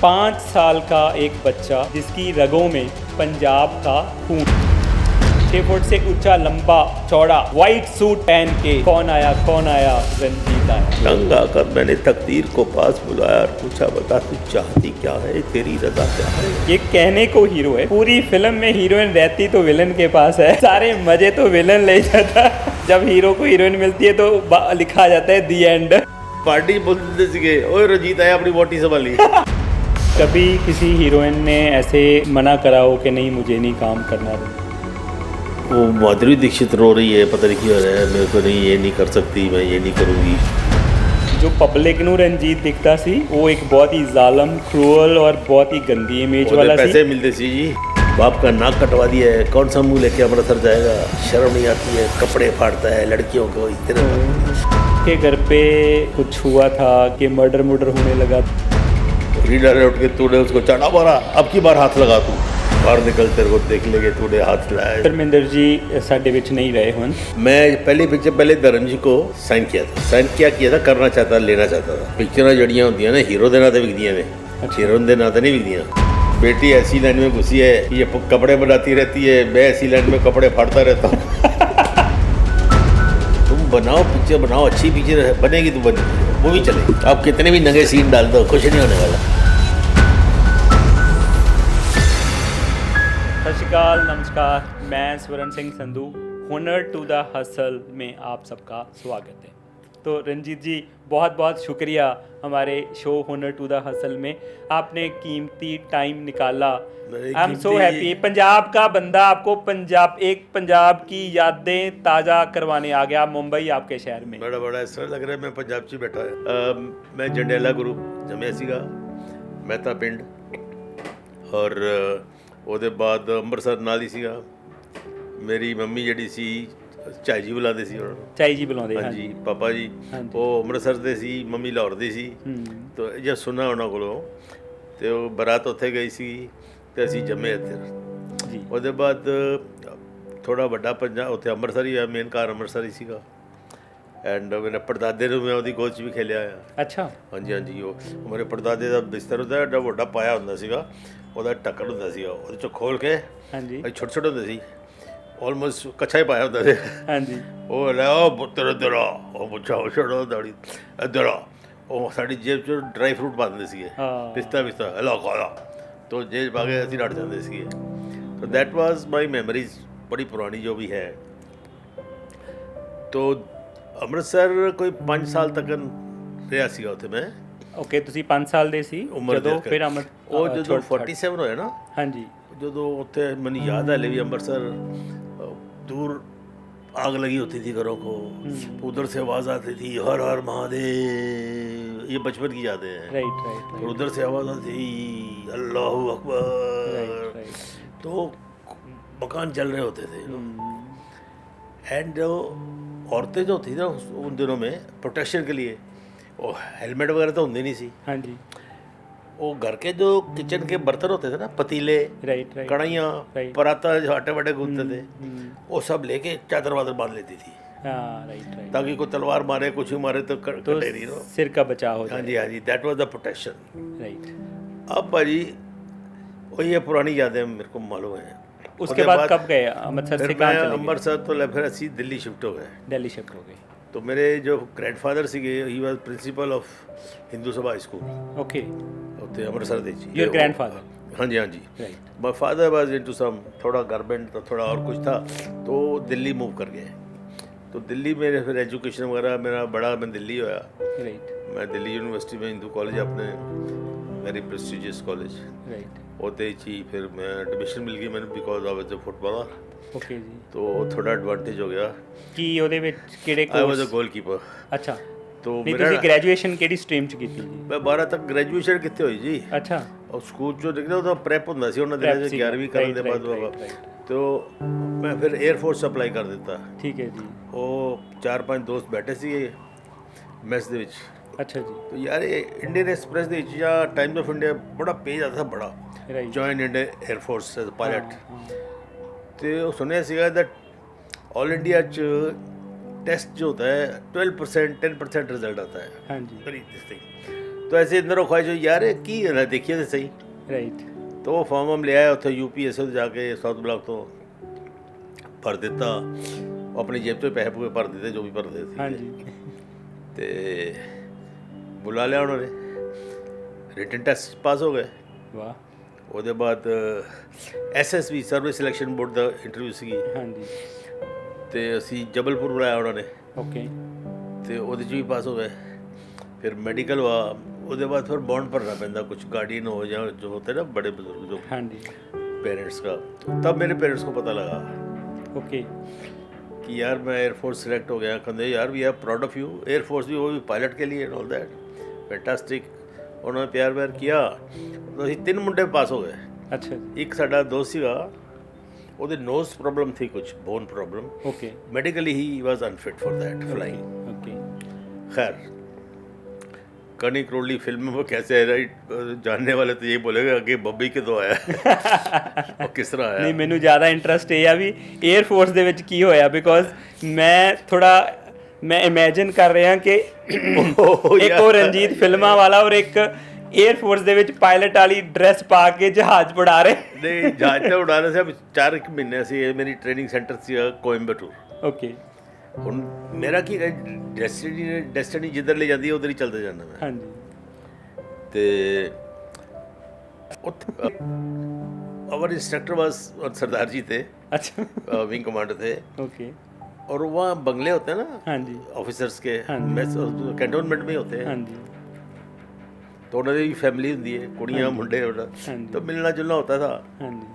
5 साल का एक बच्चा जिसकी रगों में पंजाब का खून, 6 फुट से ऊंचा लंबा चौड़ा वाइट सूट पहन के कौन आया रंजीत आया। तंग आकर मैंने तकदीर को पास बुलाया और पूछा, बता तू चाहती क्या है, तेरी रजा क्या है। ये कहने को हीरो है, पूरी फिल्म में हीरोइन रहती तो विलन के पास है, सारे मजे तो विलन ले जाता। जब हीरो को हीरोइन मिलती है तो लिखा जाता है दी एंड। पार्टी बोलते थे, ओए रंजीत आया अपनी बोटी संभाली। कभी किसी हीरोइन ने ऐसे मना करा हो कि नहीं मुझे नहीं काम करना? वो माधुरी दीक्षित रो रही है, पता नहीं क्यों रहा है, मेरे को नहीं, ये नहीं कर सकती, मैं ये नहीं करूँगी। जो पब्लिक ਨੂੰ रंजीत दिखता सी वो एक बहुत ही जालम, क्रूअल और बहुत ही गंदी इमेज वाला सी। पैसे मिलते सी जी, बाप का नाक कटवा दिया है, कौन सा मुंह लेके अमृतसर जाएगा, शर्म नहीं आती है, कपड़े फाड़ता है लड़कियों को इतने। के घर पे कुछ हुआ था कि मर्डर होने लगा। रीडर उठ के तूने उसको चाटा मारा, अब की बार हाथ लगा, तू बाहर निकल, तेरे को देख लेंगे तूने हाथ लाया। धर्मेंद्र जी साडे विच नहीं रहे हुन। मैं पहली पिक्चर पहले धर्म जी को साइन किया था, करना चाहता, लेना चाहता था। पिक्चर जड़ियाँ होती हैं ना, हीरो के नाते विकदियाँ ने, हीरोइन के नाते नहीं विकदियाँ। बेटी ऐसी लाइन में घुसी है कि ये कपड़े बनाती रहती है, मैं ऐसी लाइन में कपड़े फाड़ता रहता हूँ। तुम बनाओ पिक्चर, बनाओ, अच्छी पिक्चर बनेगी तो बनेगी, वो भी चलेगी। आप कितने भी नंगे सीन डाल दो, कुछ नहीं होने वाला। सत श्री अकाल, नमस्कार, मैं स्वर्ण सिंह संधू, हुनर टू द हसल में आप सबका स्वागत है। तो रंजीत जी बहुत बहुत शुक्रिया हमारे शो हुनर टू द हसल में आपने कीमती टाइम निकाला। I am so happy. Punjab का बंदा आपको पंजाब की यादें ताज़ा करवाने आ गया मुंबई आपके शहर में। बड़ा इस तरह लग रहा है मैं पंजाब च बैठा है। मैं जंडेला गुरु जमया सीगा, मेहता पिंड, और ਉਹਦੇ ਬਾਅਦ ਅੰਮ੍ਰਿਤਸਰ ਨਾਲ ਹੀ ਸੀਗਾ। ਮੇਰੀ ਮੰਮੀ ਜਿਹੜੀ ਸੀ ਝਾਈ ਜੀ ਬੁਲਾਉਂਦੇ ਸੀ ਉਹਨਾਂ ਨੂੰ, ਝਾਈ ਜੀ ਬੁਲਾਉਂਦੇ, ਹਾਂਜੀ। ਪਾਪਾ ਜੀ ਉਹ ਅੰਮ੍ਰਿਤਸਰ ਦੇ ਸੀ, ਮੰਮੀ ਲਾਹੌਰ ਦੀ ਸੀ। ਤਾਂ ਜੇ ਸੁਣਾ ਉਹਨਾਂ ਕੋਲੋਂ, ਅਤੇ ਉਹ ਬਰਾਤ ਉੱਥੇ ਗਈ ਸੀ ਅਤੇ ਅਸੀਂ ਜੰਮੇ ਇੱਥੇ ਜੀ। ਉਹਦੇ ਬਾਅਦ ਥੋੜ੍ਹਾ ਵੱਡਾ ਉੱਥੇ ਅੰਮ੍ਰਿਤਸਰ ਹੀ ਹੋਇਆ, ਮੇਨ ਘਰ ਅੰਮ੍ਰਿਤਸਰ ਹੀ ਸੀਗਾ। ਐਂਡ ਮੇਰੇ ਪੜਦਾਦੇ ਨੂੰ ਮੈਂ ਉਹਦੀ ਗੋਦ 'ਚ ਵੀ ਖੇਲਿਆ ਆ। ਅੱਛਾ। ਹਾਂਜੀ। ਉਹ ਮੇਰੇ ਪੜਦਾਦੇ ਦਾ ਬਿਸਤਰ ਹੁੰਦਾ, ਐਡਾ ਵੱਡਾ ਪਾਇਆ ਹੁੰਦਾ ਸੀਗਾ, ਉਹਦਾ ਢੱਕਣ ਹੁੰਦਾ ਸੀਗਾ, ਉਹਦੇ 'ਚੋਂ ਖੋਲ੍ਹ ਕੇ ਹਾਂਜੀ ਛੋਟੇ ਹੁੰਦੇ ਸੀ, ਆਲਮੋਸਟ ਕੱਛਾ ਹੀ ਪਾਇਆ ਹੁੰਦਾ ਸੀ। ਹਾਂਜੀ। ਉਹ ਲੈ ਉਹ ਪੁੱਤਰ ਇੱਧਰ ਆ, ਉਹ ਪੁੱਛਾ ਉਹ ਛੋੜੋ ਦਾੜੀ ਇੱਧਰ ਆ। ਉਹ ਸਾਡੀ ਜੇਬ 'ਚ ਡਰਾਈ ਫਰੂਟ ਪਾ ਦਿੰਦੇ ਸੀਗੇ, ਪਿਸਤਾ ਹਲਾ ਖਾਲਾ, ਤੋ ਜੇਬ ਪਾ ਕੇ ਅਸੀਂ ਨੱਠ ਜਾਂਦੇ ਸੀਗੇ। ਤੋ ਦੈਟ ਵਾਜ਼ ਮਾਈ ਮੈਮਰੀਜ਼, ਬੜੀ ਪੁਰਾਣੀ ਜੋ ਵੀ ਹੈ। ਤੋ ਅੰਮ੍ਰਿਤਸਰ ਕੋਈ 5 ਸਾਲ ਤੱਕ ਰਿਹਾ ਸੀਗਾ ਉੱਥੇ ਮੈਂ। ਓਕੇ, ਤੁਸੀਂ 5 ਸਾਲ ਦੇ ਸੀ ਜਦੋਂ ਫਿਰ ਉਹ ਜਦੋਂ 47 ਹੋਇਆ ਨਾ। ਹਾਂਜੀ। ਜਦੋਂ ਉੱਥੇ ਮੈਨੂੰ ਯਾਦ ਹੈ ਵੀ ਅੰਮ੍ਰਿਤਸਰ दूर आग लगी होती थी घरों को, उधर से आवाज़ आती थी हर हर महादेव, ये बचपन की यादें हैं। राइट। और उधर से आवाज़ आती थी अल्लाहू अकबर। तो मकान जल रहे होते थे। एंड औरतें जो थी ना उन दिनों में प्रोटेक्शन के लिए वो हेलमेट वगैरह तो होंगे नहीं सी। हाँ जी। वो घर के जो किचन के बर्तन होते थे ना, पतीले, कढ़ाइयाँ, पराता, जो आटे वाटे गूंथते थे, वो सब लेके चादर वादर बांध लेती थी। ताकि कोई तलवार मारे, कुछ भी मारे तो कटे नहीं, नो सिर का बचाव हो। हाँ जी, that was the protection. Right. अब भाजी वही ये पुरानी यादें मेरे को मालूम है। उसके बाद कब गए अमृतसर से? कहाँ चले गए? अमृतसर तो फिर असी दिल्ली शिफ्ट हो गए। तो मेरे जो ग्रैंडफादर सीगे, he was principal of Hindu Sabha School. Okay. उत्थे अमृतसर दे जी। Your grandfather? हाँ जी। Right. My father was into some थोड़ा गारमेंट, तो थोड़ा और कुछ था, तो दिल्ली मूव कर गए। तो दिल्ली में फिर एजुकेशन वगैरह मेरा बड़ा, मैं दिल्ली होया। राइट। मैं दिल्ली यूनिवर्सिटी में हिंदू कॉलेज, अपने वेरी प्रेस्टिजियस कॉलेज। राइट। ਉਹਦੇ 'ਚ ਹੀ ਫਿਰ ਮੈਂ ਐਡਮਿਸ਼ਨ ਮਿਲ ਗਈ ਮੈਨੂੰ, because I was a footballer. Okay ji. ਤੋ ਥੋੜਾ ਐਡਵਾਂਟੇਜ ਹੋ ਗਿਆ। ਕੀ ਉਹਦੇ ਵਿੱਚ ਕਿਹੜੇ course? I was a goalkeeper. ਅੱਛਾ। ਤੋ ਮੇਰਾ ਤੁਸੀਂ ਗ੍ਰੈਜੂਏਸ਼ਨ ਕਿਹੜੀ ਸਟਰੀਮ 'ਚ ਕੀਤੀ ਜੀ? ਮੈਂ 12 ਤੱਕ ਗ੍ਰੈਜੂਏਸ਼ਨ ਕਿੱਥੇ ਹੋਈ ਜੀ। ਅੱਛਾ। ਉਹ ਸਕੂਲ 'ਚੋਂ ਨਿਕਲਿਆ, ਉਹਦਾ ਪ੍ਰੈਪ ਹੁੰਦਾ ਸੀ ਉਹਨਾਂ ਦਿਨਾਂ 'ਚ, 11ਵੀਂ ਕਰਨ ਦੇ ਬਾਅਦ ਬਾਬਾ। ਤੋ ਮੈਂ ਫਿਰ 에ਅਰ ਫੋਰਸ ਅਪਲਾਈ ਕਰ ਦਿੱਤਾ। ਠੀਕ ਹੈ ਜੀ। ਉਹ 4-5 ਦੋਸਤ ਬੈਠੇ ਸੀਗੇ ਮੈਸ ਦੇ ਵਿੱਚ। ਅੱਛਾ ਜੀ। ਤੋ ਯਾਰ ਇਹ ਇੰਡੀਅਨ ਐਕਸਪ੍ਰੈਸ ਦੇ ਵਿੱਚ ਜਾਂ ਟਾਈਮਸ ਆਫ ਇੰਡੀਆ ਬੜਾ ਪੇਜ ਆਉਂਦਾ, ਬੜਾ join Indian air force as pilot. ਅਤੇ ਉਹ ਸੁਣਿਆ ਸੀਗਾ ਦੈਟ ऑल इंडिया टेस्ट जो होता है 12%, 10% रिजल्ट आता है। हाँ जी। वेरी दिस थिंग तो ऐसे अंदरों ख्वाहिश हो यार ये की है ना देखिए तो सही। राइट। तो वो फॉर्म हम ले आए उत्थे UPSC जाके साउथ ब्लॉक तो भर दिता, अपनी जेब तो पैसे पूरे भर दिते जो भी भरते थे। हाँ जी। ते बुला लिया उन्होंने, रिटन टेस्ट पास हो गए। वाह। ਉਹਦੇ ਬਾਅਦ SSB ਸਰਵਿਸ ਸਿਲੈਕਸ਼ਨ ਬੋਰਡ ਦਾ ਇੰਟਰਵਿਊ ਸੀਗੀ। ਹਾਂਜੀ। ਤੇ ਅਸੀਂ ਜਬਲਪੁਰ ਬੁਲਾਇਆ ਉਹਨਾਂ ਨੇ। ਓਕੇ। ਤੇ ਉਹਦੇ 'ਚ ਵੀ ਪਾਸ ਹੋ ਗਏ। ਫਿਰ ਮੈਡੀਕਲ हुआ, ਉਹਦੇ बाद फिर बॉन्ड भरना पैंदा, कुछ गार्डियन हो या जो होते ना बड़े बुजुर्ग जो पेरेंट्स का। तो तब मेरे पेरेंट्स को पता लगा ओके कि यार मैं एयरफोर्स सिलेक्ट हो गया। कहते यार we are proud of you, air force भी वो भी पायलट के लिए एंड ऑल दैट, फैंटास्टिक। उन्होंने प्यार व्यार किया तो ਅਸੀਂ 3 ਮੁੰਡੇ ਪਾਸ ਹੋ ਗਏ। ਅੱਛਾ। ਇੱਕ ਸਾਡਾ ਦੋਸਤ ਸੀਗਾ, ਉਹਦੇ ਨੋਜ਼ ਪ੍ਰੋਬਲਮ ਥੀ, ਕੁਛ bone problem. Okay. Medically he was unfit for that flying. Okay. खैर कनी करोड़ली फिल्म में वो कैसे है राइट, जानने वाले तो यही बोलेगा कि बब्बी कितों आया और किस तरह आया। नहीं, मैनू ज़्यादा इंटरस्ट ये आ भी एयर फोर्स ਦੇ ਵਿੱਚ ਕੀ ਹੋਇਆ, ਬਿਕੋਜ਼ ਮੈਂ ਥੋੜਾ ਮੈਂ ਇਮੇਜਿਨ ਕਰ ਰਿਹਾ ਕਿ ਇੱਕ ਉਹ ਰਣਜੀਤ ਫਿਲਮਾਂ ਵਾਲਾ ਔਰ ਇੱਕ एयर फोर्स ਦੇ ਵਿੱਚ ਪਾਇਲਟ ਵਾਲੀ ਡਰੈਸ ਪਾ ਕੇ ਜਹਾਜ਼ ਉਡਾ ਰਹੇ। ਨਹੀਂ ਜਹਾਜ਼ ਤਾਂ ਉਡਾ ਰਹੇ ਸੀ। 4 ਮਹੀਨੇ ਸੀ, ਮੇਰੀ ਟ੍ਰੇਨਿੰਗ ਸੈਂਟਰ ਸੀ ਕੋਇੰਬਟੂਰ। ਓਕੇ। ਹੁਣ ਮੇਰਾ ਕੀ ਡੈਸਟੀਨੀ ਜਿੱਧਰ ਲੈ ਜਾਂਦੀ ਹੈ ਉਧਰ ਹੀ ਚੱਲਦਾ ਜਾਂਦਾ ਮੈਂ। ਹਾਂਜੀ। ਤੇ ਉੱਥੇ ਆਵਰ ਇੰਸਟ੍ਰਕਟਰ ਵਾਸ सरदार जी थे। अच्छा। विंग कमांडर थे। ओके। और वहाँ बंगले होते हैं ना। हाँ जी। ऑफिसर्स के कैंटोनमेंट में ही होते हैं। हाँ जी। तो उन्होंने भी फैमिली होती है, कुड़ियाँ मुंडे, तो मिलना जुलना होता था। हाँ जी।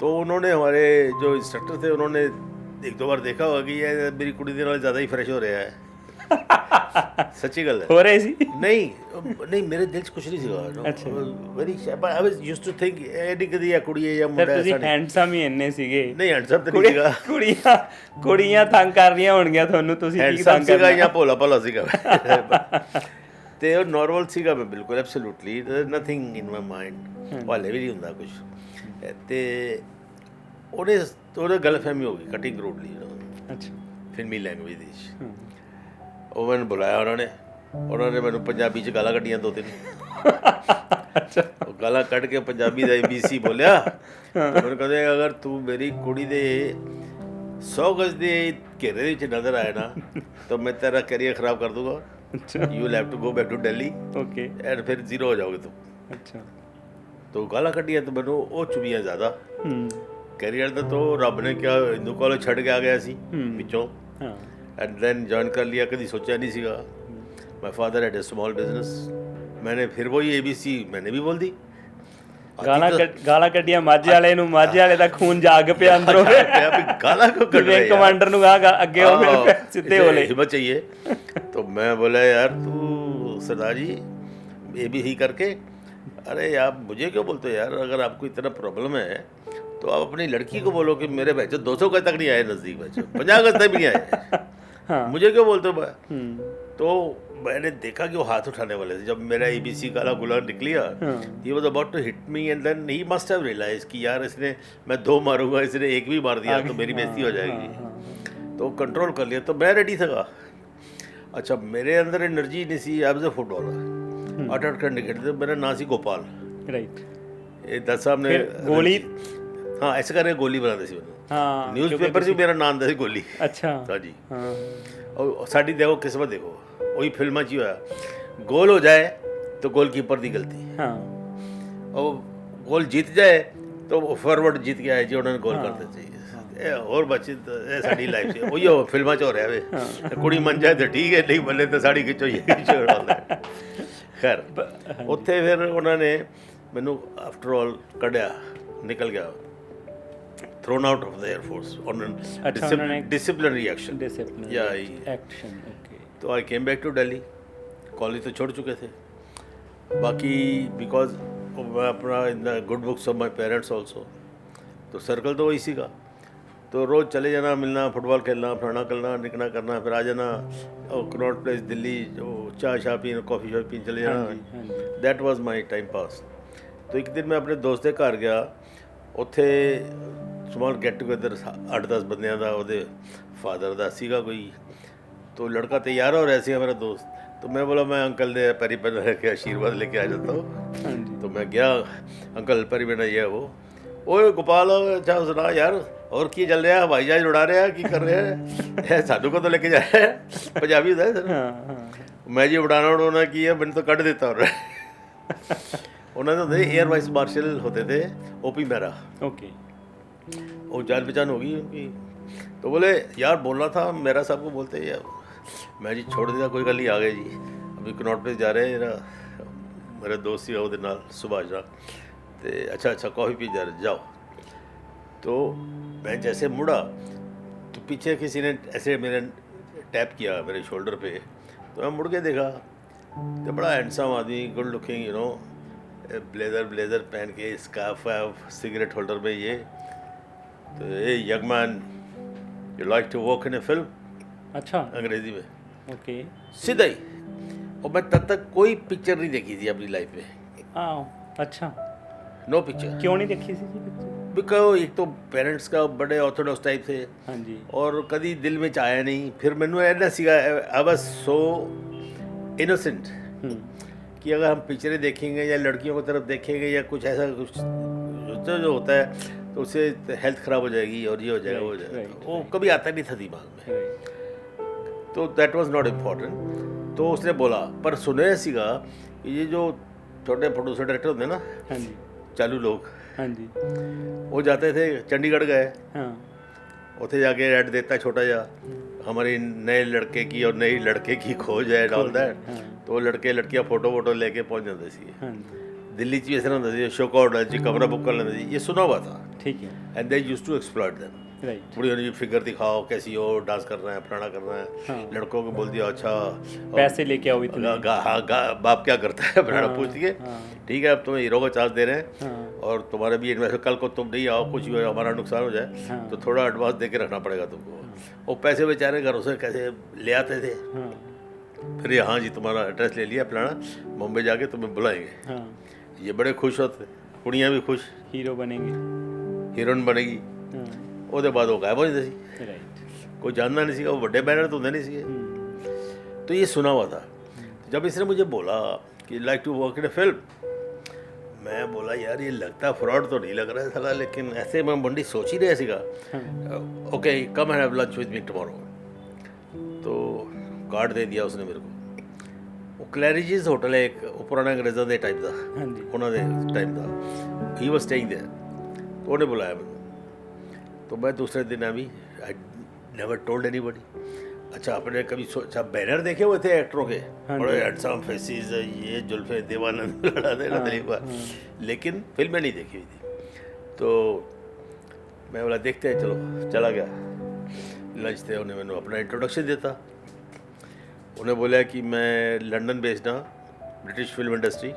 तो उन्होंने हमारे जो इंस्ट्रक्टर थे उन्होंने 1-2 बार देखा होगा कि ये मेरी कुड़ी के नाल ज़्यादा ही फ्रेश हो रहा है। सच्ची गल है। हो रहे सी? नहीं मेरे दिल 'ਚ कुछ नहीं ਸੀਗਾ। अच्छा। Very I was used to think एडी कदी या कुड़ी है या मुंਡਾ ਤੁਸੀਂ ਹੈਂਡਸਮ ਹੀ ਇੰਨੇ ਸੀਗੇ। ਨਹੀਂ ਹੈਂਡਸਮ ਤਾਂ ਨਹੀਂ ਸੀਗਾ। ਕੁੜੀਆਂ ਤੰਗ ਕਰ ਰਹੀਆਂ ਹੋਣਗੀਆਂ ਤੁਹਾਨੂੰ, ਤੁਸੀਂ ਕੀ ਤੰਗ ਸੀਗਾ ਜਾਂ ਭੋਲਾ ਭੋਲਾ ਸੀਗਾ। ਤੇ ਉਹ ਨਾਰਮਲ ਸੀਗਾ ਮੈਂ ਬਿਲਕੁਲ ਐਬਸੋਲੂਟਲੀ ਨਥਿੰਗ ਇਨ ਮਾਈ ਮਾਈਂਡ। ਹਾਲੇ ਵੀ ਨਹੀਂ ਹੁੰਦਾ ਕੁਝ। ਤੇ ਉਹਦੇ ਗਲਤਫਹਿਮੀ ਹੋ ਗਈ ਕਟਿੰਗ ਰੋਡਲੀ। ਅੱਛਾ। ਫਿਲਮੀ ਲੈਂਗੁਏਜ ਦੇ 'ਚ ਉਹ ਮੈਨੂੰ ਬੁਲਾਇਆ ਉਹਨਾਂ ਨੇ ਮੈਨੂੰ ਪੰਜਾਬੀ 'ਚ ਗਾਲਾਂ ਕੱਢੀਆਂ 2-3। ਅੱਛਾ। ਉਹ ਗਾਲਾਂ ਕੱਢ ਕੇ ਪੰਜਾਬੀ ਦਾ ABC ਬੋਲਿਆ। ਮੈਨੂੰ ਕਹਿੰਦੇ ਅਗਰ ਤੂੰ ਮੇਰੀ ਕੁੜੀ ਦੇ 100 ਗਜ਼ ਦੇ ਘੇਰੇ ਦੇ ਵਿੱਚ ਨਜ਼ਰ ਆਇਆ ਨਾ ਤਾਂ ਮੈਂ ਤੇਰਾ ਕੈਰੀਅਰ ਖਰਾਬ ਕਰ ਦੂੰਗਾ। You will have to go back to Delhi. Okay. And फिर जीरो हो जाओगे तुम। अच्छा। तो गाला कटिया तो मैंने वो चुभियाँ ज़्यादा। कैरियर तो रब ने क्या हिंदू कॉलेज छड़ के आ गया सी पिछों। एंड देन ज्वाइन कर लिया, कभी सोचा नहीं सीगा। My father had a small business. मैंने फिर वही ABC मैंने भी बोल दी। ਗਾਲਾਂ ਕੱਢੀਆਂ ਮਾਝੇ ਵਾਲੇ ਨੂੰ, ਮਾਝੇ ਵਾਲੇ ਦਾ ਖੂਨ ਜਾਗ ਪਿਆ ਅੰਦਰੋਂ। ਗਾਲਾਂ ਕੋ ਕੱਢ ਰਹੇ ਕਮਾਂਡਰ ਨੂੰ ਅੱਗੇ ਹੋ ਫਿਰ ਸਿੱਧੇ ਹੋ ਲੈ। हिम्मत चाहिए। तो मैं बोला यार तू सरदार जी ABC करके, अरे आप मुझे क्यों बोलते हो यार, अगर आपको इतना प्रॉब्लम है तो आप अपनी लड़की को बोलो कि मेरे बच्चे 200 गज तक नहीं आए, नज़दीक बच्चे 50 गज तक भी नहीं आए। मुझे क्यों बोलते हो? तो मैंने देखा कि वो हाथ उठाने वाले थे। जब मेरा ABC काला गुला निकलिया, he was about to hit me and then he must have realized कि यार इसने मैं 2 मारूंगा, इसने 1 भी मार दिया तो मेरी बेइज्जती हो जाएगी। तो कंट्रोल कर लिया। तो मैं रेडी था। अच्छा मेरे अंदर एनर्जी नहीं सी। I was a footballer. 8-8 घंटे खेलते। मेरा नाम सी गोपाल। राइट। ये दस साहब ने गोली, हाँ ऐसे करके गोली बनाते सी मैंने। हाँ न्यूज़पेपर से मेरा नाम था गोली। अच्छा। हाँ जी। और साड़ी देखो किस्मत देखो, वही फिल्म च होया गोल हो जाए तो गोलकीपर की गलती। हाँ। और गोल जीत जाए तो फॉरवर्ड जीत के आए जी उन्होंने गोल करते चाहिए। ਹੋਰ ਬੱਚੇ ਇਹ ਸਾਡੀ ਲਾਈਫ 'ਚ ਉਹੀ ਫਿਲਮਾਂ 'ਚ ਹੋ ਰਿਹਾ ਵੇ। ਕੁੜੀ ਮੰਨ ਜਾਏ ਤਾਂ ਠੀਕ ਹੈ, ਨਹੀਂ ਮੰਨੇ ਤਾਂ ਸਾੜੀ ਖਿੱਚੋ ਖਿੱਚੋ। ਖੈਰ ਉੱਥੇ ਫਿਰ ਉਹਨਾਂ ਨੇ ਮੈਨੂੰ ਆਫਟਰ ਆਲ ਕੱਢਿਆ, ਨਿਕਲ ਗਿਆ, thrown out of the air force on disciplinary action. तो I came back to Delhi. College तो छोड़ चुके थे बाकी, बिकॉज मैं अपना in the good books of my parents also. तो सर्कल तो वही सीगा। तो रोज़ चले जाना, मिलना, फुटबॉल खेलना, फलाना करना, निकलना करना, फिर आ जाना कनॉट प्लेस दिल्ली, जो चाय शाह पीन, कॉफ़ी शॉफ़ी पीन चले जाना। That was my time pass. तो एक दिन मैं अपने दोस्त के घर गया, उत्थे स्मॉल गेट टूगेदर 8-10 बंदियां दा, ਉਹਦੇ फादर ਦਾ ਸੀਗਾ ਕੋਈ। तो लड़का तैयार हो रहा ਸੀ मेरा दोस्त। तो मैं बोला मैं अंकल ने पैरी पहना के आशीर्वाद लेके आ जाता हूँ। हाँ जी। तो मैं गया, अंकल पैरी पहना ये वो, ओए गोपाल अच्छा सुना यार, और की चल रहा है, हवाई जहाज उड़ा रहे हैं, की कर रहे हैं साधु को तो लेके जा रहे हैं, पंजाबी था सर। मैं जी उड़ाना की है, मैंने तो कट देता और उन्होंने तो एयर वाइस मार्शल होते थे ओपी मेहरा, ओके, वो जान पहचान होगी उनकी। तो बोले यार बोलना था मेरा साहब को, बोलते यार मैं जी छोड़ दिया, कोई गल नहीं, आ गए जी, अभी कनॉट पे जा रहे हैं, मेरे दोस्त ही ਉਹਦੇ ਨਾਲ सुभाष ਦਾ, तो अच्छा कॉफ़ी पी जा रहे, जाओ। तो मैं जैसे मुड़ा तो पीछे किसी ने ऐसे मेरे टैप किया मेरे शोल्डर पे, तो मैं मुड़ के देखा तो बड़ा हैंडसम आदमी, good looking, you know, blazer पहन के, स्कार्फ सिगरेट होल्डर में ये, तो ये young man you like to work in a film, अच्छा, अंग्रेजी में, ओके, सीधा ही। और मैं तब तक कोई पिक्चर नहीं देखी थी अपनी लाइफ में। अच्छा, नो पिक्चर। क्यों नहीं देखी थी पिक्चर? बिकॉज एक तो पेरेंट्स का बड़े ऑर्थोडॉक्स टाइप थे, हाँ जी, और कभी दिल में आया नहीं। फिर मैंने ऐसा सीखा, आई वाज सो इनोसेंट कि अगर हम पिक्चरें देखेंगे या लड़कियों की तरफ देखेंगे या कुछ ऐसा कुछ जो होता है तो उससे हेल्थ ख़राब हो जाएगी और ये हो जाएगा, वो हो जाएगा, वो कभी आता नहीं था दिमाग में। तो दैट वाज नॉट इम्पॉर्टेंट। तो उसने बोला, पर सुने सीखा कि ये जो छोटे प्रोड्यूसर डायरेक्टर होते हैं ना, हाँ जी, चालू लोग, हाँ जी, वो जाते थे चंडीगढ़ गए, हाँ, उसे जाके ऐड देता छोटा जा, हमारी नए लड़के की और नई लड़के की खोज है ऑल दैट। तो लड़के लड़कियां फोटो लेके पहुंच जाते सी। दिल्ली च इस तरह होता सी, शो कोड जी कमरा बुक कर लेते सी, ये सुना हुआ था, ठीक है, and they used to exploit them. Right, बुढ़ियों ने फिगर दिखाओ कैसी हो, डांस कर रहे हैं, फलाना कर रहे हैं, लड़कों को बोल दिया अच्छा पैसे लेके आओ इतने, बाप क्या करता है फलाना पूछ के, ठीक है अब तुम्हें हीरो का चांस दे रहे हैं और तुम्हारा भी इन्वेस्ट, कल को तुम नहीं आओ, कुछ भी हमारा नुकसान हो जाए तो थोड़ा एडवांस दे के रखना पड़ेगा तुमको। वो पैसे बेचारे घरों से कैसे ले आते थे, फिर हाँ जी तुम्हारा एड्रेस ले लिया फलाना, मुंबई जाके तुम्हें बुलाएंगे। ये बड़े खुश होते, कुड़ियाँ भी खुश, हीरो बनेंगे, हीरोइन बनेगी। ਉਹਦੇ बाद वो गायब हो जाती थी, कोई जानना नहीं सीखा, वो बड़े बैनर तो होंगे नहीं सीखे। तो ये सुना हुआ था। जब इसने मुझे बोला कि like to work in a film, मैं बोला यार ये लगता फ्रॉड तो नहीं लग रहा है साला, लेकिन ऐसे मैं बंडी सोच ही रहा सीखा। Okay come and have lunch with me tomorrow. तो कार्ड दे दिया उसने मेरे को। वो क्लैरिजीज होटल है एक, पुराना अंग्रेज़ों के टाइप का, उन्होंने टाइम था, ही वाज स्टेइंग देयर। तो उन्हें बुलाया मैंने, तो मैं दूसरे दिन अभी आई नेवर टोल्ड एनीबॉडी। अच्छा आपने कभी सोचा, बैनर देखे हुए थे एक्टरों के, बड़े हैंडसम फेसेस, ये जुल्फे देवानंद लड़ा दे दिलीप का, लेकिन फिल्में नहीं देखी हुई थी। तो मैं बोला देखते हैं, चलो चला गया। लंच थे, उन्हें मैंने अपना इंट्रोडक्शन देता। उन्हें बोला कि मैं लंदन बेस्ड हाँ, ब्रिटिश फिल्म इंडस्ट्री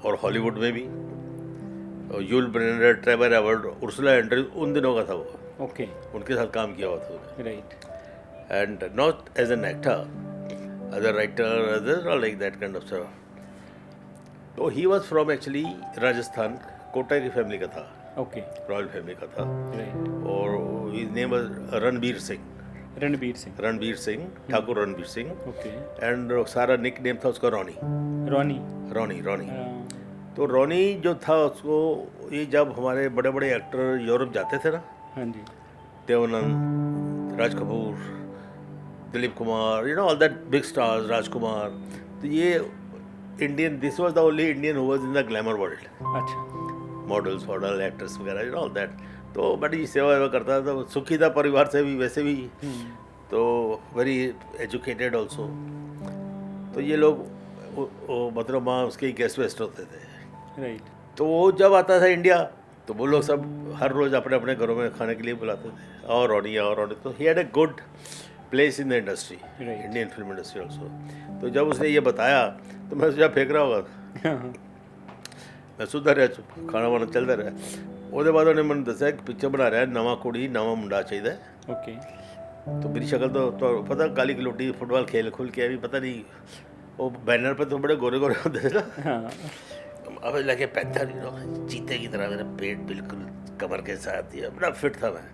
और हॉलीवुड में भी, Yul Brynner, Trevor Howard, Ursula Andrews उन दिनों का था वो, ओके, उनके साथ काम किया हुआ था, right, and not as an actor, as a writer, as like that kind of stuff. तो he was from actually Rajasthan, Kota की फैमिली का था, ओके, रॉयल फैमिली का था, राइट, और his name was Ranbir Singh, Thakur Ranbir Singh, okay, and सारा निक नेम था उसका रॉनी। तो रॉनी जो था उसको, ये जब हमारे बड़े बड़े एक्टर यूरोप जाते थे ना, हाँ जी, Devanand, Raj Kapoor, Dilip Kumar, you know all that big stars, Rajkumar, तो ये Indian, this was the only Indian who was in the glamour world. अच्छा, मॉडल एक्ट्रेस वगैरह, यू नो ऑल दैट। तो बड़ी सेवा करता था, सुखी था परिवार से भी, वैसे भी, तो वेरी एजुकेटेड ऑल्सो। तो ये लोग मतलब वहाँ उसके गेस्ट वेस्ट होते थे, राइट। तो वो जब आता था इंडिया तो वो लोग सब हर रोज़ अपने अपने घरों में खाने के लिए बुलाते थे, और रोनी। तो he had a good place in the industry, Indian film industry also. तो जब उसने ये बताया तो मैं सोचा फेंक रहा होगा मैं सुधर रहा, चुप, खाना वाना चलता रहा। उसके बाद उन्हें मैंने दसा कि पिक्चर बना रहा है, नवा कुड़ी नवा मुंडा चाहिए, ओके। तो मेरी शक्ल तो पता काली कलोटी, फुटबॉल खेल खुल के अभी पता नहीं, वो बैनर पर तो बड़े गोरे गोरे होते थे ना, अब लगे पैंथर, चीते की तरह, मेरा पेट बिल्कुल कमर के साथ, ये बड़ा फिट था मैं।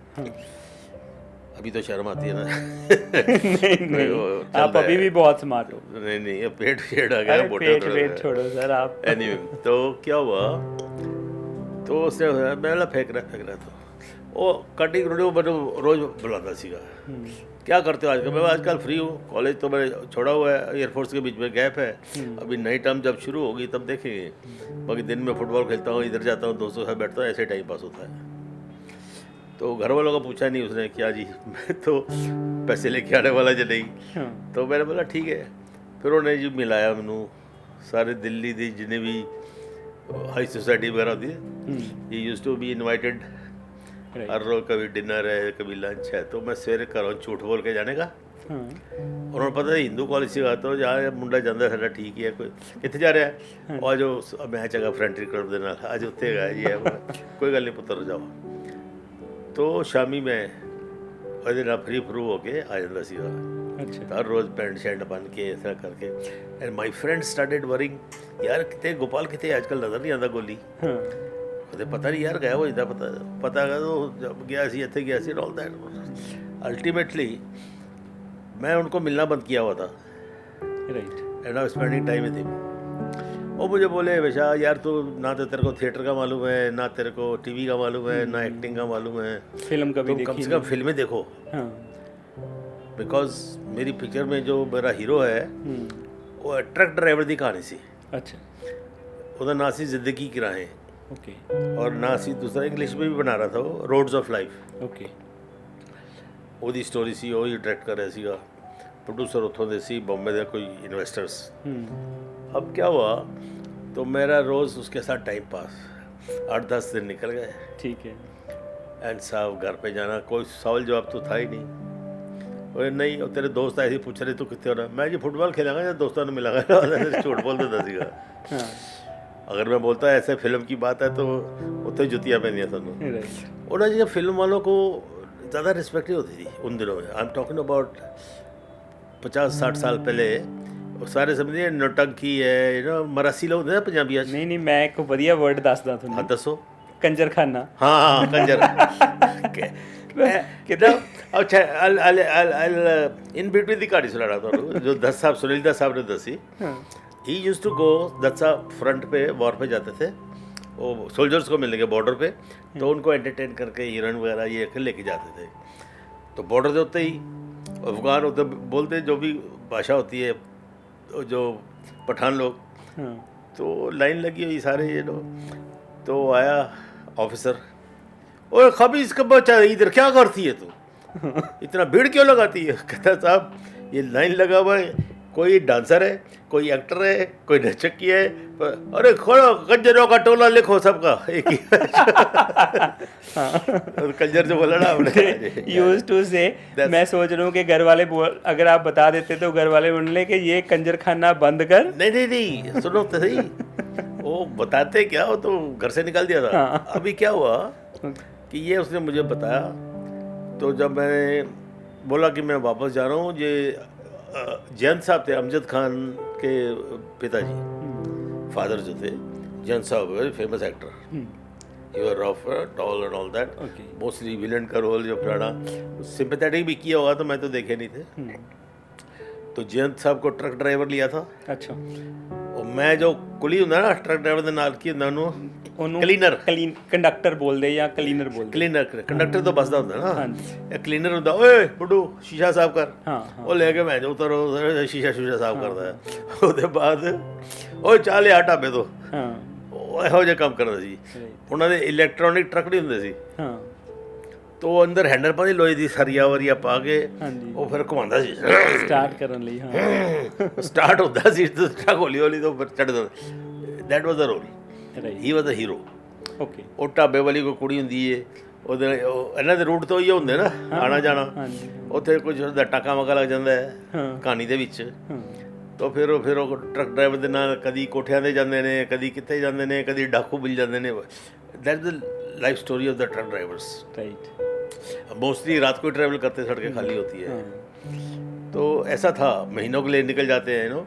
अभी तो शर्म आती है ना। नहीं, आप अभी भी बहुत स्मार्ट हो। नहीं, पेट शेड आ गया, पेट छोड़ो सर आप। एनीवे, तो क्या हुआ, तो उसने मैं फेंक रहा था वो कटिंग रोड पर रोज बुलाता सीगा, क्या करते हो आजकल? मैं आजकल फ्री हूँ, कॉलेज तो मैंने छोड़ा हुआ है, एयरफोर्स के बीच में गैप है, अभी नई टर्म जब शुरू होगी तब देखेंगे। बाकी दिन में फुटबॉल खेलता हूँ, इधर जाता हूँ, दोस्तों से बैठता हूँ, ऐसे टाइम पास होता है। तो घर वालों का पूछा नहीं उसने, क्या जी मैं तो पैसे लेके आने वाला जो नहीं। तो मैंने बोला ठीक है। फिर उन्हें जी मिलाया मैनू सारे दिल्ली की जिन्हें भी हाई सोसाइटी वगैरह होती है, ये यूज टू बी इन्वाइटेड हर रोज, कभी डिनर है कभी लंच है। तो मैं सवेरे घरों झूठ बोल के जाने का, उन्होंने पता है हिंदू कॉलेज से आता जहाँ मुंडा जाता साਡਾ ठीक ही है, कोई कितने जा रहा है और जो मैं चंगा फ्रंटरी क्लब के नाल अज उत्थे गया जी है, कोई गल नहीं पुत्र जाओ। तो शामी मैं ਉਹਦੇ ਨਾਲ फ्री फ्रू हो के आ जाता ਸੀਗਾ। अच्छा, हर रोज़ पैंट शर्ट बन के इस तरह करके। And my friend started worrying, यार कितने गोपाल कितने आजकल नज़र नहीं आता गोली, ਉਹਦੇ पता नहीं यार गया हो जाता, पता तो गया सी इतने गया सी ऑल दैट। अल्टीमेटली मैं उनको मिलना बंद किया हुआ था, right, and I spending time with him. वो मुझे बोले बेशा यार तो ना तो तेरे को थिएटर का मालूम है, ना तेरे को टीवी का मालूम है, ना एक्टिंग का मालूम है, फिल्म का भी कम से कम फिल्में देखो। बिकॉज मेरी पिक्चर में जो मेरा हीरो है वो ट्रक ड्राइवर की कहानी सी। अच्छा, ਉਹਦਾ ਨਾਂ ਸੀ ਜ਼ਿੰਦਗੀ की राहें। ओके, और ना सी दूसरा इंग्लिश में भी बना रहा था वो, रोड्स ऑफ लाइफ। ओके, ਉਹਦੀ स्टोरी सी, ਉਹ ਹੀ डायरेक्ट कर रहा ਸੀਗਾ, प्रोड्यूसर ਉੱਥੋਂ ਦੇ ਸੀ बॉम्बे ਦੇ कोई इन्वेस्टर्स। अब क्या हुआ, तो मेरा रोज़ उसके साथ टाइम पास 8-10 दिन निकल गए। ठीक है। एंड साहब घर पे जाना, कोई सवाल जवाब तो था ही नहीं। और नहीं, और तेरे दोस्त ऐसे पूछ रहे तू कितने होना, मैं जी फुटबॉल खेलांगा या दोस्तों ने मिलांगा, झूठ बोल देता सीगा। अगर मैं बोलता ऐसे फिल्म की बात है तो उत्ते जुतियाँ पैंदियाँ सानू। उन्होंने जी फिल्म वालों को ज़्यादा रिस्पेक्ट नहीं होती थी उन दिनों में। आई एम टॉकिंग अबाउट 50-60 साल पहले। ਸਾਰੇ ਸਮਝਦੇ ਨੋਟੰਕੀ ਹੈ, ਯੂ ਨੋ ਮਰਾਸੀ ਲੋਕ ਹੁੰਦੇ ਨਾ ਪੰਜਾਬੀਆਂ 'ਚ। ਨਹੀਂ ਮੈਂ ਇੱਕ ਵਧੀਆ ਵਰਡ ਦੱਸਦਾ ਤੁਹਾਨੂੰ। ਹਾਂ ਦੱਸੋ। ਕੰਜਰਖਾਨਾ। ਹਾਂ ਕੰਜਰ ਕਿਦਾਂ। ਅੱਛਾ, ਇਨ ਬਿਟਵੀਨ ਦੀ ਕਹਾਣੀ ਸੁਣਾਣਾ ਤੁਹਾਨੂੰ, ਜੋ दत्त साहब सुनील दत्त साहब ने दसी। He used to go, Dutt साहब फ्रंट पे वॉर पे जाते थे, वो सोल्जर्स को मिलने के बॉर्डर पे, तो उनको एंटरटेन करके हीरोइन वगैरह ये लेके जाते थे। तो बॉर्डर के उत्ते ही अफगान होते बोलते जो भी भाषा होती है, जो पठान लोग, तो लाइन लगी हुई सारे ये लोग। तो आया ऑफिसर, ओए खबीज कब बच्चा इधर क्या करती है तू, इतना भीड़ क्यों लगाती है? कहता साहब ये लाइन लगा हुआ है, कोई डांसर है, कोई एक्टर है, कोई नचकी है, अरे खोलो कंजरों का टोला लिखो सबका एक ही। कंजर जो बोला ना हमने, यूज्ड टू से। मैं सोच रहा हूँ कि घर वाले अगर आप बता देते तो घर वाले बोले कि ये कंजर खाना बंद कर। नहीं सुनो तो सही, वो बताते क्या, वो तो घर से निकाल दिया था। अभी क्या हुआ कि ये उसने मुझे बताया, तो जब मैंने बोला कि मैं वापस जा रहा हूँ, ये जयंत साहब थे, अमजद खान के पिताजी, फादर जो थे जयंत साहब, very famous actor, you are rough tall and all that, mostly villain का रोल जो पुराना सिंपैथेटिक भी किया होगा, तो मैं तो देखे नहीं थे। तो जयंत साहब को ट्रक ड्राइवर लिया था। अच्छा, और मैं जो कुली ਹੁੰਦਾ ਨਾ ट्रक ड्राइवर ਦੇ ਨਾਲ ਕੀ ਹੁੰਦਾ ਉਹਨੂੰ ਕਲੀਨਰ, ਕੰਡਕਟਰ ਬੋਲਦੇ ਜਾਂ ਕਲੀਨਰ ਬੋਲਦੇ। ਕਲੀਨਰ, ਕੰਡਕਟਰ ਤਾਂ ਬਸਦਾ ਹੁੰਦਾ ਨਾ, ਇਹ ਕਲੀਨਰ ਹੁੰਦਾ, ਓਏ ਬੁੱਢੂ ਸ਼ੀਸ਼ਾ ਸਾਫ਼ ਕਰ। ਉਹ ਲੈ ਕੇ ਮੈਂ ਜੋ ਉਤਰ ਸ਼ੀਸ਼ਾ ਸਾਫ਼ ਕਰਦਾ ਹੈ। ਉਹਦੇ ਬਾਅਦ ਓਏ ਚਾਹ ਲਿਆ ਢਾਬੇ ਤੋਂ, ਉਹ ਇਹੋ ਜਿਹੇ ਕੰਮ ਕਰਦਾ ਸੀ। ਉਹਨਾਂ ਦੇ ਇਲੈਕਟ੍ਰੋਨਿਕ ਟਰੱਕ ਨਹੀਂ ਹੁੰਦੇ ਸੀ, तो अंदर हैंडल पा लोहे की सरिया वरिया पा के वो फिर घुमाता सी स्टार्ट करने ਲਈ। हाँ स्टार्ट होता सी तो ट्रक हौली हौली तो फिर चढ़दा। That was the role, he was the hero. Okay, ਉਹ ਢਾਬੇ ਵਾਲੀ ਕੋਈ ਕੁੜੀ ਹੁੰਦੀ ਏ, ਉਹਦੇ ਇਹਨਾਂ ਦੇ ਰੂਟ ਤੋਂ ਹੀ ਹੁੰਦੇ ਨਾ ਆਣਾ ਜਾਣਾ, ਉੱਥੇ ਕੁਝ ਉਹਦਾ ਟਾਕਾ ਮਗਾ ਲੱਗ ਜਾਂਦਾ ਹੈ ਕਹਾਣੀ ਦੇ ਵਿੱਚ। तो फिर ਉਹ ਟਰੱਕ ਡਰਾਈਵਰ ਦੇ ਨਾਲ ਕਦੀ ਕੋਠਿਆਂ 'ਤੇ ਜਾਂਦੇ ਨੇ, ਕਦੀ ਕਿੱਥੇ ਜਾਂਦੇ ਨੇ, ਕਦੀ ਡਾਕੂ ਮਿਲ ਜਾਂਦੇ ਨੇ। That is the life story of the truck drivers. Right, mostly रात को ट्रैवल करते, सड़कें खाली होती है। तो ऐसा था, महीनों के लिए निकल जाते हैं नो,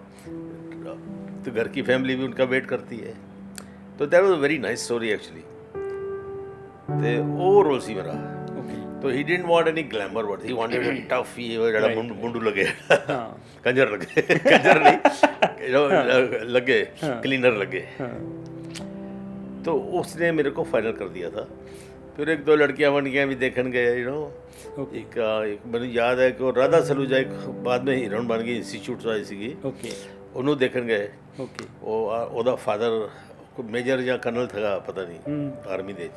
तो घर की फैमिली भी उनका वेट करती है। तो that was a very nice story actually. तो वो रोल सी मेरा। तो he didn't want any glamour but he wanted a tough ये जड़ा मुंडू लगे कंजर लगे कंजर नहीं लगे क्लीनर लगे। तो उसने मेरे को फाइनल कर दिया था। फिर एक दो लड़कियां बन गया भी देखने गए एक मैंने याद है कि राधा सलूजा एक बाद में हीरोइन बन गई इंस्टीट्यूट वाली सी ਉਹਨੂੰ ਦੇਖਣ ਗਏ। ਉਹਦਾ ਫਾਦਰ ਕੋਈ ਮੇਜਰ ਜਾਂ ਕਰਨਲ ਸੀਗਾ ਪਤਾ ਨਹੀਂ ਆਰਮੀ ਦੇ।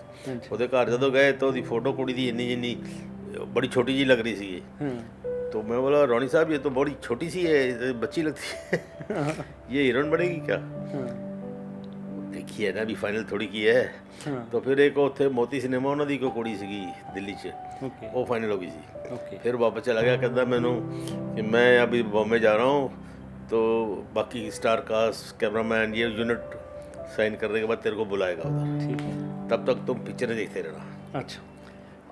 ਉਹਦੇ ਘਰ ਜਦੋਂ ਗਏ ਤਾਂ ਉਹਦੀ ਫੋਟੋ ਕੁੜੀ ਦੀ ਇੰਨੀ ਜਿੰਨੀ बड़ी छोटी जी लग रही थी। तो मैं बोला रोनी साहब ये तो बड़ी छोटी सी है, बच्ची लगती है ये हीरोइन बनेगी क्या? देखिए ना भी फाइनल थोड़ी की है। तो फिर एक उत्थे मोती सिनेमा उन्होंने दी कोई कुड़ी सी दिल्ली च वो फाइनल हो गई सी। फिर वापस चला गया कहता मैनू कि मैं अभी बॉम्बे जा रहा हूँ तो बाकी स्टार कास्ट कैमरामैन ये यूनिट साइन करने के बाद तेरे को बुलाएगा उधर, तब तक तुम पिक्चरें देखते रहना। अच्छा।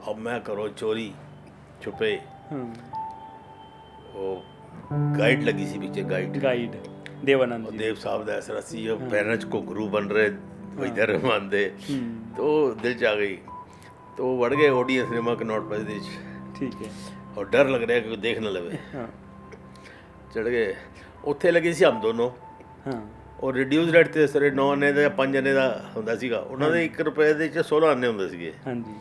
अब मैं करो चोरी छुपे वो गाइड लगी सी पिक्चर गाइड देवानंद देव साहब दा असर सी पैरां च घुंघरू बन रहे वैद्य रहमान दे। तो दिल च आ गई तो वड़ गए ऑडियंस सिनेमा के नॉट पैसे ठीक है और डर लग रहा है कि देख ना लवे। चढ़ गए उत्थे लगी सी हम दोनों और रिड्यूस रेट ते सरे 9 आने ਦਾ 5 ਆਨੇ ਦਾ ਹੁੰਦਾ ਸੀਗਾ। ਉਹਨਾਂ ਦੇ 1 ਰੁਪਏ ਦੇ ਚ 16 ਆਨੇ ਹੁੰਦੇ ਸੀਗੇ। ਹਾਂਜੀ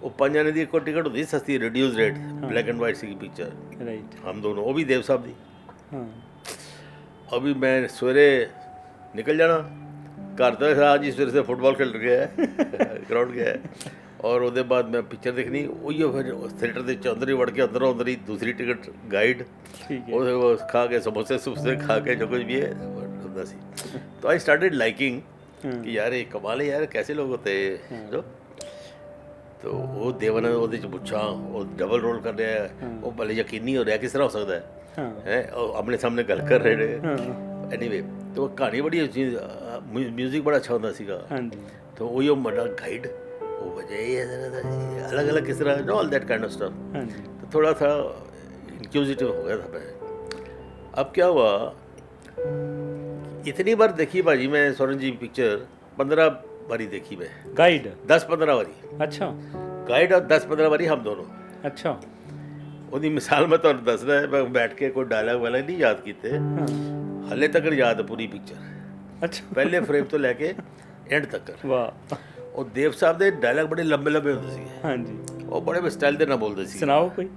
ਉਹ 5 ਆਨੇ ਦੀ ਇੱਕ ਟਿਕਟ ਹੁੰਦੀ ਸਸਤੀ reduce rate black and white सी पिक्चर राइट हम दोनों वो भी देव साहब दी। अभी मैं सवेरे निकल जाना घर तो आज ही सवेरे से फुटबॉल खेल गया है ग्राउंड गया है और उसके बाद मैं पिक्चर देखनी उही फिर थिएटर के अंदर ही वड़ के अंदरों अंदर ही दूसरी टिकट गाइड वो खा के समोसे समोसे खा के जो कुछ भी है होता सी। तो आई स्टार्टेड लाइकिंग कि यार ये कमाल है यार कैसे लोग होते हैं जो। तो वो देवानंद ਉਹਦੇ ਚ ਪੁੱਛਾਂ ਉਹ ਡਬਲ ਰੋਲ ਕਰ ਰਿਹਾ ਹੈ ਉਹ ਭਲੇ ਯਕੀਨੀ ਹੋ ਰਿਹਾ ਕਿਸ ਤਰ੍ਹਾਂ ਹੋ ਸਕਦਾ ਹੈ ਹੈ ਆਪਣੇ ਸਾਹਮਣੇ ਗੱਲ ਕਰ ਰਹੇ ਨੇ। ਐਨੀਵੇ तो कहानी बड़ी अच्छी म्यूजिक बड़ा अच्छा होता सीगा। तो वही बड़ा गाइड वो वजह अलग अलग किस तरह all that kind of stuff. तो थोड़ा सा इंक्यूजिटिव हो गया था मैं। अब क्या हुआ इतनी बार देखी भाजी मैं सोरेन जी पिक्चर 15 बारी देखी मैं गाइड 10-15 बारी। अच्छा गाइड और 10-15 बारी हम दोनों। अच्छा ਉਹਦੀ ਮਿਸਾਲ ਮੈਂ ਤੁਹਾਨੂੰ ਦੱਸ ਰਿਹਾ ਮੈਂ ਬੈਠ ਕੇ ਕੋਈ ਡਾਇਲੌਗ ਵਾਲਾ ਨਹੀਂ ਯਾਦ ਕੀਤੇ ਹਲੇ ਤੱਕ ਯਾਦ ਪੂਰੀ ਪਿਕਚਰ। ਅੱਛਾ ਪਹਿਲੇ ਫਰੇਮ ਤੋਂ ਲੈ ਕੇ ਐਂਡ ਤੱਕ। ਵਾਹ ਉਹ ਦੇਵ ਸਾਹਿਬ ਦੇ ਡਾਇਲੌਗ ਬੜੇ ਲੰਬੇ ਲੰਬੇ ਹੁੰਦੇ ਸੀਗੇ। ਹਾਂਜੀ ਉਹ ਬੜੇ ਸਟਾਈਲ ਦੇ ਨਾਲ ਬੋਲਦੇ ਸੀ। ਸੁਣਾਓ ਕੋਈ।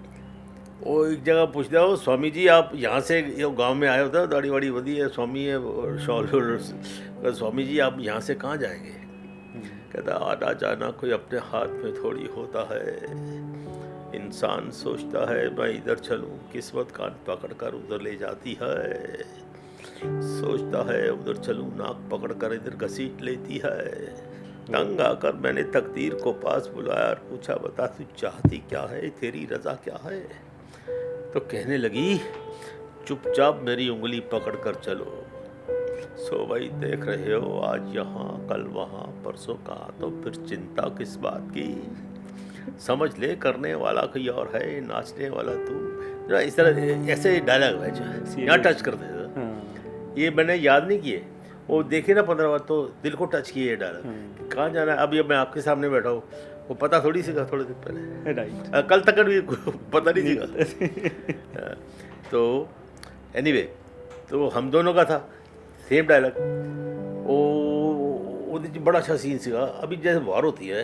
वो एक जगह पूछता हो स्वामी जी आप यहाँ से गांव में आए होता दाढ़ी वाड़ी वधी है स्वामी है शॉल स्वामी जी आप यहाँ से कहाँ जाएंगे? कहता आना जाना कोई अपने हाथ में थोड़ी होता है। इंसान सोचता है मैं इधर चलूँ किस्मत कान पकड़ कर उधर ले जाती है, सोचता है उधर चलूँ नाक पकड़ कर इधर घसीट लेती है। तंग आकर मैंने तकदीर को पास बुलाया और पूछा बता तू चाहती क्या है तेरी रज़ा क्या है? तो कहने लगी चुपचाप मेरी उंगली पकड़ कर चलो। सो भाई देख रहे हो आज यहाँ कल वहाँ परसों कहाँ तो फिर चिंता किस बात की? समझ ले करने वाला कोई और है नाचने वाला तू। इस तरह ऐसे डायलॉग है यहाँ टच करते थे। ये मैंने याद नहीं किए वो देखे ना 15 बार तो दिल को टच किए ये डायलॉग। कहाँ जाना है अभी अब मैं आपके सामने बैठा हूँ वो पता थोड़ी सीगा थोड़े दिन पहले कल तक भी पता नहीं सीगा। तो एनीवे तो हम दोनों का था सेम डायलॉग। वो बड़ा अच्छा सीन सीगा। अभी जैसे वार होती है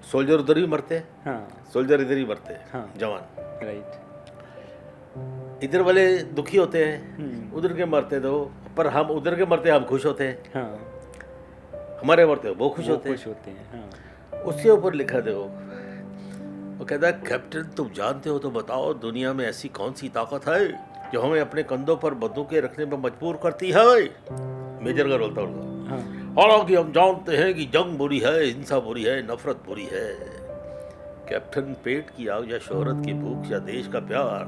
सोल्जर उधर ही मरते हैं सोल्जर इधर ही मरते हैं जवान राइट। इधर वाले दुखी होते हैं उधर के मरते तो पर हम उधर के मरते हम खुश होते हैं। हमारे मरते वो खुश होते हैं। उसके ऊपर लिखा देखो वो कहता है कैप्टन तुम जानते हो तो बताओ दुनिया में ऐसी कौन सी ताकत है जो हमें अपने कंधों पर बंदूकें रखने पर मजबूर करती है? मेजर का रोल था उनका। हालांकि हम जानते हैं कि जंग बुरी है हिंसा बुरी है नफरत बुरी है। कैप्टन पेट की आग या शोहरत की भूख या देश का प्यार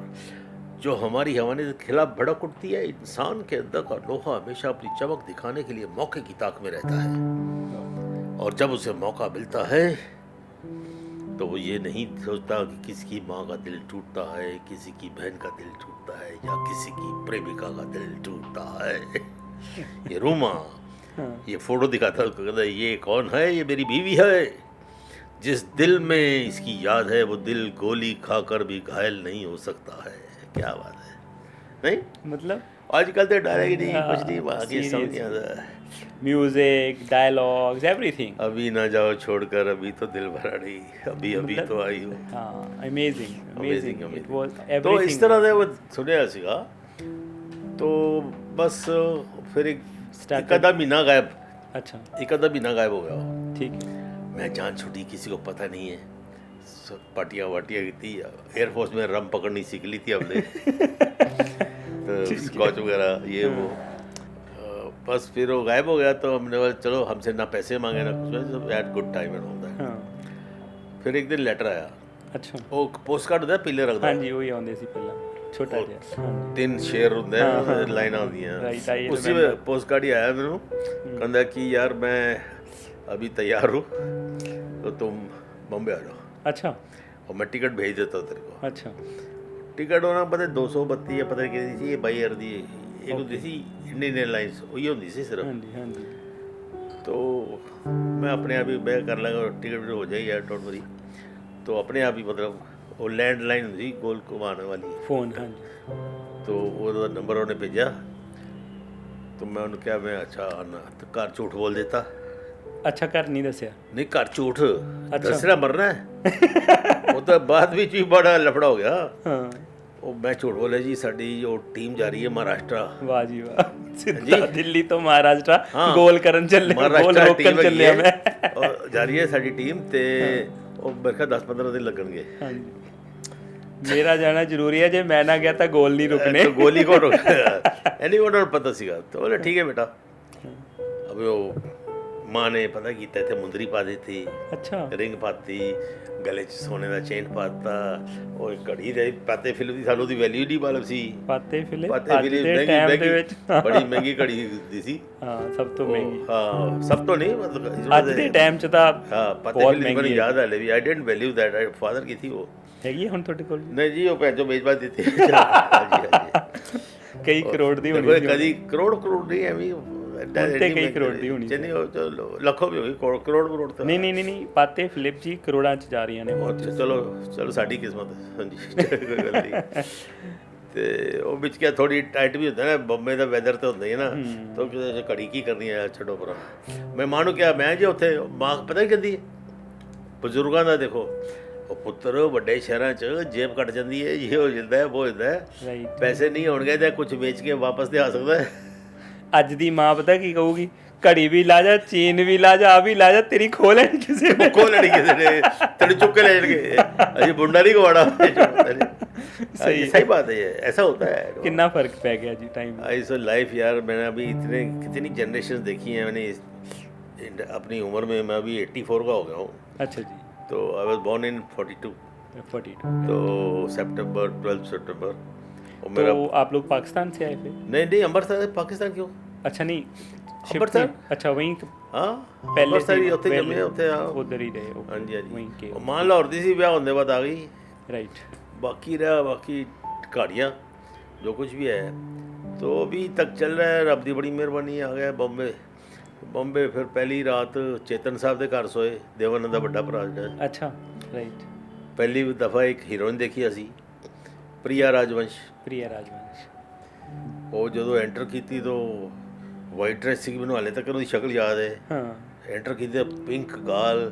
जो हमारी हमारे खिलाफ भड़क उठती है इंसान के अंदर का लोहा हमेशा अपनी चमक दिखाने के लिए मौके की ताक में रहता है और जब उसे मौका मिलता है तो वो ये नहीं सोचता कि किसी की माँ का दिल टूटता है किसी की बहन का दिल टूटता है या किसी की प्रेमिका का दिल टूटता है। ये रूमा ये फोटो दिखाता कहता ये कौन है? ये मेरी बीवी है। जिस दिल में इसकी याद है वो दिल गोली खाकर भी घायल नहीं हो सकता है। क्या बात है, नहीं मतलब आजकल तो डायरेक्ट नहीं, कुछ नहीं, आगे समझ नहीं आता। Music, dialogues, everything. अभी ना जाओ छोड़कर, अभी तो दिल भरा नहीं, अभी अभी तो आई हो। हाँ, अमेजिंग, इट वाज एवरीथिंग। तो इस तरह से वो सुनया सीगा। तो बस फिर एक आधा महीना गायब। अच्छा, एक आधा महीना गायब हो गया। ठीक है। मैं जान छुट्टी, किसी को पता नहीं है, पार्टियाँ वाटियाँ की थी, एयरफोर्स में रम पकड़नी सीख ली थी हमने। तो स्कॉच वगैरह ये वो, बस फिर वो गायब हो गया। तो हमने बोला चलो हमसे ना पैसे मांगे ना कुछ, had good time and all that. फिर एक दिन लेटर आया। अच्छा, वो पोस्ट कार्ड होता है पीले रंग दा। हाँ जी, वही आਉਂਦੇ ਸੀ ਪਹਿਲਾਂ, ਛੋਟਾ ਜਿਹਾ 3 ਸ਼ੇਰ ਹੁੰਦੇ ਆ, ਲਾਈਨਾਂ ਹੁੰਦੀਆਂ। ਉਸੇ पोस्ट कार्ड ही आया ਮੈਨੂੰ, ਕਹਿੰਦਾ कि यार मैं अभी तैयार हूँ तो तुम बॉम्बे आ जाओ। अच्छा, और मैं टिकट भेज देता हूँ तेरे को। अच्छा, टिकट होना पता 232 या पता नहीं कितनी सी, बाई एयर दी एक होती सी, इंडियन एयरलाइंस वही होती सी सिर्फ। हाँ जी, हाँ जी। तो मैं अपने आप ही मैं कर लगा, टिकट हो जाएगी यार, डोंट वरी। तो अपने आप ही मतलब वो लैंडलाइन होती गोल घुमाने वाली फ़ोन, हाँ जी। तो वो नंबर उन्हें भेजा। तो मैं उन्हें क्या, मैं अच्छा आना, तो घर झूठ बोल देता। अच्छा, घर नहीं दसिया? नहीं, घर झूठ दसना मरना है। वो तो बाद ਵਿੱਚ ਵੀ बड़ा लफड़ा हो गया। हाँ, ਉਹ ਮੈਂ ਝੂਠ ਬੋਲਿਆ ਜੀ, ਸਾਡੀ ਜੋ ਟੀਮ ਜਾ ਰਹੀ ਹੈ ਮਹਾਰਾਸ਼ਟਰ। ਵਾਹ ਜੀ ਵਾਹ, ਸਿੱਧਾ ਦਿੱਲੀ ਤੋਂ ਮਹਾਰਾਸ਼ਟਰ ਗੋਲ ਕਰਨ ਚੱਲੇ, ਗੋਲ ਰੋਕਣ ਚੱਲੇ ਮੈਂ। ਉਹ ਜਾ ਰਹੀ ਹੈ ਸਾਡੀ ਟੀਮ ਤੇ ਉਹ ਮੇਰੇ ਖਿਆਲ 10-15 ਦਿਨ ਲੱਗਣਗੇ। ਹਾਂਜੀ, ਮੇਰਾ ਜਾਣਾ ਜ਼ਰੂਰੀ ਹੈ, ਜੇ ਮੈਂ ਨਾ ਗਿਆ ਤਾਂ ਗੋਲ ਨਹੀਂ ਰੁਕਨੇ। तो गोली कौन रोकेगा, एनी वन पता सीगा। तो बोले ठीक है बेटा। अब वो माँ ने पता किया थे, मुंदरी पा दी थी, अच्छा, रिंग पाती, गले च सोने का चेन पाता, और घड़ी दे पाते फिल्म ਦੀ ਸਾਨੂੰ ਦੀ ਵੈਲਿਊ ਨਹੀਂ ਮਾਲੂਮ ਸੀ। ਪਾਤੇ ਫਿਲੇ ਮਹਿੰਗੀ ਬੜੀ ਮਹਿੰਗੀ ਘੜੀ ਦੀ ਸੀ। ਹਾਂ, ਸਭ ਤੋਂ ਮਹਿੰਗੀ। ਹਾਂ, ਸਭ ਤੋਂ ਨਹੀਂ ਮਤਲਬ ਅੱਜ ਦੇ ਟਾਈਮ 'ਚ ਤਾਂ ਹਾਂ ਪਾਤੇ ਫਿਲਮ ਮੈਨੂੰ ਯਾਦ ਆ ਲੈ ਵੀ, I didn't value that, I father ਕੀ ਥੀ ਉਹ ਹੈਗੀ ਹੁਣ ਤੁਹਾਡੇ ਕੋਲ? ਨਹੀਂ ਜੀ, ਉਹ ਪੈਂਚੋ ਮੇਜ਼ਬਾਨ ਦਿੱਤੀ। ਹਾਂਜੀ, ਕਈ ਕਰੋੜ ਦੀ ਹੋਣੀ, ਕਦੀ ਕਰੋੜ ਨਹੀਂ ਐਵੇਂ ਤੇ ਕਈ ਕਰੋੜ ਦੀ ਹੋਣੀ, ਚੰਨੀ ਲੱਖੋਂ ਵੀ ਹੋਈ, ਕਰੋੜ ਤਾਂ ਨਹੀਂ ਪਾਤੇ ਫਿਲਿਪ ਜੀ ਕਰੋੜਾਂ 'ਚ ਜਾ ਰਹੀਆਂ ਨੇ। ਚਲੋ ਸਾਡੀ ਕਿਸਮਤ। ਹਾਂਜੀ, ਕੋਈ ਗੱਲ ਨਹੀਂ। ਤੇ ਉਹ ਵਿੱਚ ਕਿਆ ਥੋੜੀ ਟਾਈਟ ਵੀ ਹੁੰਦਾ ਨਾ, ਬੰਬੇ ਦਾ ਵੈਦਰ ਤਾਂ ਹੁੰਦਾ ਹੀ ਨਾ। ਤਾਂ ਕਿਤੇ ਘੜੀ ਕੀ ਕਰਨੀ ਹੈ, ਛੱਡੋ ਪਰਾਂ। ਮੈਂ ਮਾਂ ਨੂੰ ਕਿਹਾ, ਮੈਂ ਜੇ ਉੱਥੇ ਮਾਂ ਪਤਾ ਹੀ ਕਹਿੰਦੀ ਹੈ ਬਜ਼ੁਰਗਾਂ ਦਾ, ਦੇਖੋ ਉਹ ਪੁੱਤਰ ਵੱਡੇ ਸ਼ਹਿਰਾਂ 'ਚ ਜੇਬ ਕੱਟ ਜਾਂਦੀ ਹੈ, ਇਹ ਹੋ ਜਾਂਦਾ, ਉਹ ਹੋ ਜਾਂਦਾ, ਪੈਸੇ ਨਹੀਂ ਹੋਣਗੇ ਤਾਂ ਕੁਝ ਵੇਚ ਕੇ ਵਾਪਸ ਤੇ ਆ ਸਕਦਾ। ਅੱਜ ਦੀ ਮਾਂ ਪਤਾ ਕੀ ਕਹੂਗੀ, ਘੜੀ ਵੀ ਲਾ ਜਾ, ਚੀਨ ਵੀ ਲਾ ਜਾ, ਆ ਵੀ ਲਾ ਜਾ, ਤੇਰੀ ਖੋਹ ਲੈਣੀ ਕਿਸੇ ਨੇ, ਤੈਨੂੰ ਚੁੱਕ ਕੇ ਲੈ ਜਾਣਗੇ, ਅਜੇ ਮੁੰਡਾ ਨਹੀਂ ਗਵਾੜਾ। सही बात है ये, ऐसा होता है। कितना फर्क पै गया जी टाइम। ऐसा लाइफ यार, मैंने अभी कितनी जनरेशन देखी हैं मैंने अपनी उम्र में। मैं अभी 84 का हो गया हूँ। अच्छा जी। तो आई वॉज बॉर्न इन 42। तो सितंबर 12 सितंबर। और मेरा तो आप लोग पाकिस्तान से आए थे? नहीं, अमृतसर पाकिस्तान क्यों? अच्छा, नहीं अमृतसर। अच्छा, वहीं हाँ, पहले से ही होते जमे होते उधर ही रहे। हाँ जी, वहीं के। मां लाहौर दी सी, ब्याह होने बाद आ गई। राइट। बाकी गाड़ियाँ जो कुछ भी है तो अभी तक चल रहा है, रब दी बड़ी मेहरबानी। आ गया बॉम्बे। फिर पहली रात चेतन साहब के घर सोए, देवानंद का बड़ा भरा। अच्छा, राइट। पहली दफ़ा एक हीरोइन देखी असी, प्रिया राजवंश। वो जो एंटर की तो वाइट ड्रेस सी, मैंने हाले तक उसकी शक्ल याद है। एंटर की पिंक गाल,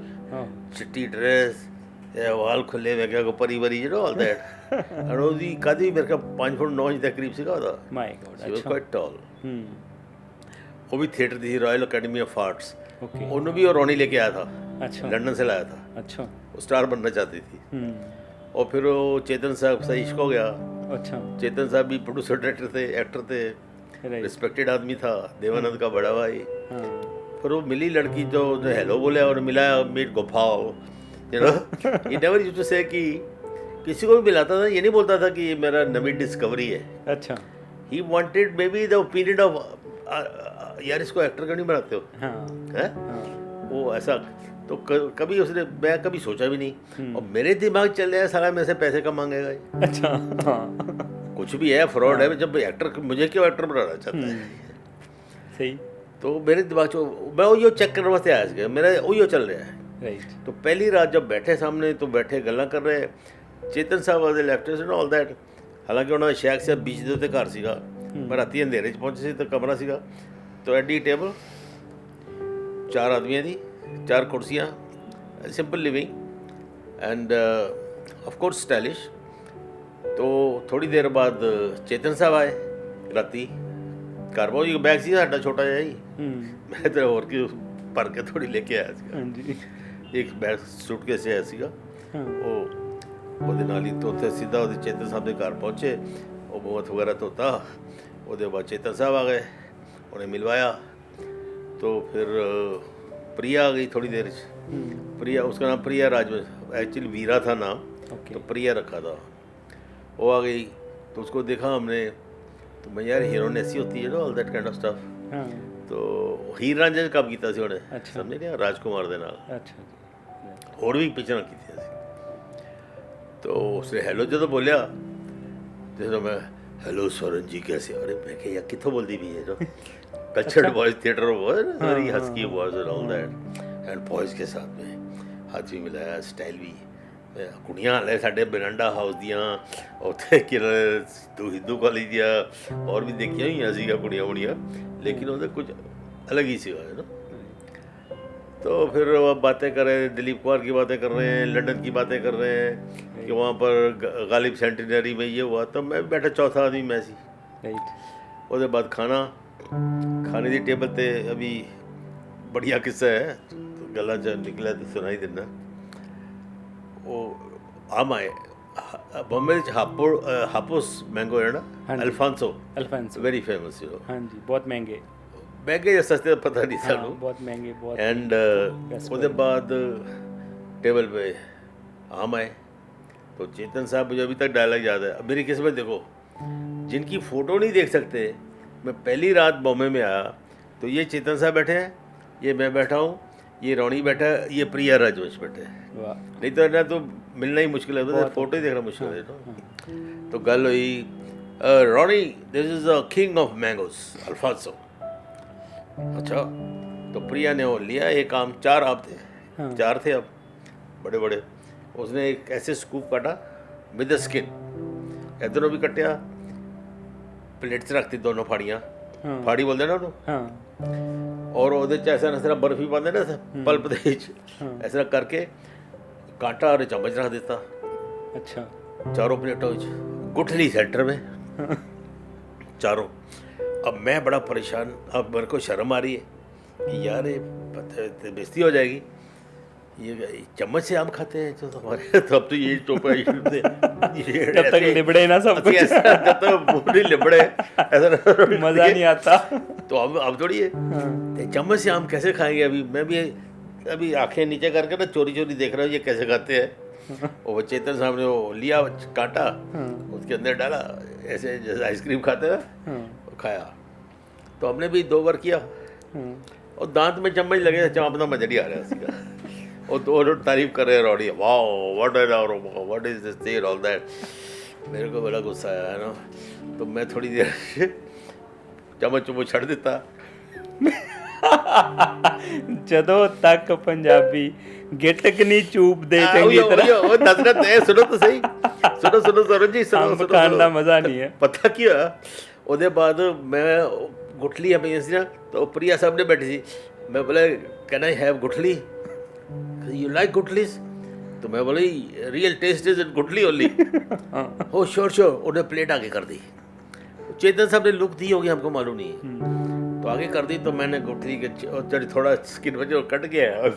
चिट्टी ड्रेस, वाल खुले, मैं क्या परी वरी जो ऑल दैट। और ਉਹਦੀ ਕਾਦੀ ਮੇਰੇ ਕੋਲ 5 ਫੁੱਟ 9 ਇੰਚ ਦੇ ਕਰੀਬ ਸੀਗਾ ਉਹਦਾ। ਮਾਈ ਗॉड, ਸੀ ਕੁਆਇਟ ਟਾਲ। वो भी theatre the, royal academy of arts. उन्होंने भी और रोनी लेके आया था। अच्छा। लंदन से लाया था। अच्छा। वो स्टार बनना चाहती थी। और फिर वो चेतन साहब से इश्क हो गया। अच्छा। चेतन साहब भी प्रोड्यूसर डायरेक्टर थे, एक्टर थे, रिस्पेक्टेड आदमी था, देवानंद का बड़ा भाई। फिर वो मिली लड़की जो हेलो बोले और मिला meet Gopal, you know, he never used to say कि किसी को भी मिलाता था, ये नहीं बोलता था कि ये मेरा नवी डिस्कवरी है। अच्छा। he wanted maybe the opinion of यार इसको एक्टर क्यों नहीं बनाते हो? हैं? वो ऐसा तो कभी उसने, मैं कभी सोचा भी नहीं। और मेरे दिमाग चल रहा है साला मेरे से पैसे कम मांगेगा। अच्छा। कुछ भी है, फ्रॉड है। जब एक्टर, मुझे क्यों एक्टर बनाना चाहता है? सही। तो मेरे दिमाग में मैं वो चेक करने वास्ते आया, मेरा वो चल रहा है। राइट। तो पहली रात जब बैठे सामने तो बैठे गल्लां कर रहे, चेतन साहब was the lieutenant and all that. ਹਾਲਾਂਕਿ ਉਹਨਾਂ ਦਾ ਸ਼ੈਕ ਸੀ ਬੀਚ ਦੇ ਉੱਤੇ ਘਰ ਸੀਗਾ, ਪਰ ਰਾਤੀ ਅੰਧੇਰੇ 'ਚ ਪਹੁੰਚੇ ਸੀ ਤਾਂ ਕਮਰਾ ਸੀਗਾ। तो एडी टेबल, 4 आदमियों की, 4 कुर्सियाँ, simple living end of course stylish. तो थोड़ी देर बाद चेतन साहब आए राती घर पहुँच गए। बैग सी साडा छोटा जिहा ही, मैं तो होर की भर के थोड़ी लेके आया सीगा। एक बैग सूटकेस आया सीगा, ਉਹਦੇ ਨਾਲ ਹੀ ਤੋਂ ਉੱਥੇ ਸਿੱਧਾ ਉਹਦੇ ਚੇਤਨ ਸਾਹਿਬ ਦੇ ਘਰ ਪਹੁੰਚੇ। ਉਹ ਮੂੰਹ ਵਗੈरह ਧੋਤਾ, ਉਹਦੇ ਬਾਅਦ ਚੇਤन साहब आ गए, उन्हें मिलवाया। तो फिर प्रिया आ गई थोड़ी देर से। प्रिया, उसका नाम प्रिया राजवंश, एक्चुअली वीरा था नाम, तो प्रिया रखा था। वो आ गई तो उसको देखा हमने, तो मैं यार हीरोइन ऐसी होती है ना, all that kind of stuff. तो हीर रांझा कब किया सी उन्हें, समझे नहीं, राजकुमार दे नाल। होर भी पिक्चर की। तो उसने हैलो जो बोलिया तो मैं हेलो स्वरण जी कैसे, अरे मैं क्या यार कितों बोलती भी है जो cultured boys theatre boys, very husky boys and all that, and boys के साथ में हाथ भी मिलाया, स्टाइल भी। कुड़ियाँ हाले साढ़े बिरंडा हाउस दियाँ उत्थे कि हिंदू कॉलेज दियाँ और भी देखिया हुई सीगा कुड़ियाँ मुड़ियाँ, लेकिन उन्हें कुछ अलग ही सीगा, है ना। तो फिर वो बातें कर रहे हैं, दिलीप कुमार की बातें कर रहे हैं, लंदन की बातें कर रहे हैं कि वहाँ पर गालिब सेंटिनरी में ये हुआ। तो मैं बैठा चौथा आदमी मैं सी। उसके बाद खाने की टेबल पे अभी बढ़िया किस्सा है, तो गला जब निकला तो सुनाई देना। वो आम आए बॉम्बे हापुस मैंगो है ना, अल्फांसो वेरी फेमस। हाँ जी, बहुत महंगे या सस्ते पता नहीं था, बहुत महंगे बहुत। एंड उसके बाद टेबल पे आम आए। तो चेतन साहब, मुझे अभी तक डायलॉग याद है। मेरी किस्मत देखो, जिनकी फ़ोटो नहीं देख सकते, मैं पहली रात बॉम्बे में आया तो ये चेतन साहब बैठे हैं, ये मैं बैठा हूँ, ये रोनी बैठा है, ये प्रिया राजवंश बैठे हैं। नहीं तो ना तो मिलना ही मुश्किल है, फ़ोटो ही देखना मुश्किल है ना। तो गल हुई, Ronnie this is a king of mangoes Alphonso. अच्छा, तो प्रिया ने वो लिया एक आम, 4 आम थे, 4 थे अब बड़े बड़े। उसने एक ऐसे स्कूप काटा विद द स्किन, इधरों भी कटिया, प्लेट से रखती दोनों फाड़ियाँ, फाड़ी बोलते ना उन्होंने, और वो ऐसा ना बर्फी पाते ना पल्प दे ऐसा करके कांटा और चम्मच रख देता। अच्छा, चारों प्लेटों गुठली सेंटर में चारों। अब मैं बड़ा परेशान, अब मेरे को शर्म आ रही है कि यार ये बेइज्जती हो जाएगी, ये चम्मच से आम खाते हैं तो हमारे, तो अब तो ये टोपा जब तक लिबड़े ना सब कुछ, जब तक पूरी लिबड़े ऐसा मज़ा नहीं आता। तो अब थोड़ी है चम्मच से आम कैसे खाएंगे। अभी मैं भी अभी आंखें नीचे करके ना चोरी चोरी देख रहा हूँ ये कैसे खाते हैं। वो चेतन साहब ने वो लिया कांटा, उसके अंदर डाला, ऐसे जैसे आइसक्रीम खाते हैं, खाया। तो हमने भी 2 बार किया और दांत में चम्मच लगे, चापना मजा नहीं आ रहा सीगा। और 2 तारीफ कर रहे रोड़ी, wow what is this thing all that. मेरे को बड़ा गुस्सा आया है ना, तो मैं थोड़ी देर चम्मच चुम्मच छड़ देता। ਜਦੋਂ ਤੱਕ ਪੰਜਾਬੀ ਗਿਟਕ ਨਹੀਂ ਚੂਪਦੇ ਚੰਗੀ ਤਰ੍ਹਾਂ, ਉਹ ਨਜ਼ਰਤ ਹੈ। ਸੁਣੋ ਤਾਂ ਸਹੀ, ਸੁਣੋ ਸਰਨ ਜੀ, ਸੁਣੋ ਖਾਣ ਦਾ ਮਜ਼ਾ ਨਹੀਂ ਹੈ। ਪਤਾ ਕੀ ਹੋਇਆ, ਉਹਦੇ ਬਾਅਦ ਮੈਂ ਗੁਠਲੀਆਂ ਪਈਆਂ ਸੀ ਨਾ, ਤਾਂ ਉਹ ਪ੍ਰਿया ਸਾਹਮਣੇ ਬੈਠੀ ਸੀ। मैं बोला कैन आई हैव गुठली, यू लाइक गुठलीज? तो मैं बोला रियल टेस्ट इज इन गुठली ओनली। हो श्योर। उन्हें प्लेट आगे कर दी। चेतन साहब ने लुक दी होगी, हमको मालूम नहीं है, तो आगे कर दी। तो मैंने गुठली के थोड़ा स्किन में जो कट गया अब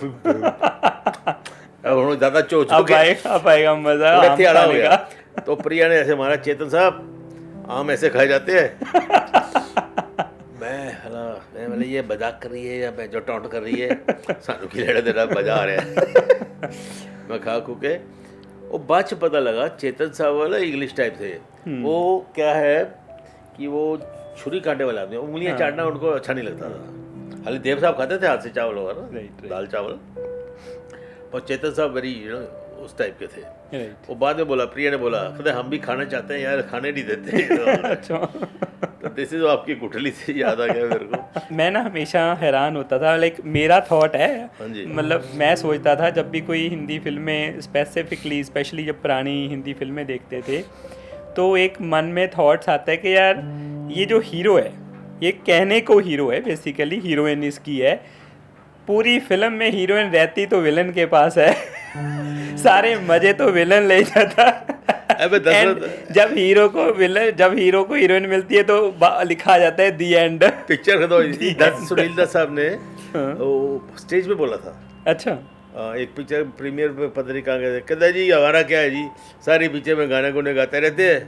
ज़्यादा चोच हो गया, मज़ा हो गया। तो प्रिया ने ऐसे मारा, चेतन साहब आम ऐसे खाए जाते हैं। मैं ये मजाक कर रही है या मैं जो टॉन्ट कर रही है, सानू की लेना देना मजा आ रहा है। मैं खा खू के वो बाद च पता लगा चेतन साहब वाला इंग्लिश टाइप थे। वो क्या है कि वो छुरी कांटे वाला आदमी, उंगलियां चाटना उनको अच्छा नहीं लगता था। हालांकि देव साहब खाते थे हाथ से चावल वगैरह, दाल चावल, और चेतन साहब वेरी उस टाइप के थे। वो बाद में बोला, प्रिया ने बोला, कहते हम भी खाना चाहते हैं यार, खाने नहीं देते। तो दिस इज आपकी गुठली से याद आ गया मेरे को। मैं ना हमेशा हैरान होता था, लाइक मेरा थॉट है, मतलब मैं सोचता था जब भी कोई हिंदी फिल्में स्पेशली जब पुरानी हिंदी फिल्में देखते थे तो एक मन में थॉट्स आता है कि यार ये जो हीरो है, ये कहने को हीरो है, बेसिकली हीरोइन इसकी है, पूरी फिल्म में हीरोइन रहती तो विलन के पास है सारे मजे तो विलन ले जाता। जब हीरो को हीरोइन मिलती है तो लिखा जाता है दी एंड। पिक्चर सुनील दत्त साहब ने स्टेज पे बोला था। अच्छा। एक पिक्चर प्रीमियर पे पता नहीं कहाँ गए, कहता जी हमारा क्या है जी, सारी पिक्चर में गाने गुने गाते रहते हैं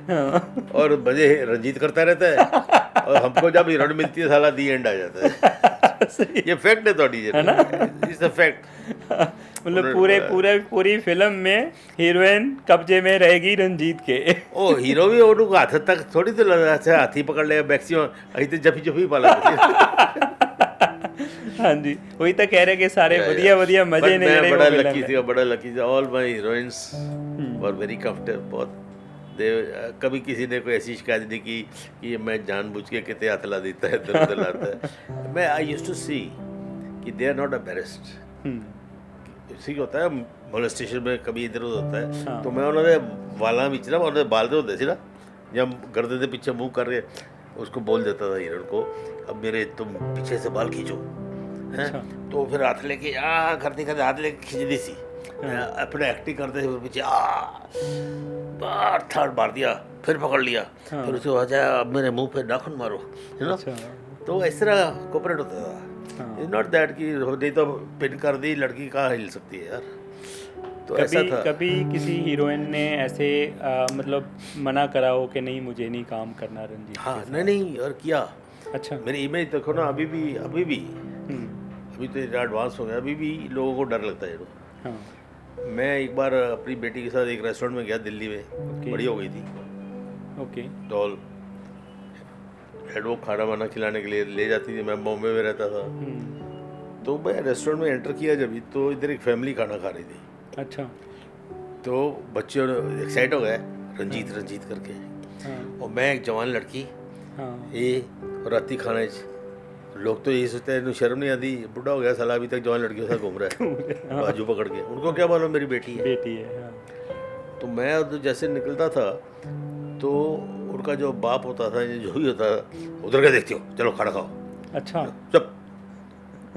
और मजे रंजीत करता रहता है और हमको जब हीरोइन मिलती है साला दी एंड आ जाता है। ये फैक्ट है थोड़ी, है ना, इट्स अ फैक्ट। मतलब पूरी फिल्म में हीरोइन कब्जे में रहेगी रंजीत के। ओ हीरो भी उनको हाथ तक थोड़ी तो लगा से हाथी पकड़ लेगा मैक्सिमम, अभी तो जफी पाला। हाँ जी, वही तो कह रहे कि सारे बढ़िया मजे नहीं रहे। बड़ा लकी था। All my heroines were very comfortable. बहुत कभी किसी ने कोई ऐसी शिकायत नहीं की कि मैं जानबूझ के कितने हाथ ला देता है, इधर उधर लाता है। मैं आई यूज्ड टू सी कि दे आर नॉट एम्बैरेस्ड। ठीक होता है मोलेस्टेशन में कभी इधर उधर होता है। हाँ। तो मैं उन्होंने वाला बीच ना उन्होंने बाल तो होते थे ना, जब गर्दन से पीछे मुंह कर रहे उसको बोल देता था हीरोइन को, अब मेरे तुम पीछे से बाल खींचो। अच्छा। तो फिर हाथ लेके करते करते हाथ लेके खींच दी सी। हाँ। अपने एक्टिंग करते थे पीछे थर्ड मार दिया, फिर पकड़ लिया। हाँ। फिर उसके बाद अब मेरे मुंह पे नाखून मारो, है ना। अच्छा। तो इस तरह कोऑपरेट होता था। इट्स नॉट दैट कि नहीं तो पिन कर दी लड़की कहाँ हिल सकती है यार। तो ऐसा था। कभी किसी हीरोइन ने ऐसे मतलब मना करा हो कि नहीं मुझे नहीं काम करना रंजीत? हाँ, नहीं और किया। अच्छा। मेरी इमेज देखो ना, अभी भी अभी तो एडवांस हो गया, अभी भी लोगों को डर लगता है। हाँ। मैं एक बार अपनी बेटी के साथ एक रेस्टोरेंट में गया दिल्ली में। बड़ी हो गई थी। ओके। डॉल हेड वो खाना वाना खिलाने के लिए ले जाती थी। मैं बॉम्बे में रहता था। तो मैं रेस्टोरेंट में एंटर किया जब, तो इधर एक फैमिली खाना खा रही थी। अच्छा। तो बच्चे एक्साइट हो गए रंजीत रंजीत करके। हाँ। और मैं एक जवान लड़की। हाँ। ये राती खाने लोग तो यही सोचते हैं शर्म नहीं आती, बुढ़ा हो गया साला अभी तक जवान लड़कियों के साथ घूम रहा है बाजू पकड़ के। उनको क्या मालूम मेरी बेटी है। हाँ। तो मैं तो जैसे निकलता था तो उनका जो बाप होता था, जो भी होता था, उधर के देखती हो चलो खाना खाओ। अच्छा। चुप,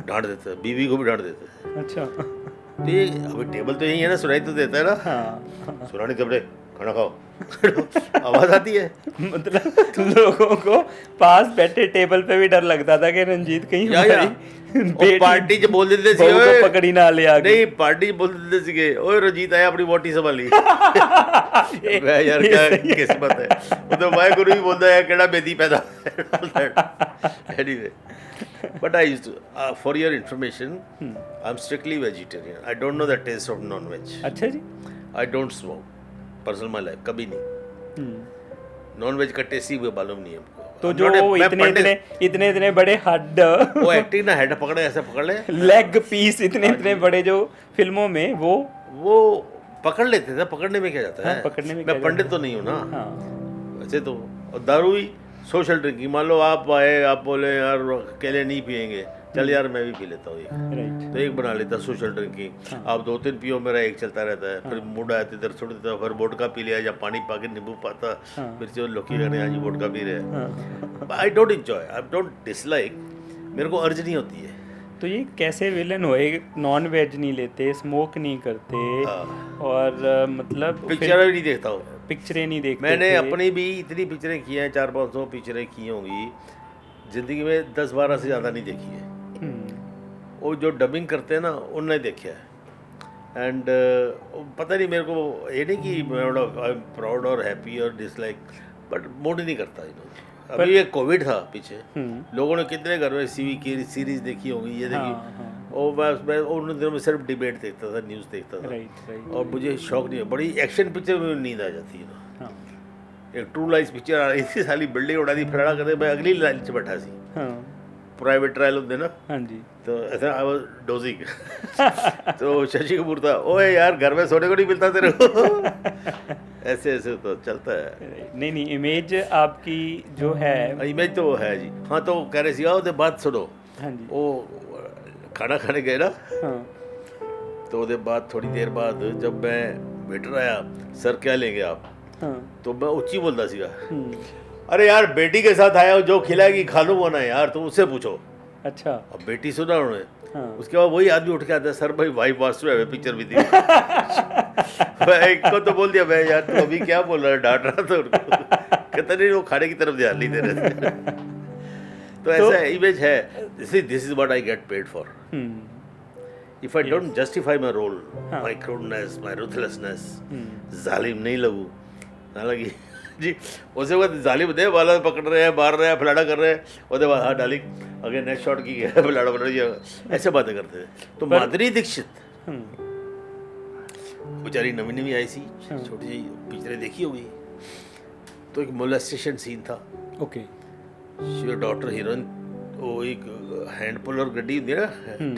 डांट देते, बीवी को भी डांट देते। अच्छा। तो ये अभी टेबल तो यही है ना, सुनाई तो देता है ना। हाँ। सुनाने कब खाना खाओ आवाज आती है। मतलब लोगों को पास बैठे टेबल पे भी डर लगता था कि रंजीत कहीं पार्टी जो बोल देते थे पकड़ी ना ले आगे। नहीं, पार्टी बोल देते थे ओए रंजीत आया अपनी वोटी संभाली। यार क्या किस्मत है। वो तो वाहे गुरु भी बोलता है केड़ा बेदी पैदा। Anyway, but I used to, for your information, I'm strictly vegetarian. I don't know the taste of non-veg. अच्छा जी। I don't smoke. Personal my life कभी नहीं। नॉन-वेज का टेस्ट ही मालूम नहीं है हमको। तो जो इतने बड़े हड्ड, वो एक्टिंग ना हेड पकड़े ऐसे पकड़ ले, लेग पीस इतने बड़े जो फिल्मों में वो पकड़ लेते थे। पकड़ने में क्या जाता है? पकड़ने में मैं पंडित तो नहीं हूँ ना। वैसे तो दारू ही सोशल ड्रिंकिंग। मान लो आप आए, आप बोले यार अकेले नहीं पियेंगे, चल यार मैं भी पी लेता हूँ एक। तो एक बना लेता सोशल ड्रिंकिंग। आप 2-3 पियो, मेरा एक चलता रहता है। फिर मूड आया तो इधर छोड़ देता, फिर वोडका पी लिया या पानी पा के नींबू पाता। फिर जो लोकी कहने आज वोडका पी रहे हैं। I don't enjoy, I don't dislike, मेरे को अर्ज नहीं होती है। तो ये कैसे विलन हुए? नॉन वेज नहीं लेते, स्मोक नहीं करते और मतलब पिक्चर भी नहीं देखता हूँ। पिक्चरें नहीं देखते। मैंने अपनी भी इतनी पिक्चरें की हैं, 400-500 पिक्चरें की होंगी ज़िंदगी में, 10-12 से ज़्यादा नहीं देखी है। वो जो डबिंग करते हैं ना उनने देखा है। एंड पता नहीं मेरे को ये नहीं कि मैं आई एम प्राउड और हैप्पी और डिसलाइक, बट मूड नहीं करता इन्होंने। अभी ये कोविड था पीछे, लोगों ने कितने घर में सीरीज देखी होंगी, ये देखी। और मैं उन दिनों में सिर्फ डिबेट देखता था, न्यूज़ देखता था। और मुझे शौक नहीं है, बड़ी एक्शन पिक्चर में नींद आ जाती है ना। एक ट्रू लाइफ पिक्चर आ रही थी, साली बिल्डिंग उड़ा दी, फड़ा करते मैं अगली लाइन से बैठा सी। प्राइवेट ट्रायल होते ना। हाँ जी। तो ऐसा आई वाज डोजिंग। तो शशि कपूर था, ओए यार घर में सोने को नहीं मिलता तेरे को। ऐसे ऐसे तो चलता है। नहीं नहीं, इमेज आपकी जो है, इमेज तो है जी। हाँ तो कह रहे सी ਉਹਦੇ ਬਾਅਦ सुनो, हाँ जी, वो खाना खाने गए ना, हाँ तो ਉਹਦੇ बाद थोड़ी देर बाद जब मैं वेटर आया, सर क्या लेंगे आप, हाँ, तो मैं ऊंची बोलता सीगा, अरे यार बेटी के साथ आया हो, जो खिलाएगी खा लूंगा ना यार, तो उससे पूछो। अच्छा, अब बेटी सुना उन्होंने, हाँ, उसके बाद वही आदमी उठ के आता है, सर भाई wife was to have a picture with you. मैं एक को तो बोल दिया, मैं यार तू अभी क्या बोल रहा है, डांट रहा था उनको। कहता नहीं वो खाने की तरफ ध्यान नहीं दे रहे थे। तो ऐसा इमेज है, this is what I get paid for. If I don't justify my role, my crudeness, my ruthlessness, जालिम नहीं लगूँ, हालांकि जी उसके बाद जालिम दे वाला पकड़ रहे हैं, मार रहे हैं, फलाना कर रहे हैं, उसके बाद हाँ डालिंग अगे नेक्स्ट शॉट की है, फलाना फलाना, ऐसे बातें करते थे। तो माधुरी दीक्षित बेचारी नवी नवी आई सी, छोटी सी पिक्चरें देखी होगी, तो एक मोलेस्टेशन सीन था। ओके, शी डॉटर हीरोइन, वो एक हैंड पुलर गड्डी होंदी ना,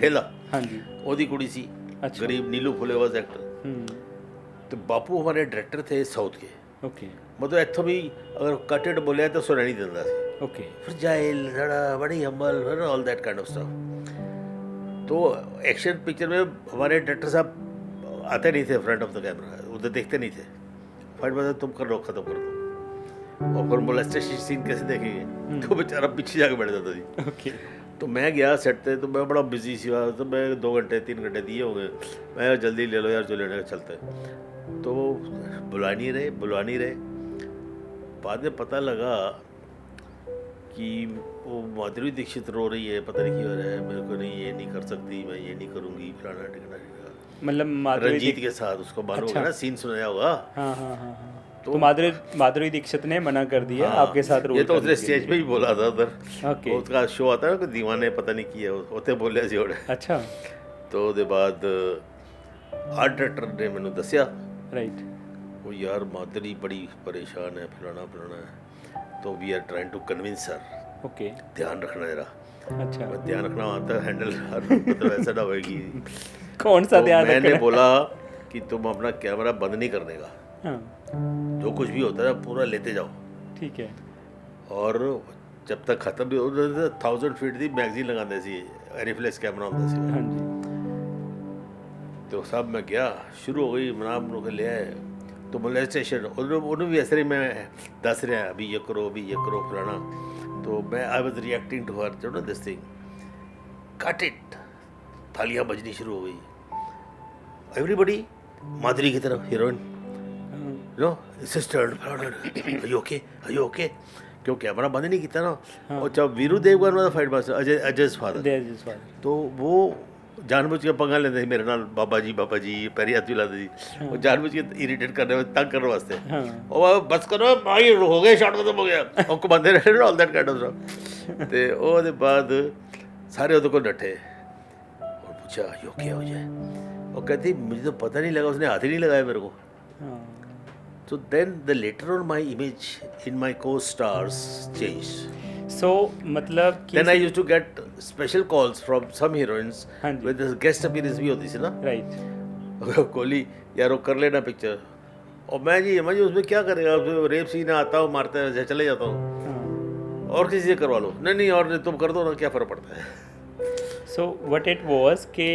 ठेला, हाँ जी, ओदी कुड़ी सी, अच्छा, गरीब नीलू फुले वाज एक्टर। तो बापू हमारे डायरेक्टर थे साउथ के, ओके, मतलब इतों भी अगर कटेड बोलिया तो सुना नहीं देता सी, ओके, फ्रजाइल, रड़ा, बड़ी humble, all that kind of stuff. तो एक्शन पिक्चर में हमारे डायरेक्टर साहब आते नहीं थे फ्रंट ऑफ द कैमरा, उधर देखते नहीं थे, फाइट बता तुम कर लो, खत्म कर दो, और फिर मोलेस्टेशन सीन कैसे देखेंगे, तो बेचारा पीछे जाके बैठ जाता थी। ओके, तो मैं गया सेट पे, तो मैं बड़ा बिजी सी, तो मैं 2 घंटे 3 घंटे दिए होंगे, मैं यार जल्दी ले लो यार, जो लेने का चलते हैं। तो बुला नहीं रहे। बाद में पता लगा कि वो माधुरी दीक्षित रो रही है, पता नहीं क्यों हो रहा है, मेरे को नहीं, ये नहीं कर सकती, मैं ये नहीं करूँगी, फलाना टिकना, मतलब रंजीत के साथ उसको मालूम होगा ना, सीन सुनाया होगा। हाँ हाँ हाँ हाँ, तो माधुरी दीक्षित ने मना कर दिया आपके साथ रोल। ये तो उसने स्टेज पे ही बोला था उधर, ओके, उसका शो आता है ना, कोई दीवाने पता नहीं किया होते बोले सी। अच्छा, तो उसके बाद आर्ट डायरेक्टर ने मैंने दसिया, राइट, वो यार माधुरी बड़ी परेशान है, फलाना है, तो we are trying to convince her, okay, ध्यान रखना जरा। अच्छा, ध्यान रखना आता है, हैंडल मतलब ऐसा ना होगी। कौन सा ध्यान रखना? मैंने बोला कि तुम अपना कैमरा बंद नहीं करने का, हाँ, जो कुछ भी होता है पूरा लेते जाओ, ठीक है, और जब तक खत्म भी हो, 1000 फीट की मैगजीन लगाते सी, रिफ्लेक्स कैमरा होता सी। हाँ जी, तो साहब मैं गया, शुरू हो गई, मनाम लोग ले आए, तो मोलेस्टेशन उन्होंने भी ऐसे ही मैं दस रहा है, अभी ये करो फलाना। तो मैं I was reacting to her, जो ना दिस थिंग, कट इट, थालियाँ बजनी शुरू हो गई, एवरीबडी माधुरी की तरफ, heroine, no sister, are you okay, क्यों कैमरा बंद नहीं किया ना। और जब वीरू देवगन वाला फाइट मास्टर, अजय फादर, तो वो जानबूझ के पंगा लेते थे मेरे नाल, बाबा जी पैरी हाथ मिलाते जी, और जानबूझ के इरिटेट करने में, तंग करने वास्ते, और बस करो भाई, हो गए, शॉट खत्म हो गया, और कमाते रहे, all that kind of stuff. ते ਉਹਦੇ बाद सारे ਉਹਦੇ को नठे और पूछा यो क्या हो जाए, और कहती मुझे तो पता नहीं लगा, उसने हाथ ही नहीं लगाया मेरे को। So then the later on my image in my co-stars changed. So मतलब then I used to get special calls from some heroines with this guest appearance भी होती थी ना, right, कोहली यार वो कर लेना पिक्चर, और मैं जी समझिए उसमें क्या करेगा, रेप सीन आता हूँ, मारते हैं, चले जाता हूँ, और किसी से करवा लो, नहीं और तुम कर दो ना, क्या फ़र्क पड़ता है। So what it was कि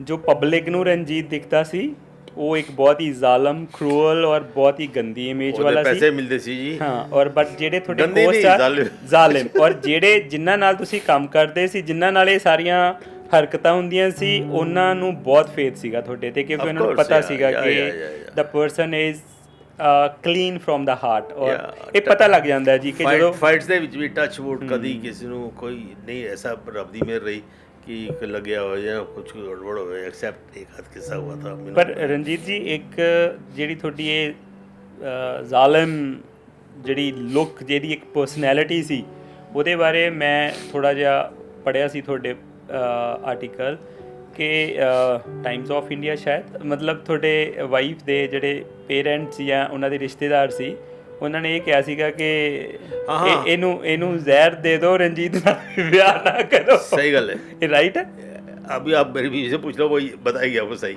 जो पब्लिक ਨੂੰ ਰਣਜੀਤ ਦਿਖਦਾ ਸੀ, ਉਹ ਇੱਕ ਬਹੁਤ ਹੀ ਜ਼ਾਲਮ, ਕਰੂਅਲ ਔਰ ਬਹੁਤ ਹੀ ਗੰਦੀ ਇਮੇਜ ਵਾਲਾ ਸੀ, ਪੈਸੇ ਮਿਲਦੇ ਸੀ ਜੀ, ਹਾਂ, ਔਰ ਬਟ ਜਿਹੜੇ ਤੁਹਾਡੇ ਕੋਸਟਾਰ ਜ਼ਾਲਿਮ, ਔਰ ਜਿਹੜੇ ਜਿਨ੍ਹਾਂ ਨਾਲ ਤੁਸੀਂ ਕੰਮ ਕਰਦੇ ਸੀ, ਜਿਨ੍ਹਾਂ ਨਾਲ ਇਹ ਸਾਰੀਆਂ ਹਰਕਤਾਂ ਹੁੰਦੀਆਂ ਸੀ, ਉਹਨਾਂ ਨੂੰ ਬਹੁਤ ਫੇਥ ਸੀਗਾ ਤੁਹਾਡੇ ਤੇ, ਕਿਉਂਕਿ ਉਹਨਾਂ ਨੂੰ ਪਤਾ ਸੀਗਾ ਕਿ the person is clean from the heart, ਔਰ ਇਹ ਪਤਾ ਲੱਗ ਜਾਂਦਾ ਜੀ ਕਿ ਜਦੋਂ ਫਾਈਟਸ ਦੇ ਵਿੱਚ ਵੀ ਟੱਚ ਵੁੱਡ ਕਦੀ ਕਿਸੇ ਨੂੰ ਕੋਈ ਨਹੀਂ ਐਸਾ ਰੱਬ ਦੀ ਮਿਹਰ ਰਹੀ कि लग गया हो या कुछ गड़बड़ हो, एक्सेप्ट एक हाथ किस्सा हुआ था। पर रणजीत जी एक ਜਿਹੜੀ ਤੁਹਾਡੀ ਇਹ ਜ਼ਾਲਮ ਜਿਹੜੀ ਲੁੱਕ, ਜਿਹੜੀ ਇੱਕ ਪਰਸਨੈਲਿਟੀ ਸੀ, ਉਹਦੇ ਬਾਰੇ ਮੈਂ ਥੋੜਾ ਜਿਹਾ ਪੜ੍ਹਿਆ ਸੀ ਤੁਹਾਡੇ ਆਰਟੀਕਲ ਕਿ ਟਾਈਮਸ ਆਫ ਇੰਡੀਆ ਸ਼ਾਇਦ, ਮਤਲਬ ਤੁਹਾਡੇ ਵਾਈਫ ਦੇ ਜਿਹੜੇ ਪੇਰੈਂਟਸ ਜਾਂ ਉਹਨਾਂ ਦੇ ਰਿਸ਼ਤੇਦਾਰ ਸੀ, ਉਹਨਾਂ ਨੇ ਇਹ ਕਿਹਾ ਸੀਗਾ ਕਿ ਇਹਨੂੰ ਜ਼ਹਿਰ ਦੇ ਦਿਓ, रंजीत ਨਾਲ ਵਿਆਹ ਨਾ करो। सही गल है, ये राइट है? अभी आप मेरी बीवी से पूछ लो, वो बताएगी आपको सही।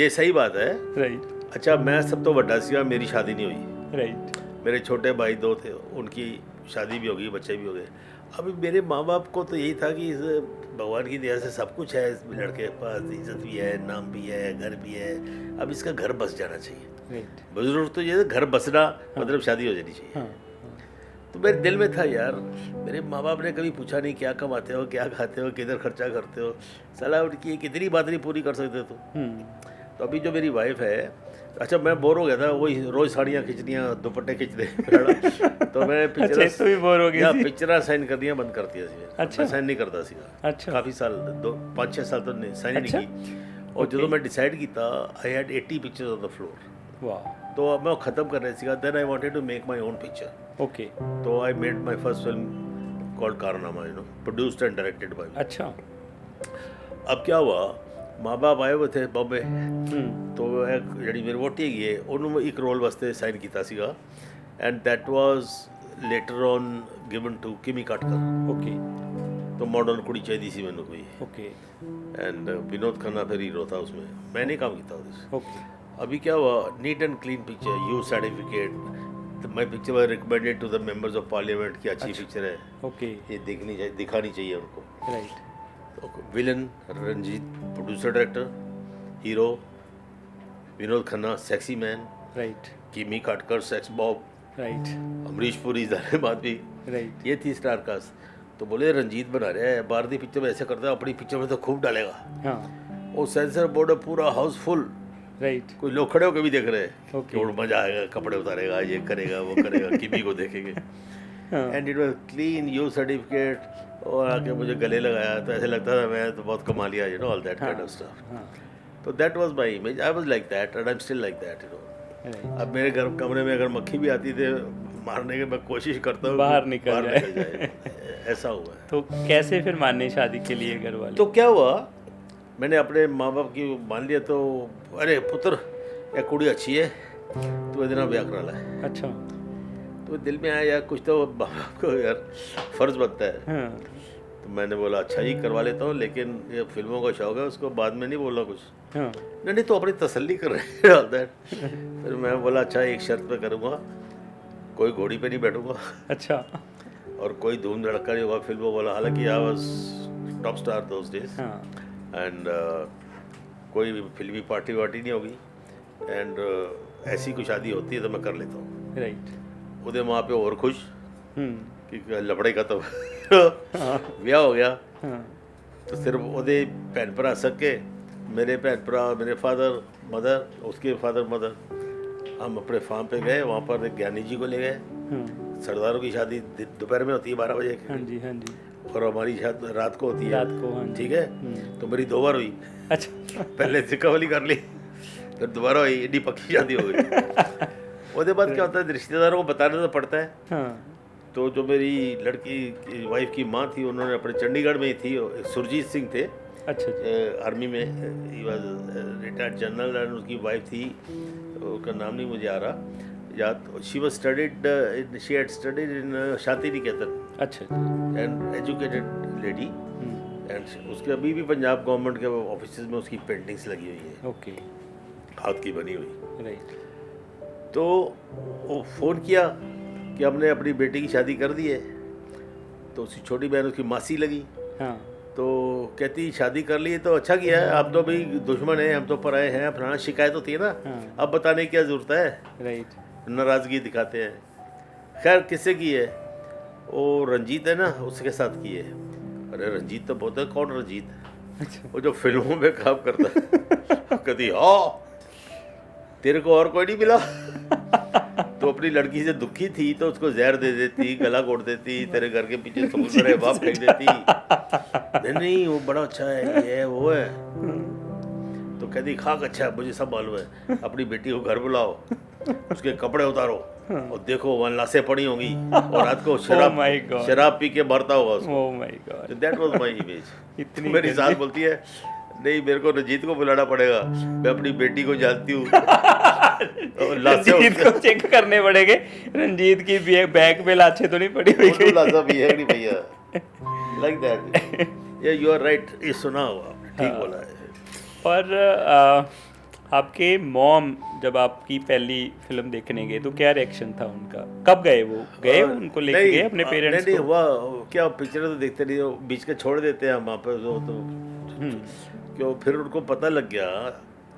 ये सही बात है, राइट। अच्छा मैं सब तो ਵੱਡਾ ਸੀਗਾ, मेरी शादी नहीं हुई। राइट। मेरे छोटे भाई 2 थे, उनकी शादी भी हो गई, बच्चे भी हो गए। अभी मेरे माँ बाप को तो यही था कि इस भगवान की दया से सब कुछ है, इस लड़के के पास इज्जत भी है, नाम भी है, घर भी है, अब इसका घर बस जाना चाहिए। राइट। बुजुर्ग तो ये घर बसना मतलब शादी हो जानी चाहिए। हाँ। तो मेरे दिल में था यार, मेरे माँ बाप ने कभी पूछा नहीं क्या कमाते हो, क्या खाते हो, किधर खर्चा करते हो, सलाह उनकी कितनी बात नहीं पूरी कर सकते तो। तो अभी जो मेरी वाइफ है, अच्छा मैं बोर हो गया था, वही रोज साड़ियाँ खींचनियाँ, दुपट्टे खींचने तो मैं पिक्चर साइन करनियाँ बंद करती है। अच्छा। मैं साइन नहीं करता सी। अच्छा। काफ़ी साल 5-6 साल तो साइन अच्छा? नहीं की। और जो मैं डिसाइड किया, I had 80 pictures on the floor. वाह। तो अब मैं ख़त्म करने सीखा। Then I wanted to make my own picture. Okay. तो I made my first film called Kaarnama, produced and directed by. अच्छा। अब क्या हुआ, माँ बाप आए हुए थे बॉम्बे, तो एक जी मेरी वोटी है उन्होंने एक रोल वास्ते साइन किया सीगा, and that was later on given to Kimi Katkar. Okay. तो मॉडर्न कुड़ी चाहिए सी मैंने कोई। ओके। एंड विनोद खन्ना फिर हीरो था उसमें, मैंने काम किया उसमें। ओके। अभी क्या हुआ, neat and clean picture, U certificate, my picture was recommended to the members of parliament की अच्छी पिक्चर है। ओके। ये देखनी चाहिए, दिखानी चाहिए उनको। Right. Villain Ranjeet producer director, hero Vinod Khanna sexy man, right. Kimi Katkar sex बॉब, राइट। अमरीश पुरी जाने बाद भी, राइट। ये थी स्टार कास्ट। तो बोले रंजीत बना रहा है, बाहर की पिक्चर में ऐसे करता है, अपनी पिक्चर में तो खूब डालेगा। हाँ। वो सेंसर बोर्ड पूरा हाउसफुल, राइट। कोई लोग खड़े होकर भी देख रहे हैं। Okay. और मजा आएगा, कपड़े उतारेगा, ये करेगा, वो करेगा, किमी को देखेंगे। And it was clean, you certificate, और आके मुझे गले लगाया तो ऐसे लगता था मैं तो बहुत कमा लिया, you know, all that kind of stuff. तो that was my image, I was like that and I am still like that, you know. अब मेरे घर कमरे में अगर मक्खी भी आती थी मारने की, मैं कोशिश करता हूँ बाहर निकल जाए। ऐसा हुआ है। तो कैसे फिर माने शादी के लिए घर वाले? तो क्या हुआ, मैंने अपने माँ बाप की मान लिया। तो अरे पुत्र ये कुड़ी अच्छी है, तो इतना ब्याह करा ला है। अच्छा। तो दिल में आया यार कुछ तो माँ बाप को यार फर्ज बनता है। हाँ। तो मैंने बोला अच्छा ही करवा लेता हूँ, लेकिन ये फिल्मों का शौक है, उसको बाद में नहीं बोला कुछ। हाँ। नहीं तो अपनी तसल्ली कर रहे हैं। फिर मैं बोला अच्छा एक शर्त पे करूँगा, कोई घोड़ी पे नहीं बैठूंगा। अच्छा। और कोई धूम धड़का नहीं होगा फिल्मों वाला। हालांकि I was top star those days, and कोई फिल्मी पार्टी वार्टी नहीं होगी, एंड ऐसी कोई शादी होती है तो मैं कर लेता हूँ। राइट। उधर वहाँ पे और खुश कि लफड़े का तो ब्याह हो गया। तो सिर्फ उदे भैन भरा सके, मेरे भैन भरा, मेरे फादर मदर, उसके फादर मदर, हम अपने फार्म पे गए। वहाँ पर ज्ञानी जी को ले गए। सरदारों की शादी दोपहर में होती है 12 बजे। हाँ जी, हाँ जी। और हमारी शादी रात को होती है। रात को, हाँ जी। ठीक है। तो मेरी 2 बार हुई। अच्छा। पहले सिक्कावली कर ली, फिर दोबारा हुई, इतनी पक्की शादी हो गई। उसके बाद क्या होता है, रिश्तेदारों को बताना तो पड़ता है। हाँ। तो जो मेरी लड़की की वाइफ की माँ थी, उन्होंने अपने चंडीगढ़ में ही थी, सुरजीत सिंह थे। अच्छा। आर्मी में, he was retired general, and उसकी वाइफ थी, उसका नाम नहीं मुझे आ रहा याद। She was studied, she had studied in Shanti Niketan. अच्छा। एंड एजुकेटेड लेडी, एंड उसके अभी भी पंजाब गवर्नमेंट के ऑफिस में उसकी पेंटिंग्स लगी हुई है। ओके। हाथ की बनी हुई। राइट। तो वो फ़ोन किया कि हमने अपनी बेटी की शादी कर दी है। तो उसकी छोटी बहन उसकी मासी लगी। हाँ। तो कहती शादी कर ली तो अच्छा किया है, आप तो भाई दुश्मन हैं, हम तो पराए हैं, अपना शिकायत होती है ना। हाँ। अब बताने की क्या ज़रूरत है। राइट। नाराज़गी दिखाते हैं। खैर किससे की है, वो रंजीत है ना, उसके साथ की है। अरे रंजीत तो बहुत है, कौन रंजीत? अच्छा। वो जो फिल्मों में काम करता है। कहती हाँ तेरे को और कोई नहीं मिला। तो अपनी लड़की से दुखी थी तो उसको जहर दे देती, गला घोट देती, तेरे घर के पीछे समुद्र है बाप फेंक देती। नहीं वो बड़ा अच्छा है, ये है वो है। तो कहती खाक अच्छा है, मुझे सब मालूम है, अपनी बेटी को घर बुलाओ, उसके कपड़े उतारो और देखो वहाँ लाशें पड़ी होंगी, और रात को शराब पी के मरता होगा उसको। Oh my God. That was my image. इतनी मेरी सास बोलती है नहीं मेरे को रंजीत को बुलाना पड़ेगा, मैं अपनी बेटी को जानती हूँ। रंजीत को चेक करने पड़ेंगे, रंजीत की बैग पे लाशें तो नहीं पड़ी हुई। लाशा भी है नहीं भैया, लाइक दैट। ये यू आर राइट, ये सुना हुआ, ठीक बोला है। और आपके मॉम जब आपकी पहली फिल्म देखने गए तो क्या रिएक्शन था उनका? कब गए वो? गए उनको लेके गए अपने पेरेंट्स नहीं हुआ क्या, पिक्चर तो देखते नहीं, वो बीच के छोड़ देते हैं हम वहाँ पर तो क्यों, फिर उनको पता लग गया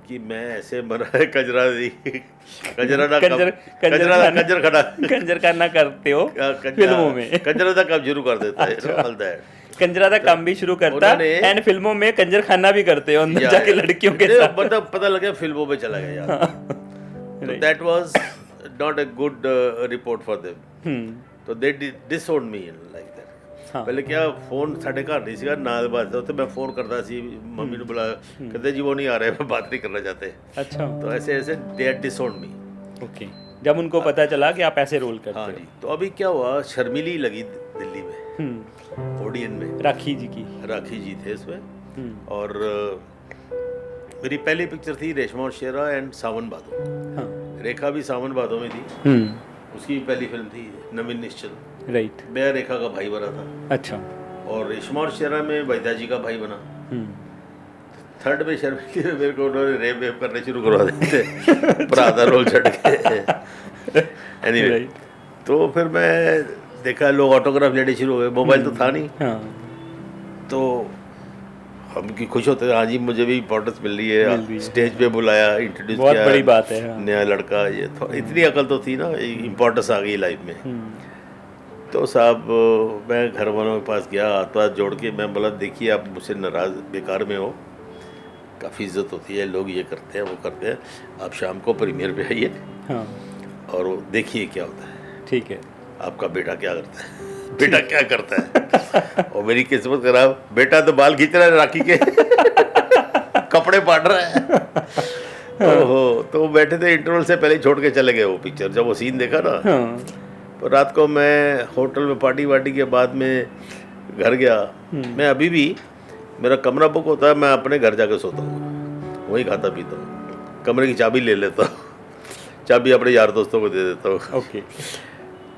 कि मैं ऐसे मरा है कंजरा खाना करते हो फिल्मों में, कंजरा का काम शुरू कर देता है, कंजरा का काम भी शुरू करता है एंड फिल्मों में कंजर खाना भी करते हो अंदर जाके लड़कियों के साथ। मतलब पता लगा फिल्मों में चला गया यार, तो that was not a good report for them, तो दे डिसओन्ड मी लाइक दैट। पहले क्या फोन साढ़े घर नहीं सीगा नाल बात तो मैं फोन करता सी, मम्मी ने बुलाया, कहते जी वो नहीं आ रहे, मैं बात नहीं करना चाहते। अच्छा, तो ऐसे ऐसे दे डिसओन्ड मी। ओके, जब उनको पता चला कि आप ऐसे रोल करते हो। हाँ जी, तो अभी क्या हुआ, शर्मिली लगी दिल्ली में ओडियन में, राखी जी थे इसमें, और मेरी पहली पिक्चर थी रेशमा और शेरा एंड सावन भादो। हाँ। रेखा भी सावन भादो में थी, उसकी पहली फिल्म थी नवीन निश्चल, राइट, मैं रेखा का भाई बना था। अच्छा, और रेशमा और शेरा में वैद्या जी का भाई बना। थर्ड में शर्मिली में मेरे को उन्होंने रेप वेप करने शुरू करवा देते पर आधा रोल छट के। एनीवे, तो फिर मैं देखा लोग ऑटोग्राफ लेने शुरू हो गए, मोबाइल तो था नहीं। तो हम की खुश होते थे, हाँ जी मुझे भी इम्पोर्टेंस मिल रही है, स्टेज पे बुलाया, इंट्रोड्यूस किया, बड़ी बात है। नया लड़का, ये इतनी अकल तो थी ना, इम्पोर्टेंस आ गई लाइफ में। तो साहब मैं घर वालों के पास गया, हाथ हाथ जोड़ के मैं बोला देखिए आप मुझसे नाराज़ बेकार में हो, काफ़ी इज्जत होती है, लोग ये करते हैं वो करते हैं, आप शाम को प्रीमियर पे आइए। हाँ। और देखिए क्या होता है। ठीक है, आपका बेटा क्या करता है, बेटा क्या करता है। और मेरी किस्मत खराब, बेटा तो बाल खींच रहा है राखी के कपड़े पाट रहा है। ओहो, तो बैठे थे, इंटरवल से पहले छोड़ के चले गए वो पिक्चर। जब वो सीन देखा ना, तो रात को मैं होटल में पार्टी वार्टी के बाद में घर गया। मैं अभी भी, मेरा कमरा बुक होता है, मैं अपने घर जाके सोता हूँ, वहीं खाता पीता हूँ, कमरे की चाबी ले लेता हूँ, चाबी अपने यार दोस्तों को दे देता हूँ। ओके,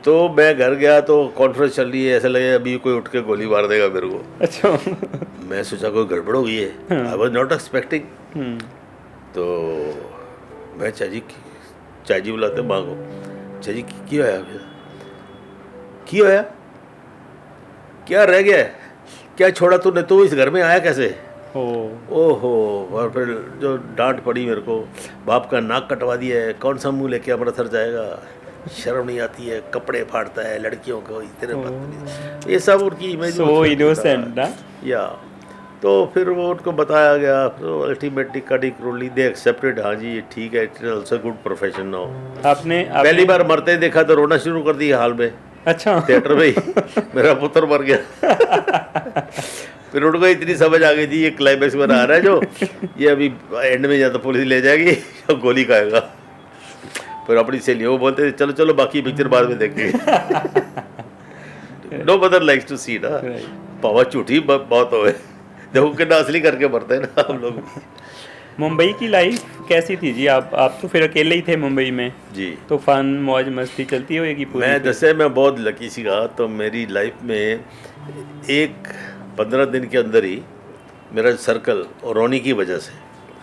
तो मैं घर गया तो कॉन्फ्रेंस चल रही है, ऐसा लगे अभी कोई उठ के गोली मार देगा मेरे को। अच्छा। मैं सोचा कोई गड़बड़ हो गई है, आई वॉज नॉट एक्सपेक्टिंग। तो मैं चाची बुलाते माँ को, चाची क्या है, क्यों है, क्या रह गया, क्या छोड़ा तूने, तू इस घर में आया कैसे। ओहो, और फिर जो डांट पड़ी मेरे को, बाप का नाक कटवा दिया है, कौन सा मुंह लेके अमृतसर जाएगा, शर्म नहीं आती है, कपड़े फाड़ता है लड़कियों को, इतने ये सब उनकी इमेज। सो इनोसेंट ना, या तो फिर वो उनको बताया गया, तो अल्टीमेटली कड़ी क्रोली दे एक्सेप्टेड, हाँ जी ये ठीक है, it is also good profession now. आपने पहली बार मरते देखा तो रोना शुरू कर दिया हाल में। अच्छा, थिएटर में ही मेरा पुत्र मर गया। फिर उनको इतनी समझ आ गई थी ये क्लाइमैक्स में आ रहा है जो, ये अभी एंड में या तो पुलिस ले जाएगी या गोली खाएगा। फिर अपनी सहेलियों को बोलते थे चलो चलो बाकी पिक्चर बाद में देखेंगे। नो मदर लाइक्स टू सी ना, पावा झूठी बहुत हो गए, देखो कितना असली करके मरते हैं ना हम लोग। मुंबई की लाइफ कैसी थी जी? आप तो फिर अकेले ही थे मुंबई में जी, तो फन मौज मस्ती चलती होगी पूरी? मैं जैसे मैं बहुत लकी सीगा, तो मेरी लाइफ में एक 15 दिन के अंदर ही मेरा सर्कल, और रोनी की वजह से,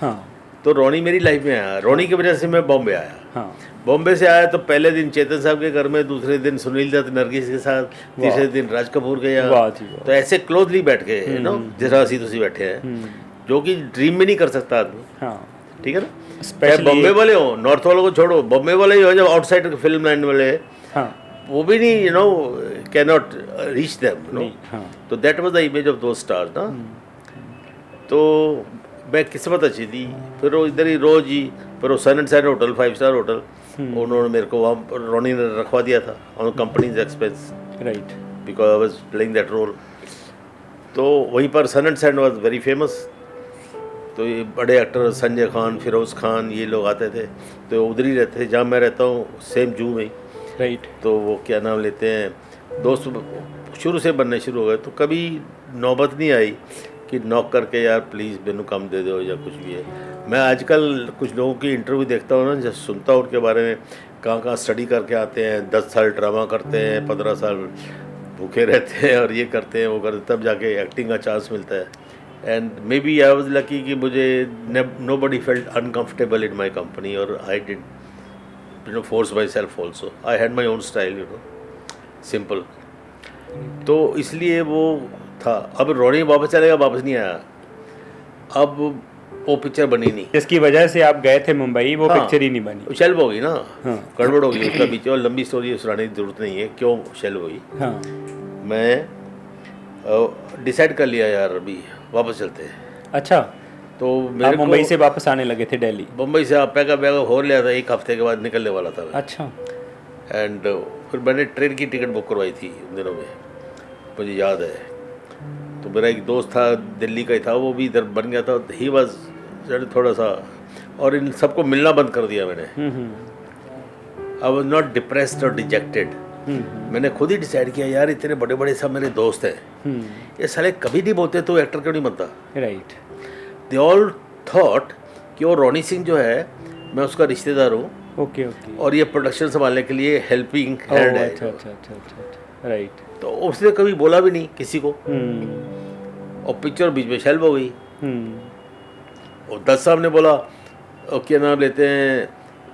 हाँ, तो रोनी मेरी लाइफ में आया, रोनी की वजह से मैं बॉम्बे आया। हाँ, बॉम्बे से आया तो पहले दिन चेतन साहब के घर में, दूसरे दिन सुनील दत्त नरगिस के साथ, तीसरे दिन राज कपूर के यहाँ, तो ऐसे क्लोजली बैठ गए नो, जैसा असी तुसी बैठे हैं, जो कि ड्रीम में नहीं कर सकता आदमी। हाँ, ठीक है ना, चाहे बॉम्बे वाले हो, नॉर्थ वालों को छोड़ो, बॉम्बे वाले ही हो, जब आउटसाइड फिल्म लाइन वाले, हाँ, वो भी नहीं, you know, can not reach them, no. तो that was the image of those stars ना। तो मैं किस्मत अच्छी थी, फिर वो इधर ही रोज ही, फिर वो Sun and Sand hotel, 5 star hotel, उन्होंने मेरे को वहाँ रोनी ने रखवा दिया था on company's expense, right, because I was playing that role. तो वहीं पर Sun and Sand was very famous, तो ये बड़े एक्टर संजय खान, फिरोज़ खान, ये लोग आते थे, तो उधर ही रहते थे जहाँ मैं रहता हूँ, सेम जू में ही, राइट। तो वो क्या नाम लेते हैं, दोस्त शुरू से बनने शुरू हो गए, तो कभी नौबत नहीं आई कि नॉक करके यार प्लीज़ मैनू कम दे दो या कुछ भी है। मैं आजकल कुछ लोगों की इंटरव्यू देखता हूँ ना, जब सुनता हूँ उनके बारे में, कहाँ स्टडी करके आते हैं, 10 साल ड्रामा करते हैं, 15 साल भूखे रहते हैं और ये करते हैं वो करते, तब जाके एक्टिंग का चांस मिलता है। And may be I was lucky कि मुझे nobody felt uncomfortable in my company और I did force myself also. I had my own style simple. तो इसलिए वो था. अब रोनी वापस चलेगा, वापस नहीं आया. अब वो पिक्चर बनी नहीं, जिसकी वजह से आप गए थे मुंबई, वो पिक्चर ही नहीं बनी. शेल्व हो गई ना. गड़बड़ हो गई उसका बीच. और लंबी स्टोरी सुनाने की जरूरत नहीं है क्यों शेल्व हुई. मैं डिसाइड कर लिया यार अभी वापस चलते हैं. अच्छा. तो मेरे मुंबई से वापस आने लगे थे दिल्ली. मुंबई से आप पैका हो लिया था, 1 हफ्ते के बाद निकलने वाला था. अच्छा. एंड फिर मैंने ट्रेन की टिकट बुक करवाई थी उन दिनों में, मुझे याद है. तो मेरा एक दोस्त था दिल्ली का ही था, वो भी इधर बन गया था. ही वॉज थोड़ा सा, और इन सबको मिलना बंद कर दिया मैंने. आई वॉज नॉट डिप्रेस्ड और डिजेक्टेड. मैंने खुद ही डिसाइड किया यार इतने बड़े बड़े सब मेरे दोस्त हैं, ये साले कभी नहीं बोलते तो एक्टर क्यों नहीं बनता. राइट. दे ऑल थॉट कि वो रोनी सिंह जो है मैं उसका रिश्तेदार हूँ. Okay okay. और ये प्रोडक्शन संभालने के लिए हेल्पिंग हैंड है. अच्छा अच्छा अच्छा अच्छा. राइट. तो उसने कभी बोला भी नहीं किसी को. और पिक्चर बीच में शेल्व हो गई. और दत्त साहब ने बोला क्या नाम लेते हैं,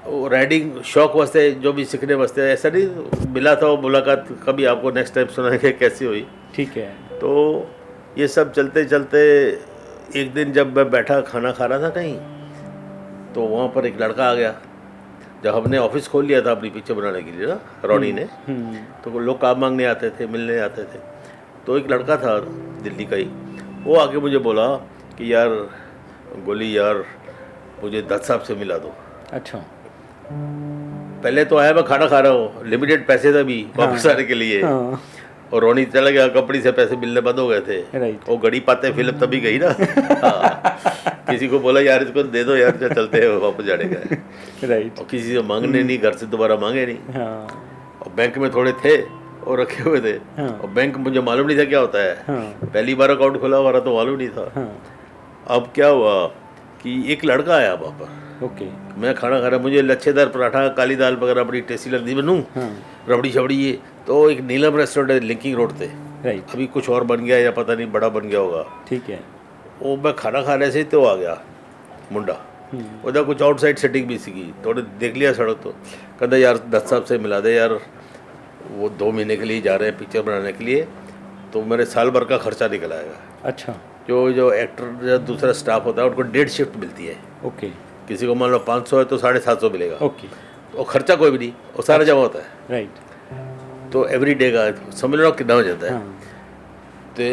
वो राइडिंग शौक वास्ते जो भी सीखने वास्ते, ऐसा नहीं मिला था वो मुलाकात. कभी आपको नेक्स्ट टाइम सुनाएंगे कैसी हुई. ठीक है. तो ये सब चलते चलते एक दिन जब मैं बैठा खाना खा रहा था कहीं, तो वहाँ पर एक लड़का आ गया. जब हमने ऑफिस खोल लिया था अपनी पिक्चर बनाने के लिए ना रोनी ने, तो लोग काम मांगने आते थे, मिलने आते थे. तो एक लड़का था दिल्ली का ही, वो आके मुझे बोला कि यार गोली यार मुझे दत्त साहब से मिला दो. अच्छा. पहले तो आया मैं खाना खा रहा हूँ, लिमिटेड पैसे थे भी वापस आने के लिए. और रोनी चला गया, कंपनी से पैसे मिलने बंद हो गए थे. वो गड़ी पाते फिल्म तभी गई ना. किसी को बोला यार इसको दे दो यार, चलते हैं वापस जाने का. राइट. और किसी से मांगने नहीं, घर से दोबारा मांगे नहीं. और बैंक में थोड़े थे और रखे हुए थे. और बैंक मुझे मालूम नहीं था क्या होता है. पहली बार अकाउंट खुला हुआ तो मालूम नहीं था. अब क्या हुआ कि एक लड़का आया वहाँ पर. ओके. मैं खाना खा रहा, मुझे लच्छेदार पराठा, काली दाल वगैरह बड़ी टेस्टी लगती बनूँ. रबड़ी शबड़ी ये. तो एक नीलम रेस्टोरेंट है लिंकिंग रोड पे. राइट. अभी कुछ और बन गया या पता नहीं, बड़ा बन गया होगा. ठीक है. वो मैं खाना खा रहे से तो आ गया मुंडा. उधर कुछ आउटसाइड सेटिंग भी सीखी, थोड़े देख लिया सड़क. तो कहता यार दत्त साहब से मिला दे यार, वो 2 महीने के लिए जा रहे हैं पिक्चर बनाने के लिए, तो मेरे साल भर का खर्चा निकल आएगा. अच्छा. जो एक्टर या दूसरा स्टाफ होता है उनको 1.5 शिफ्ट मिलती है. ओके. किसी को मान लो 500 है तो 750 मिलेगा. ओके. और खर्चा कोई भी नहीं, वो सारा जमा होता है. राइट. तो एवरी डे का समझ लो कितना हो जाता है. तो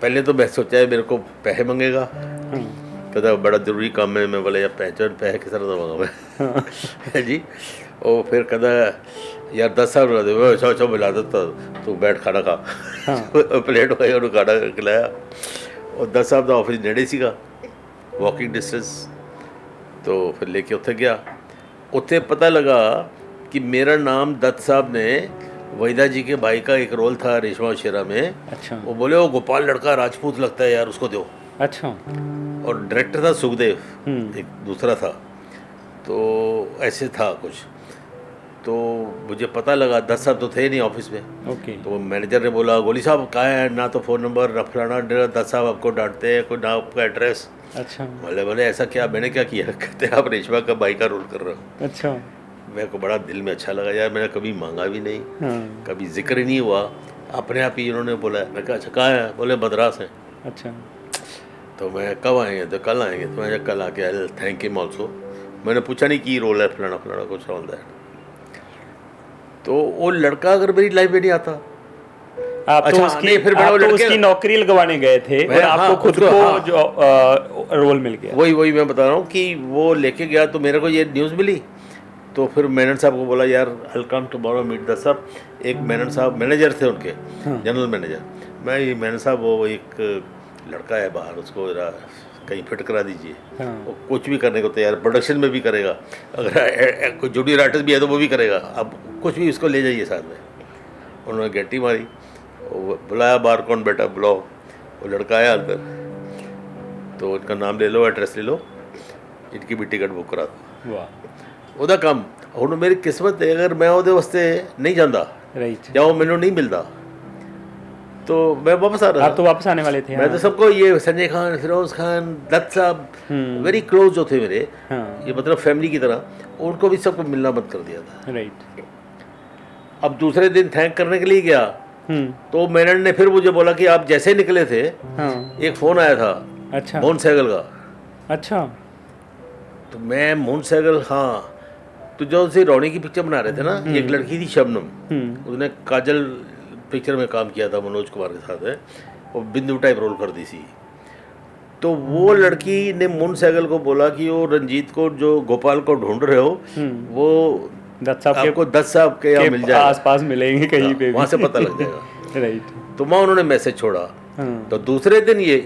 पहले तो मैं सोचा है मेरे को पैसे मांगेगा. कहता बड़ा ज़रूरी काम है. मैं बोला यार पहचान पैसे किस तरह से मांगा मैं. जी. और फिर कहता यार 10 साल मिला दे. अच्छा मिला देता, तू बैठ खाना खा. प्लेट हो और खाना खिलाया. और 10 साहब का ऑफिस नेड़े सीगा, वॉकिंग डिस्टेंस. तो फिर लेके उत्थे गया. उत्थे पता लगा कि मेरा नाम दत्त साहब ने, वहीदा जी के भाई का एक रोल था रेशमा शेरा में. अच्छा. वो बोले वो गोपाल लड़का राजपूत लगता है यार, उसको दो. अच्छा. और डायरेक्टर था सुखदेव, एक दूसरा था. तो ऐसे था कुछ. तो मुझे पता लगा 10 साहब तो थे नहीं ऑफिस में. ओके. तो मैनेजर ने बोला गोली साहब कहाँ है, ना तो फ़ोन नंबर ना फलाना. 10 साहब आपको डांटते हैं, कोई ना आपका एड्रेस. अच्छा. बोले ऐसा क्या, मैंने क्या किया. कहते आप रेशमा का भाई का रोल कर रहे हो. अच्छा. मेरे को बड़ा दिल में अच्छा लगा यार, मैंने कभी मांगा भी नहीं. कभी जिक्र ही नहीं हुआ, अपने आप ही उन्होंने बोला. मैं कहा अच्छा कहाँ है. बोले मद्रास है. अच्छा. तो मैं कब आएंगे. तो कल आएंगे. तो मैं कल आके आई थैंक यू ऑल्सो. मैंने पूछा नहीं कि रोल है फलाना फलाना कुछ रोल है. तो वो लड़का अगर मेरी लाइफ में नहीं आता. आप तो उसकी नौकरी लगवाने गए थे और आपको खुद को जो रोल मिल गया. वही मैं बता रहा हूँ कि वो लेके गया. तो मेरे को ये न्यूज़ मिली. तो फिर मेनन साहब को बोला यार आई कम टुमारो मीट दत्त साहब. एक मेनन साहब मैनेजर थे उनके, जनरल मैनेजर. मैं ये मेनन साहब वो एक लड़का है बाहर, उसको कहीं फिट करा दीजिए. वो कुछ भी करने को तैयार, प्रोडक्शन में भी करेगा, अगर कोई जूनियर आर्टिस्ट भी है तो वो भी करेगा. अब कुछ भी उसको ले जाइए साथ में. उन्होंने घंटी मारी, बुलाया बाहर, कौन बेटा बुलाओ. वो लड़का आया अंदर. तो उनका नाम ले लो, एड्रेस ले लो, इनकी भी टिकट बुक करा दो. वाह. ਉਹਦਾ ਕੰਮ ਹੁਣ ਮੇਰੀ ਕਿਸਮਤ ਹੈ. ਅਗਰ ਮੈਂ ਉਹਦੇ ਵਾਸਤੇ ਨਹੀਂ ਜਾਂਦਾ ਜਾਂ ਉਹ ਮੈਨੂੰ ਨਹੀਂ ਮਿਲਦਾ तो मैं वापस आ रहा था। आप तो वापस आने वाले थे? मैं तो सबको, ये संजय खान, फिरोज खान, दत्त साहब, वेरी क्लोज जो थे मेरे, ये मतलब फैमिली की तरह, उनको भी सबको मिलना बंद कर दिया था। राइट। अब दूसरे दिन थैंक करने के लिए गया, तो मेनन ने फिर मुझे बोला कि आप जैसे निकले थे, एक फ़ोन आया था। अच्छा। मोहन सहगल का। अच्छा। तो मैं मोहन सहगल, हाँ, तो जो उसे रौनी की पिक्चर बना रहे थे ना, एक लड़की थी शबनम, उसने काजल पिक्चर में काम किया था मनोज कुमार के साथ है, और बिंदु टाइप रोल कर दी थी। तो वो लड़की ने मोहन सहगल को बोला कि वो रंजीत को, जो गोपाल को ढूंढ रहे हो, वो आपको दत्त साहब के यहाँ मिल जाएगा, आसपास मिलेंगे कहीं पे, वहाँ से पता लग जाएगा। राइट। तो वहाँ उन्होंने मैसेज छोड़ा। तो दूसरे दिन ये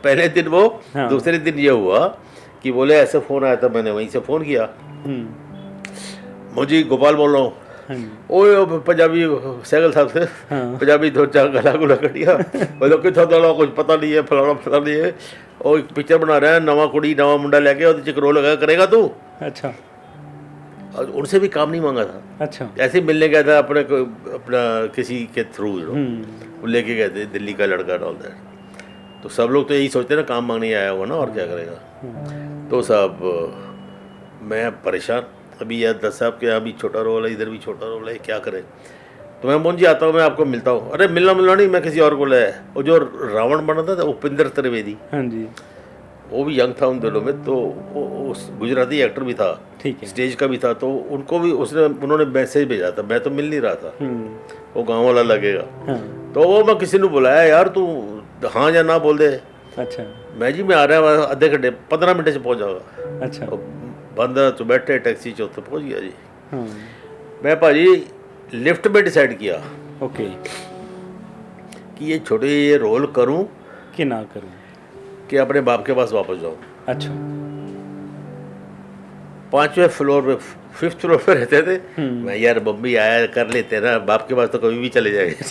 पहले दिन वो, दूसरे दिन ये हुआ कि बोले ऐसे फ़ोन आया था, मैंने वहीं से फ़ोन किया, मुझे गोपाल बोल रहा हूँ, ओ पंजाबी सहगल साहब से, पंजाबी दो चार गला गुला कटिया, बोलो कितना दला कुछ पता नहीं है, फलाना पता नहीं है, और एक पिक्चर बना रहा है, नवा कुड़ी नवा मुंडा लेके, और चिक रोल लगा करेगा तू। अच्छा। और उनसे भी काम नहीं मांगा था। अच्छा। ऐसे ही मिलने गया था अपना किसी के थ्रू, वो लेके गए थे, दिल्ली का लड़का डाल दैट। तो सब लोग तो यही सोचते ना काम मांगने आया होगा ना, और क्या करेगा। तो साहब मैं परेशान, अभी यार दत्त साहब के यहाँ भी छोटा रोल है, इधर भी छोटा रोल है, क्या करें। तो मैं मोहन जी आता हूँ, मैं आपको मिलता हूँ। अरे मिलना नहीं, मैं किसी और को लाया। वो जो रावण बना था उपिंदर त्रिवेदी, हाँ जी, वो भी यंग था उन दिनों में, तो वो गुजराती एक्टर भी था, ठीक है, स्टेज का भी था, तो उनको भी उन्होंने मैसेज भेजा था, मैं तो मिल नहीं रहा था, वो गाँव वाला लगेगा। हाँ। तो वो मैं किसी ने बुलाया, यार तू हाँ या ना बोल दे। अच्छा। मैं जी मैं आ रहा है, आधे घंटे 15 मिनट से पहुँच जाऊँगा। अच्छा। बंदा तो बैठे टैक्सी च उत्थे पहुँच गया जी। मैं भाजी लिफ्ट में डिसाइड किया, ओके, कि ये छोटे ये रोल करूं कि ना करूं, कि अपने बाप के पास वापस जाऊं। अच्छा। 5वें फ्लोर पे, 5th फ्लोर पे रहते थे। मैं यार बम्बई आया कर लेते ना, बाप के पास तो कभी भी चले जाएंगे।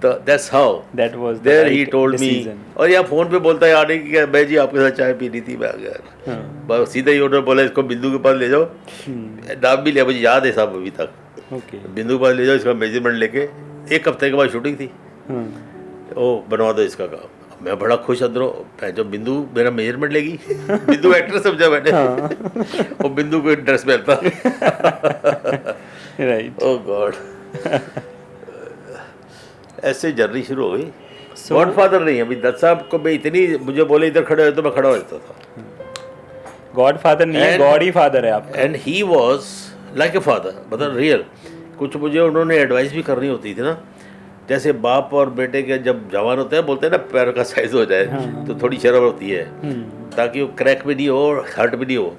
तो that's how that was there he told me. और यहाँ फोन पे बोलता है आने की, मैं जी आपके साथ चाय पीनी थी, मैं आ गया। बस सीधा ही उन्होंने बोला इसको बिंदु के पास ले जाओ, नाम भी लिया, मुझे याद है साहब अभी तक। बिंदु के पास ले जाओ, इसका मेजरमेंट लेके, 1 हफ्ते के बाद शूटिंग थी, ओ बनवा दो इसका काम। मैं बड़ा खुश अंदरों, जो बिंदु मेरा मेजरमेंट लेगी, बिंदु एक्टर समझा मैंने, और बिंदु को ड्रेस पहनता, राइट, ओह गॉड। ऐसे जर्नी शुरू हो गई। गॉडफादर नहीं, अभी दत्त साहब को मैं इतनी, मुझे बोले इधर खड़े हो, तो मैं खड़ा हो जाता था। गॉडफादर नहीं है, गॉड ही फादर है आपका। And he was like a father, मतलब रियल। कुछ मुझे उन्होंने एडवाइस भी करनी होती थी ना, जैसे बाप और बेटे के जब जवान होते हैं, बोलते हैं ना पैर का साइज हो जाए, तो थोड़ी शर्म होती है, ताकि वो क्रैक भी नहीं हो और हर्ट भी नहीं हो,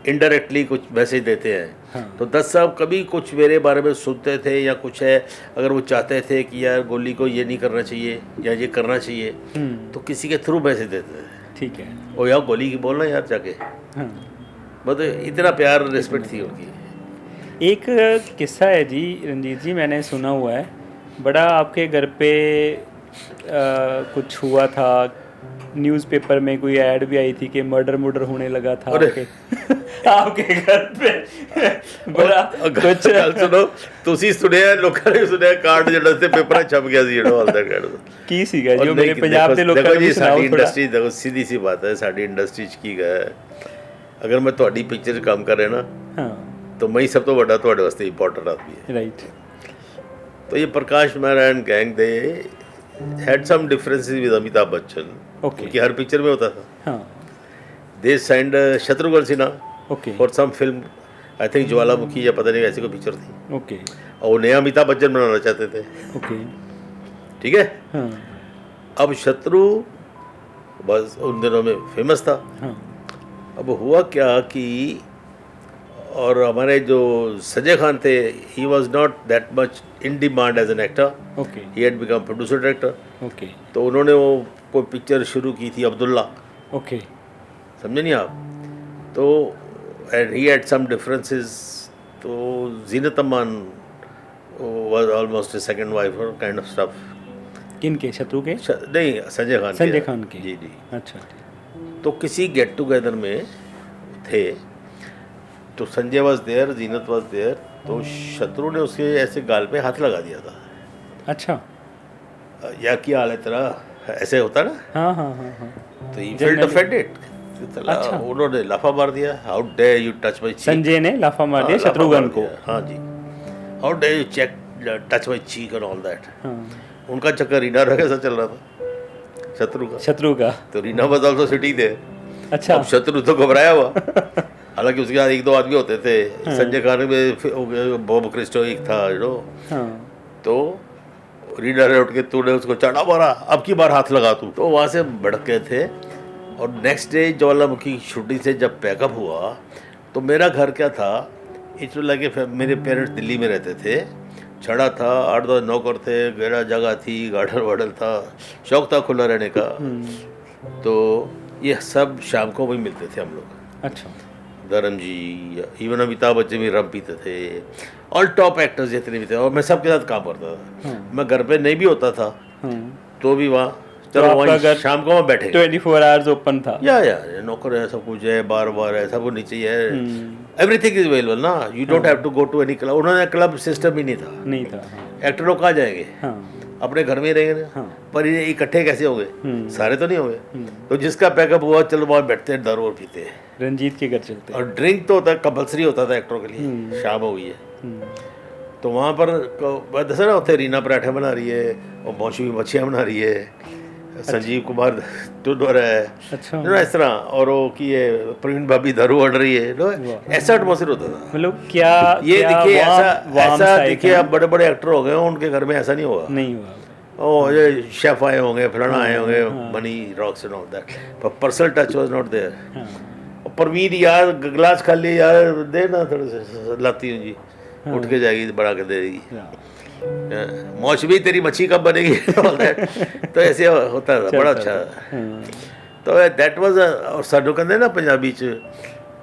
इनडायरेक्टली कुछ मैसेज देते हैं। हाँ। तो दत्त साहब कभी कुछ मेरे बारे में सुनते थे या कुछ है, अगर वो चाहते थे कि यार गोली को ये नहीं करना चाहिए या ये करना चाहिए, तो किसी के थ्रू मैसेज देते थे, ठीक है, और यार गोली की बोलना यार जाके। हाँ। मतलब इतना प्यार रिस्पेक्ट थी उनकी। एक किस्सा है जी रंजीत जी, मैंने सुना हुआ है, बड़ा आपके घर पे कुछ हुआ था, न्यूज़पेपर में कोई ऐड भी आई थी कि मर्डर होने लगा था आपके घर पे। बड़ा कुछ सुनो, ਤੁਸੀਂ ਸੁਣਿਆ, ਲੋਕਾਂ ਨੇ ਸੁਣਿਆ, ਕਾਰਡ ਜਿਹੜਾ ਤੇ ਪੇਪਰਾਂ ਛਪ ਗਿਆ ਸੀ, ਜਿਹੜਾ ਹਾਲਦਾ ਕਾਰਡ ਕੀ ਸੀਗਾ ਜੀ, ਮੇਰੇ ਪੰਜਾਬ ਦੇ ਲੋਕਾਂ ਨੂੰ ਜੀ। ਸਾਡੀ ਇੰਡਸਟਰੀ ਦੇਖੋ, ਸਿੱਧੀ ਸੀ ਬਾਤ ਹੈ, ਸਾਡੀ ਇੰਡਸਟਰੀ 'ਚ ਕੀ ਹੈ, ਅਗਰ ਮੈਂ ਤੁਹਾਡੀ ਪਿਕਚਰ 'ਚ ਕੰਮ ਕਰ ਰਿਹਾ ਨਾ, ਹਾਂ, ਤਾਂ ਮੈਂ ਹੀ ਸਭ ਤੋਂ ਵੱਡਾ ਤੁਹਾਡੇ ਵਾਸਤੇ ਇੰਪੋਰਟੈਂਟ ਆਦਮੀ ਹੈ, ਰਾਈਟ। तो ये Prakash Mehra and gang, they had some differences with Amitabh Bachchan, क्योंकि हर पिक्चर में होता था। हाँ। They signed Shatrughan Sinha, okay, for some film, I think Jwalamukhi या पता नहीं ऐसी कोई पिक्चर थी, ओके, और वो नया अमिताभ बच्चन बनाना चाहते थे, ओके, ठीक है। हाँ। अब शत्रु बस उन दिनों में फेमस था। हाँ। अब हुआ क्या कि, और हमारे जो संजय खान थे, he was not that much in demand as an actor, okay, he had become producer director, okay. तो उन्होंने वो कोई पिक्चर शुरू की थी अब्दुल्ला, ओके, समझे नहीं आप, तो and he had some differences, तो Zeenat Aman was almost a second wife और काइंड ऑफ स्टफ। किनके, शत्रु के? नहीं, संजय खान के। जी जी, अच्छा। तो किसी गेट टुगेदर में थे, तो Sanjay was there, Zeenat was there, तो शत्रु ने उसके ऐसे गाल पे हाथ लगा दिया था। अच्छा। यार क्या हाल है तेरा, ऐसे होता है ना। हाँ हाँ हाँ हाँ। तो ही फेल्ट ऑफेंडेड। अच्छा, उन्होंने लाफा मार दिया, how dare you touch my cheek. Sanjay ने लाफा मार दिया शत्रुघ्न को। हाँ जी, how dare you check touch my cheek and all that. उनका चक्कर रीना रह कैसा चल रहा था, शत्रु का। तो Reena was also sitting there. अच्छा, अब शत्रु तो घबराया हुआ। हालांकि उसके बाद एक दो आदमी होते थे, संजय खान में बॉब क्रिस्टो एक था, यू नो। तो रीडर ने उठ के तूने उसको चढ़ा मारा, अब की बार हाथ लगा तू, तो वहाँ से भड़के थे। और नेक्स्ट डे ज्वालामुखी शूटिंग से जब पैकअप हुआ तो मेरा घर क्या था, इट लगे मेरे पेरेंट्स दिल्ली में रहते थे, छड़ा था, 8-10 नौकर थे, गैरा जगह थी, गार्डन वार्डन था, शौक था खुला रहने का। तो ये सब शाम को वही मिलते थे हम लोग। अच्छा, धर्म जी, इवन अमिताभ बच्चन भी रम पीते थे, ऑल टॉप एक्टर्स जितने भी थे, और मैं सबके साथ काम करता था। मैं घर पे नहीं भी होता था तो भी वहाँ, चलो वहीं शाम को वहाँ बैठे, 24 आवर्स ओपन था। या नौकर है, सब कुछ है, बार बार है, सब कुछ नीचे है, एवरीथिंग इज अवेलेबल ना, you don't have to go to any club. उन्होंने क्लब सिस्टम ही नहीं था। एक्टर लोग कहाँ जाएंगे, अपने घर में ही रहेंगे ना। पर ये इकट्ठे कैसे हो गए, सारे तो नहीं हो गए। तो जिसका पैकअप हुआ, चलो वहाँ बैठते हैं, दारू और पीते हैं, रंजीत के घर चलते हैं। और ड्रिंक तो होता कंपल्सरी होता था एक्टरों के लिए। शाम हो गई है तो वहाँ पर दसा ना, उसे रीना पराठे बना रही है, और मौसमी मच्छियाँ बना रही है, संजीव कुमार टूडोर है, अच्छा, इस तरह, और वो की है प्रवीण भाभी दारू ऑर्डर रही है, ऐसा एटमॉस्फेयर होता था। मतलब क्या ये देखिए, ऐसा देखिए, अब बड़े बड़े एक्टर हो गए, उनके घर में ऐसा नहीं हुआ। ओ ये शेफ आए होंगे, फलाना आए होंगे, money rocks and all that, पर personal touch was not there. और परवीन यार गिलास खाली यार दे ना, थोड़े से लाती हूँ जी, उठ के जाएगी, बड़ा कर देगी, मौसमी तेरी मच्छी कब बनेगी। तो ऐसे होता था, बड़ा अच्छा। तो दैट वाज, और साडू कहते ना पंजाबी च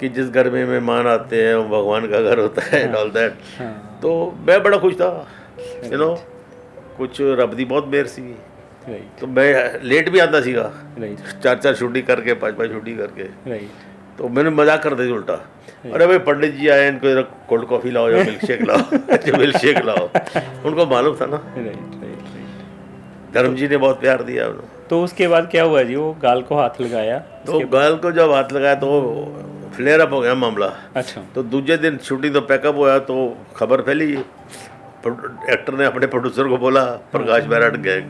कि जिस घर में मेहमान आते हैं वो भगवान का घर होता है, ऑल दैट। तो मैं बड़ा खुश था, यू नो, कुछ रब दी बहुत मेहर सी। तो मैं लेट भी आता सीगा, 4-4 शूटिंग करके, 5-5 शूटिंग करके। तो मैंने मजाक कर दी उल्टा, अरे भाई पंडित जी आए, इनको कोल्ड कॉफ़ी लाओ या मिल्क शेक लाओ। मिल्क शेक लाओ, उनको मालूम था ना। धर्म जी ने बहुत प्यार दिया उन्होंने। तो उसके बाद क्या हुआ जी, वो गाल को हाथ लगाया, तो गाल को जब हाथ लगाया तो फ्लेयर अप हो गया मामला। अच्छा, तो दूसरे दिन शूटिंग तो पैकअप हुआ, तो खबर फैली, एक्टर ने अपने प्रोड्यूसर को बोला, प्रकाश बैराट गए,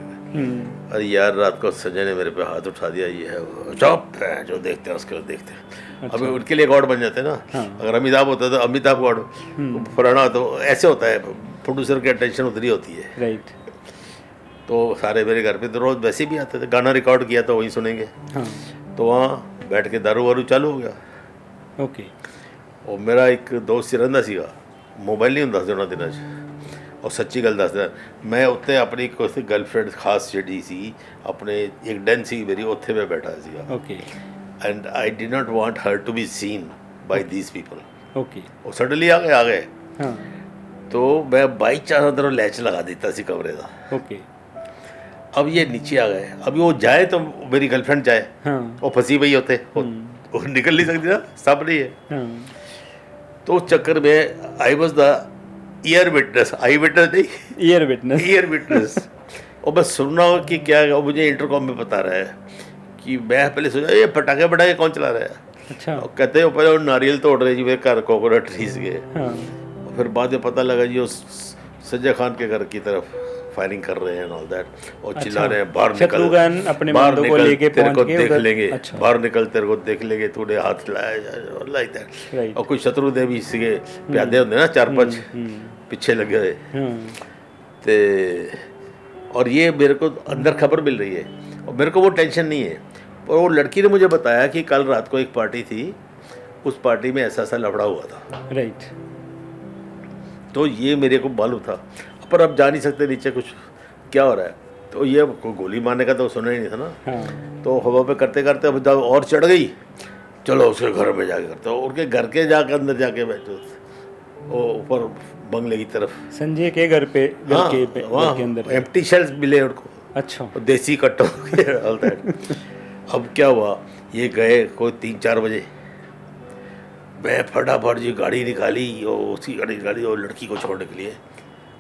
अरे यार रात को संजय ने मेरे पे हाथ उठा दिया, ये है चौप है, जो देखते हैं उसके बाद देखते हैं। अच्छा। अभी उनके लिए गॉड बन जाते हैं ना। अगर अमिताभ होता तो अमिताभ गॉड, पुराना तो ऐसे होता है, प्रोड्यूसर की अटेंशन उधर ही होती है। राइट। तो सारे मेरे घर पे तो रोज वैसे भी आते थे, गाना रिकॉर्ड किया तो वहीं सुनेंगे। तो वहाँ बैठ के दारू वारू चालू हो गया। ओके। और मेरा एक दोस्त रहा सीगा, मोबाइल नहीं ਹੁੰਦਾ ਸੀ ਉਹਨਾਂ ਦਿਨਾਂ 'ਚ, और सच्ची गल दसदा, मैं उत्ते अपनी कोई गर्लफ्रेंड खास ਜਿਹੜੀ ਸੀ, अपने एक डैन सी मेरी, उत्थे मैं बैठा ਸੀਗਾ। Okay. And I did not want her to be seen by these people. Okay. और सडनली आ गए। हाँ। तो मैं बाई चांस अंदरों लैच लगा देता सी कमरे का। ओके। अब ये नीचे आ गए, अभी वो जाए तो मेरी गर्लफ्रेंड जाए। हाँ। वो फंसी हुई होते, वो निकल नहीं सकती ना, सब नहीं है। हाँ। तो उस चक्कर में I was the year witness, I witness नहीं, ईयर विटनेस। और मैं सुन रहा हूँ कि क्या, मुझे इंटरकॉम में बता रहा है कि मैं पहले सोचा ये पटाखे पटाखे कौन चला रहा है। अच्छा। और कहते हैं पहले नारियल तोड़ रहे जी मेरे घर, कोकोनट ट्रीज के। हाँ। और फिर बाद में पता लगा जी वो संजय खान के घर की तरफ फायरिंग कर रहे हैं ऑल दैट, और अच्छा। चिल्ला रहे हैं बाहर निकल, अपने बाहर निकल, तेरे को देख लेंगे। अच्छा। बाहर निकल, तेरे को देख लेंगे, तूने हाथ लाया, लाइक दैट। और कुछ शत्रु दे भी सीगे, प्यादे होंगे ना 4-5 पीछे लगे हुए। ते और ये मेरे को अंदर खबर मिल रही है, और मेरे को वो टेंशन नहीं है। और वो लड़की ने मुझे बताया कि कल रात को एक पार्टी थी, उस पार्टी में ऐसा लफड़ा हुआ था। राइट। तो ये मेरे को मालूम था, पर अब जा नहीं सकते नीचे कुछ क्या हो रहा है। तो ये गोली मारने का तो सुना ही नहीं था ना। हाँ। तो हवा पे करते करते अब जब और चढ़ गई, चलो उसके घर में जाके करते, उनके घर के जाके अंदर जाके बैठे, वो ऊपर बंगले की तरफ, संजय के घर पे। हाँ, वहाँ एम्प्टी शेल्स मिले उनको। अच्छा। देसी कट्टों के ऑल दैट। अब क्या हुआ, ये गए कोई 3-4 बजे, मैं फटाफट जी गाड़ी निकाली, और उसी गाड़ी निकाली और लड़की को छोड़ने के लिए।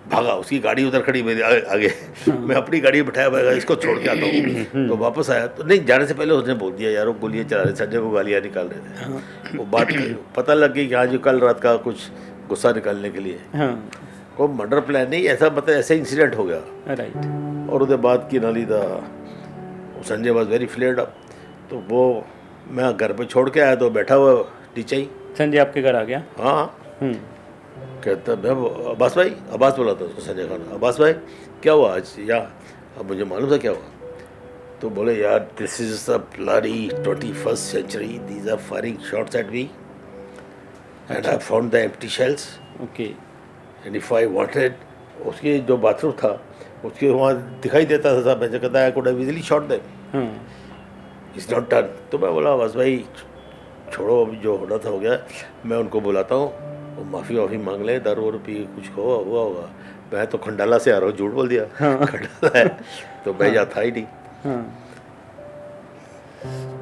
भागा, उसकी गाड़ी उधर खड़ी मेरे आगे, मैं अपनी गाड़ी में बैठाया भागा, इसको छोड़ के आता हूँ। तो वापस आया तो नहीं, जाने से पहले उसने बोल दिया यार वो गोलियाँ चला रहे, संजय को गालियाँ निकाल रहे थे। वो बात पता लग गई कि हाँ जी कल रात का कुछ गुस्सा निकालने के लिए, कोई मर्डर प्लान नहीं, ऐसा मतलब ऐसा इंसिडेंट हो गया। राइट। और उसके बाद की नाली था, Sanjay was very flared up. तो वो मैं घर पे छोड़ के आया तो बैठा हुआ नीचे ही। संजय आपके घर आ गया? हाँ। कहता मैं अब्बास भाई, अब्बास बोला था उसको संजय खान, अब्बास भाई क्या हुआ आज या? अब मुझे मालूम था क्या हुआ। तो बोले यार this is the bloody 21st century, these are firing shots at me and I found the empty shells. Okay. And if I wanted, उसके जो बाथरूम था उसके वहाँ दिखाई देता था, मैं जो कहता है could have easily shot them. It's not done. तो मैं बोला बस भाई छोड़ो, अभी जो होना था हो गया, मैं उनको बुलाता हूँ, वो माफ़ी वाफ़ी मांग लें, दारू वारू पी कुछ हुआ होगा। मैं तो खंडाला से आ रहा हूँ, झूठ बोल दिया। खंडाला है तो मैं यहाँ था ही नहीं।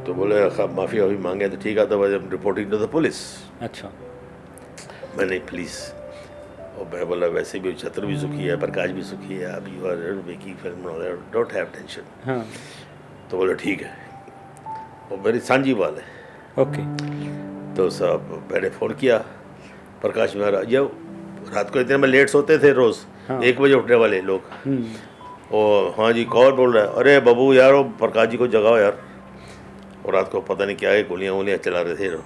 तो बोले माफ़ी वाफ़ी मांगे तो ठीक है, तो रिपोर्टिंग टू द पुलिस। अच्छा। मैं नहीं प्लीज़। और मैं बोला वैसे भी छत्र भी सुखी है, प्रकाश भी सुखी है, अब you are making film, don't have tension. तो बोले ठीक है। वो मेरी सांझी वाल है। ओके। तो साहब मैंने फ़ोन किया प्रकाश महाराज, जब रात को इतने में लेट सोते थे रोज़, 1 बजे उठने वाले लोग। और हाँ जी कौन बोल रहा है? अरे बाबू यार वो प्रकाश जी को जगाओ यार। और रात को पता नहीं क्या है, गोलियाँ वोलियाँ चला रहे थे।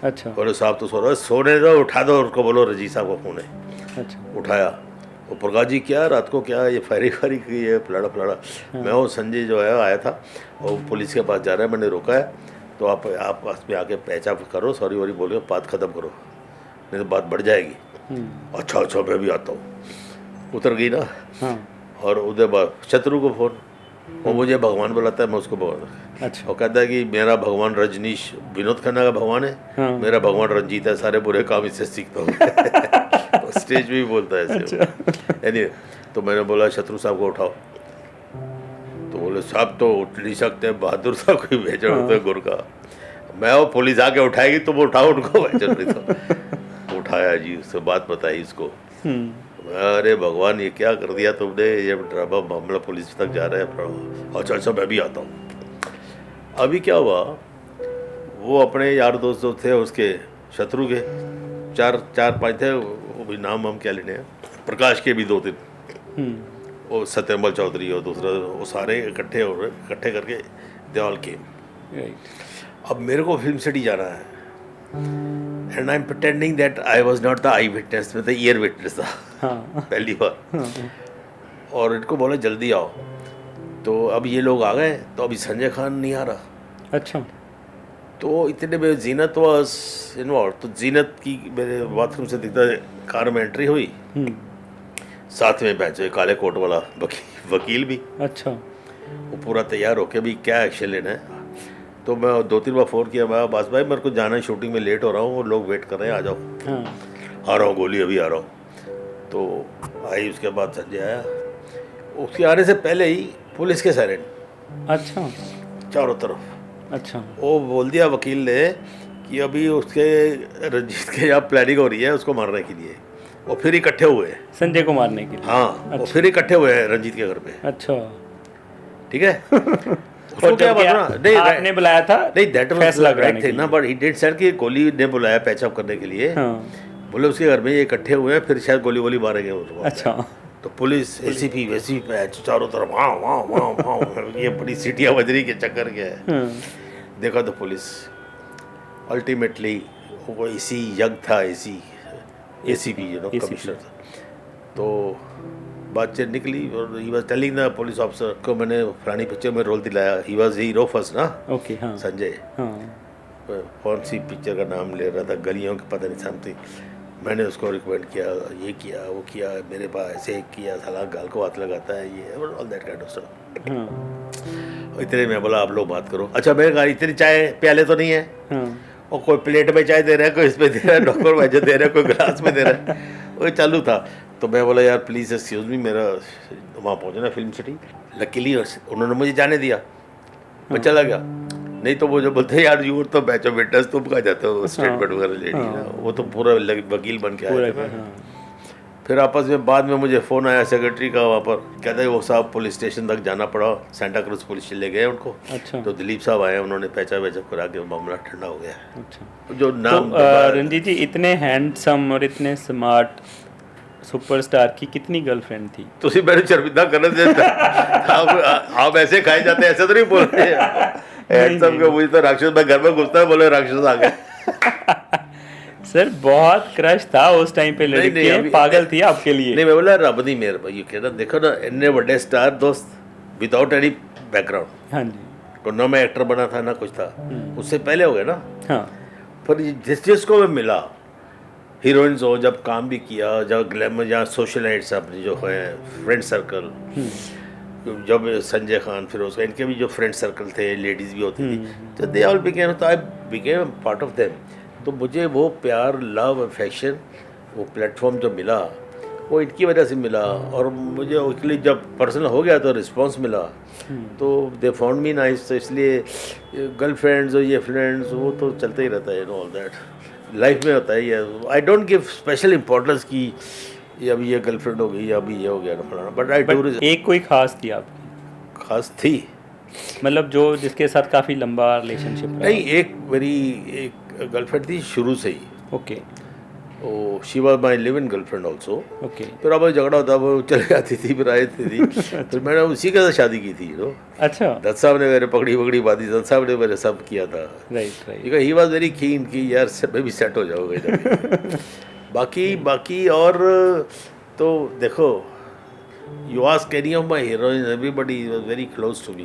अच्छा। बोले साहब तो सो रहे, सोने दो, उठा दो, उनको बोलो रजीत साहब का फ़ोन है। अच्छा। उठाया, वो प्रकाश जी क्या रात को क्या ये फायरिंग की है, फलाड़ा फलाड़ा। मैं वो संजय जो है आया था, वो पुलिस के पास जा रहा है, मैंने रोका है, तो आप पास में आके पहचान करो, सॉरी वॉरी बोलिए, बात ख़त्म करो, नहीं तो बात बढ़ जाएगी। अच्छा अच्छा मैं भी आता हूँ। उतर गई ना। और उधर बाद शत्रु को फ़ोन, वो मुझे भगवान बुलाता है, मैं उसको भगवान। अच्छा। वो कहता है कि मेरा भगवान रजनीश विनोद खन्ना का भगवान है, मेरा भगवान रंजीत है, सारे बुरे काम इससे सीखता हूँ। स्टेज भी बोलता है ऐसे। Anyway, तो मैंने बोला शत्रु साहब को उठाओ। तो बोले साहब तो उठ नहीं सकते, बहादुर साहब को भेजा होता है गुर का। मैं वो पुलिस आके उठाएगी तो वो उठाओ उनको, भेजा नहीं तो उठाया जी, उससे बात बताई इसको। अरे भगवान ये क्या कर दिया तुमने, ये ड्रामा मामला पुलिस तक जा रहा है। अच्छा अच्छा मैं भी आता हूँ। अभी क्या हुआ, वो अपने यार दोस्त जो थे उसके शत्रु के चार पाँच थे, वो भी नाम हम क्या लेने हैं, प्रकाश के भी 2-3, वो सत्यमल चौधरी और दूसरा, वो सारे इकट्ठे करके दे ऑल केम। अब मेरे को फिल्म सिटी जाना है, and I M pretending that I was not the I witness, मैं तो ईयर विटनेस था पहली बार। और इनको बोला जल्दी आओ, तो अब ये लोग आ गए, तो अभी संजय खान नहीं आ रहा। अच्छा। तो इतने में जीनत वाज इन्वॉल्व, तो जीनत की मेरे बाथरूम से दिखता कार में एंट्री हुई, साथ में बैठे काले कोट वाला वकील भी। अच्छा। वो पूरा तैयार होके भी क्या एक्शन लेना है। तो मैं 2-3 बार फ़ोन किया, मैं बास भाई मेरे को जाना है, शूटिंग में लेट हो रहा हूँ, वो लोग वेट कर रहे हैं, आ जाओ। आ रहा हूँ, गोली अभी आ रहा हूँ। तो आई, उसके बाद संजय आया। उसके आने से पहले ही पुलिस के साइरेन। अच्छा। चारों तरफ। अच्छा। वो बोल दिया वकील ने कि अभी उसके रंजीत के यहाँ प्लानिंग हो रही है उसको मारने के लिए। वो फिर इकट्ठे हुए संजय को मारने के लिए। हाँ। अच्छा। वो फिर इकट्ठे हुए हैं रंजीत के घर पे। अच्छा। ठीक है। उसको क्या मारना नहीं, आपने बुलाया था, नहीं दैट वाज राइट थिंग ना, बट ही डिड सेड कि गोली ने बुलाया पैचअप करने के लिए। बोले उसके घर में ये इकट्ठे हुए हैं, फिर शायद गोली वोली मारेंगे उसको। अच्छा। तो पुलिस एसीपी वैसी चारों तरफ वहाँ वहाँ वहाँ वहाँ, ये बड़ी सीटियाँ बज रही के चक्कर क्या है। देखा तो पुलिस अल्टीमेटली वो इसी यज्ञ था, एसीपी कमिश्नर था। तो बातचीत निकली और he was telling the police officer को मैंने फलानी पिक्चर में रोल दिलाया, ही वाज हीरो फर्स्ट ना। ओके। हाँ। संजय। हाँ। कौन सी पिक्चर का नाम ले रहा था, गलियों के पता नहीं समथिंग। मैंने उसको रिकमेंड किया, ये किया वो किया, मेरे पास ऐसे किया, साला गाल को हाथ लगाता है, ये all that kind of stuff. इतने में बोला आप लोग बात करो। अच्छा मेरे घर इतनी चाय प्याले तो नहीं है। और कोई प्लेट में चाय दे रहा है, कोई इसमें दे रहा है, डॉक्टर वैसे दे रहा है, कोई गिलास में दे रहा है, वो चालू था। तो मैं बोला यार प्लीज़ एक्सक्यूज़ मी, मेरा वहाँ पहुँचना फिल्म सिटी। लकीली उन्होंने मुझे जाने दिया, मैं चला गया। नहीं तो वो जो बोलते हैं यार यू तो बैच ऑफ विटनेस, तुम कहा जाते हो स्टेटमेंट वगैरह लेडी ना, वो तो पूरा वकील बन के आया था। फिर आपस में बाद में मुझे फ़ोन आया सेक्रेटरी का, वहाँ पर कहता है वो साहब पुलिस स्टेशन तक जाना पड़ा, सेंटा क्रूज पुलिस ले गए उनको। अच्छा। तो दिलीप साहब आए, उन्होंने पैचा वैचा करा के मामला ठंडा हो गया। अच्छा। जो नाम तो रंजीत जी, इतने हैंडसम और इतने स्मार्ट सुपरस्टार की कितनी गर्लफ्रेंड थी? तुसी मेरे शर्मिंदा करने देता आप ऐसे खाए जाते, ऐसे तो नहीं बोल रहे हैंडसम के। मुझे तो राक्षस, मैं घर में घुसता है बोले राक्षस आ गए। सर बहुत क्रश था उस टाइम पे, लड़कियां पागल थी आपके लिए। नहीं, मैं बोला रब दी मेहर भाई, कहना देखो ना इतने बड़े स्टार दोस्त विदाउट एनी बैकग्राउंड। हाँ जी। तो ना मैं एक्टर बना था ना कुछ था, उससे पहले हो गया ना। हाँ। पर जिसको मैं मिला, हीरोइंस हो, जब काम भी किया, जब ग्लैमर या सोशलाइट्स अपनी जो है फ्रेंड सर्कल, जब संजय खान फिर उसका, इनके भी जो फ्रेंड सर्कल थे, लेडीज़ भी होती थी, तो दे ऑल बिकेम, तो I became part of them. तो मुझे वो प्यार, लव, अफेक्शन, वो प्लेटफॉर्म जो मिला वो इनकी वजह से मिला। और मुझे उसके जब पर्सनल हो गया तो रिस्पांस मिला, तो दे फाउंड मी नाइस। तो इसलिए गर्लफ्रेंड्स और ये फ्रेंड्स वो तो चलते ही रहता है, नो ऑल दैट लाइफ में होता है ये। I don't give special importance की ये अभी ये गर्लफ्रेंड हो गई, अभी ये हो गया ना फलाना, बट आई डू। एक कोई खास थी आपकी? खास थी मतलब जो जिसके साथ काफ़ी लंबा रिलेशनशिप? नहीं, एक गर्लफ्रेंड थी शुरू से ही। Okay. Oh she was my live in girlfriend also. Okay. फिर अब झगड़ा होता, वो चले जाती थी, फिर आई थी। फिर मैंने उसी के साथ शादी की थी। अच्छा। दत्त साहब ने मेरे पकड़ी बांधी, दत्त साहब ने मेरे सब किया था। Right. He was very keen कि यार मैं भी सेट हो जाओगे। बाकी और तो देखो, you ask any of my heroine, everybody was very close to me.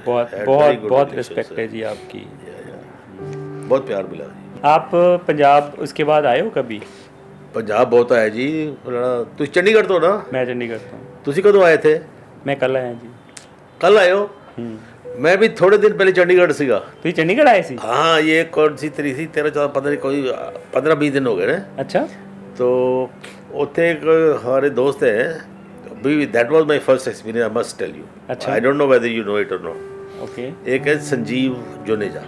बहुत रिस्पेक्ट है जी आपकी। बहुत प्यार मिला। आप पंजाब उसके बाद आए हो कभी? पंजाब बहुत आया जी। तुम चंडीगढ़ तो ना? मैं चंडीगढ़ तो। तुसी कदों आए थे? मैं कल आया जी। कल आए हो? मैं भी थोड़े दिन पहले चंडीगढ़ सीगा। तो चंडीगढ़ आए सी? हाँ, ये कौन सी तारीख थी? 13-14 कोई 15-20 दिन हो गए ना। अच्छा। तो उत्थे एक हमारे दोस्त हैं, that was my first experience, I must tell you. अच्छा। I don't know whether you know it or not. Okay. एक है संजीव जुनेजा।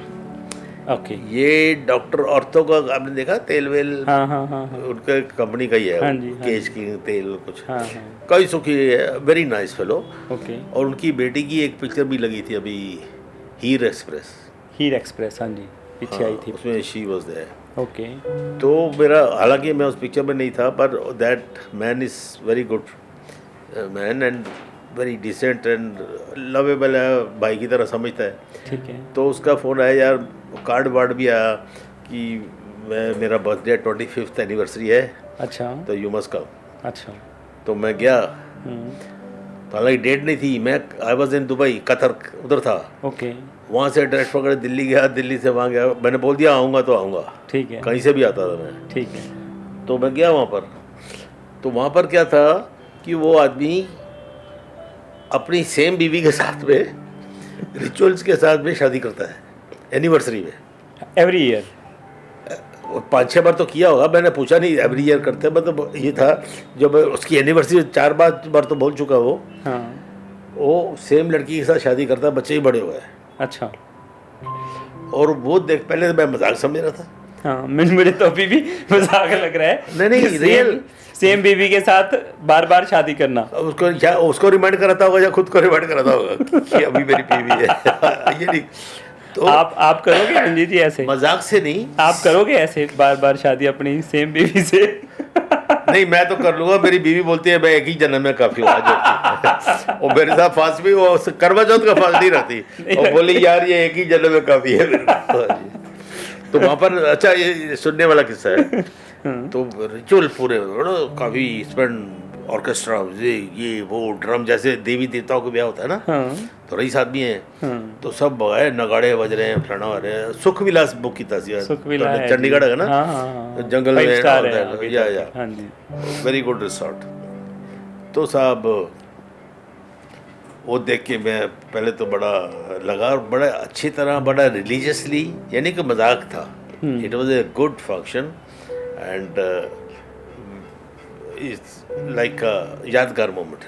ओके। ये डॉक्टर ऑर्थो का आपने देखा, तेल वेल? हाँ। उनके कंपनी का ही है। हाँ जी। केश की तेल कुछ। हाँ। कई सुखी है, वेरी नाइस फेलो। ओके। और उनकी बेटी की एक पिक्चर भी लगी थी अभी, हीर एक्सप्रेस। हाँ जी, पीछे आई थी, उसमें शी वाज देयर। ओके। तो मेरा, हालांकि मैं उस पिक्चर में नहीं था, पर that man is very good man and very decent and lovable है, भाई की तरह समझता है। ठीक है। तो उसका फ़ोन आया यार, कार्ड वार्ड भी आया कि मेरा बर्थडे 25th एनिवर्सरी है। अच्छा। तो यू मस्ट कम। अच्छा। तो मैं गया, तो हालांकि डेट नहीं थी, मैं I was in Dubai, Qatar उधर था। ओके। वहाँ से डायरेक्ट पकड़ दिल्ली गया, दिल्ली से वहाँ गया। मैंने बोल दिया आऊँगा तो आऊँगा। ठीक है। कहीं से भी आता था मैं। ठीक है। तो मैं गया वहाँ पर। तो वहाँ पर क्या था कि वो आदमी अपनी सेम बीवी के साथ में रिचुअल्स के साथ में शादी करता है एनिवर्सरी में। Every year? 5-6 बार तो किया होगा, मैंने पूछा नहीं एवरी ईयर करते। मतलब ये था, जब उसकी एनिवर्सरी 4 बार तो बोल चुका वो। हाँ। वो सेम लड़की के साथ शादी करता है, बच्चे ही बड़े हुए हैं। अच्छा। और वो देख, पहले तो मैं मजाक समझ रहा था। हाँ, मुझे तो अभी भी मजाक लग रहा है। नहीं, रियल सेम बीवी के साथ बार शादी करना। उसको रिमाइंड कराता होगा या खुद को रिमाइंड कराता होगा कि अभी मेरी बीवी है। ये नहीं तो आप करोगे रंजीत जी ऐसे? मजाक से नहीं, आप करोगे ऐसे बार शादी अपनी सेम बीवी से? नहीं, मैं तो कर लूंगा। मेरी बीवी बोलती है मैं एक ही जन्म में काफी हूँ आज। और मेरे साथ फास्ट भी, वो करवा चौथ का फास्ट नहीं रहती, और बोली यार ये एक ही जन्म में काफी है मेरे को। तो वहाँ पर, अच्छा ये सुनने वाला किस्सा है। तो रिचुअल पूरे काफी स्पेंड, ऑर्केस्ट्रा, ये वो ड्रम, जैसे देवी देवताओं को ब्याह होता है ना। तो रईस आदमी है, तो सब बगाए नगाड़े बज रहे हैं, फलाना हो रहे हैं। सुख विलास बुक की तस्वीर, चंडीगढ़ है ना, जंगल में, या वेरी गुड रिसोर्ट। तो साहब वो देख के मैं पहले तो बड़ा लगा, और बड़ा अच्छी तरह, बड़ा रिलीजियसली, यानी कि मजाक था। It was a good function and it's like यादगार मोमेंट,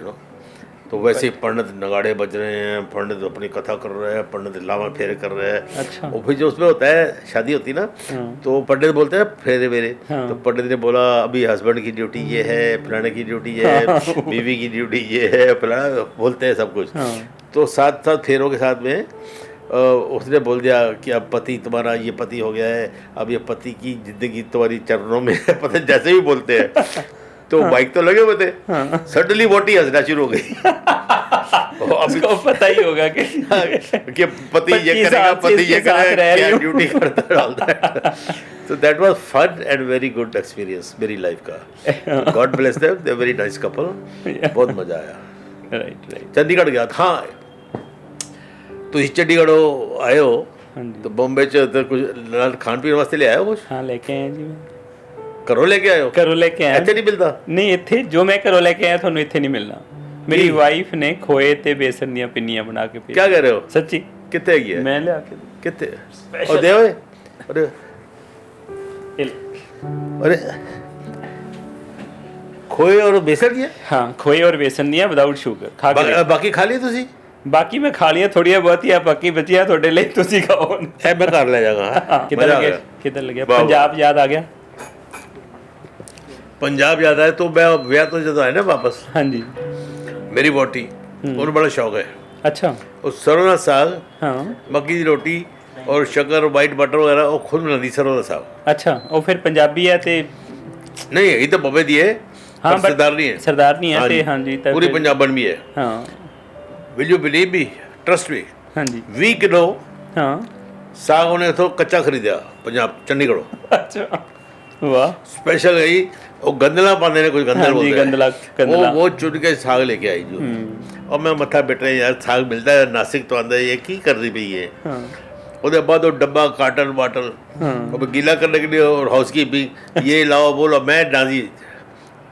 तो वैसे ही पंडित नगाड़े बज रहे हैं, पंडित अपनी कथा कर रहे हैं, पंडित लावा फेरे कर रहे हैं। अच्छा। और फिर जो उसमें होता है शादी होती ना, तो पंडित बोलते हैं फेरे वेरे। तो पंडित ने बोला अभी हस्बैंड की ड्यूटी ये है, फलाने की ड्यूटी ये है, बीवी की ड्यूटी ये है, फलाना बोलते हैं सब कुछ। तो साथ साथ फेरों के साथ में उसने बोल दिया कि अब पति तुम्हारा ये पति हो गया है, अब ये पति की जिंदगी तुम्हारी चरणों में है, पता जैसे भी बोलते हैं। तो बाइक तो लगे हुए थे, सडनली वोटी हंसना शुरू हो गई। उसको पता ही होगा कि पति ये करेगा, पति ये करेगा, क्या ड्यूटी करता है। So that was fun and very good experience मेरी लाइफ का। God bless them, they are very nice couple। बहुत मजा आया। राइट। चंडीगढ़ गया था। ਤੁਸੀਂ ਚੰਡੀਗੜ੍ਹ ਆਏ ਹੋ तो बॉम्बे च तो कुछ खान पीन वास्ते ले आए हो कुछ? हाँ लेके आए जी। घरों लेके आए हो? घरों लेके आए। ਇੱਥੇ ਨਹੀਂ ਮਿਲਦਾ? ਨਹੀਂ ਇੱਥੇ ਜੋ ਮੈਂ ਘਰੋਂ ਲੈ ਕੇ ਆਇਆ ਤੁਹਾਨੂੰ ਇੱਥੇ ਨਹੀਂ ਮਿਲਣਾ। ਮੇਰੀ ਵਾਈਫ ਨੇ ਖੋਏ ਤੇ ਬੇਸਨ ਦੀਆਂ ਪਿੰਨੀਆਂ ਬਣਾ ਕੇ ਭੇਜੀ। ਕੀ ਕਹਿ ਰਹੇ ਹੋ? ਸੱਚੀ। ਕਿੱਥੇ ਹੈਗੀ ਹੈ? ਮੈਂ ਲਿਆ ਕੇ ਕਿੱਥੇ? ਉਹ ਦੇ ਓਏ। अरे खोए और बेसन दिया? हाँ खोए और बेसन दिया विदाउट शुगर। खा के बाकी खा लिए ਤੁਸੀਂ? ਬਾਕੀ ਮੈਂ ਖਾ ਲਿਆ ਥੋੜੀਆਂ ਬਹੁਤੀਆਂ, ਬਾਕੀ ਬਚੀਆਂ ਤੁਹਾਡੇ ਲਈ, ਤੁਸੀਂ ਖਾਓ। ਐ ਮੈਂ ਕਰ ਲੈ ਜਾਗਾ। ਕਿੱਧਰ ਲੱਗਿਆ? ਪੰਜਾਬ ਯਾਦ ਆ ਗਿਆ? पंजाब याद आया तो मैं ब्याह तो जब आया ना वापस, हाँ जी, मेरी वोटी उन्हें बड़ा शौक है। अच्छा। उस सरों का साग, हाँ, मक्की की रोटी और शक्कर वाइट बटर वगैरह वो खुद बनाती सरों का साग। अच्छा। और फिर पंजाबी है ते नहीं यही तो बबे दी है। हाँ सरदारनी है। सरदारनी है ते हाँ जी पूरी पंजाबन भी है। हाँ will you believe me, trust me, हाँ जी 20 किलो हाँ साग उन्हें तो कच्चा खरीदा पंजाब चंडीगढ़। अच्छा वाह। स्पेशल गई वो गंदला पाने ने कुछ गंदल बोलते हैं, गंदला वो चुन के साग लेके आई जो। और मैं मत्था बैठ रहा यार साग मिलता है नासिक तो आंदा ये की कर रही पई है। उसके बाद वो डब्बा काटल वाटल और गीला करने के लिए और हाउस कीपिंग ये लाओ बोलो। मैं डांसी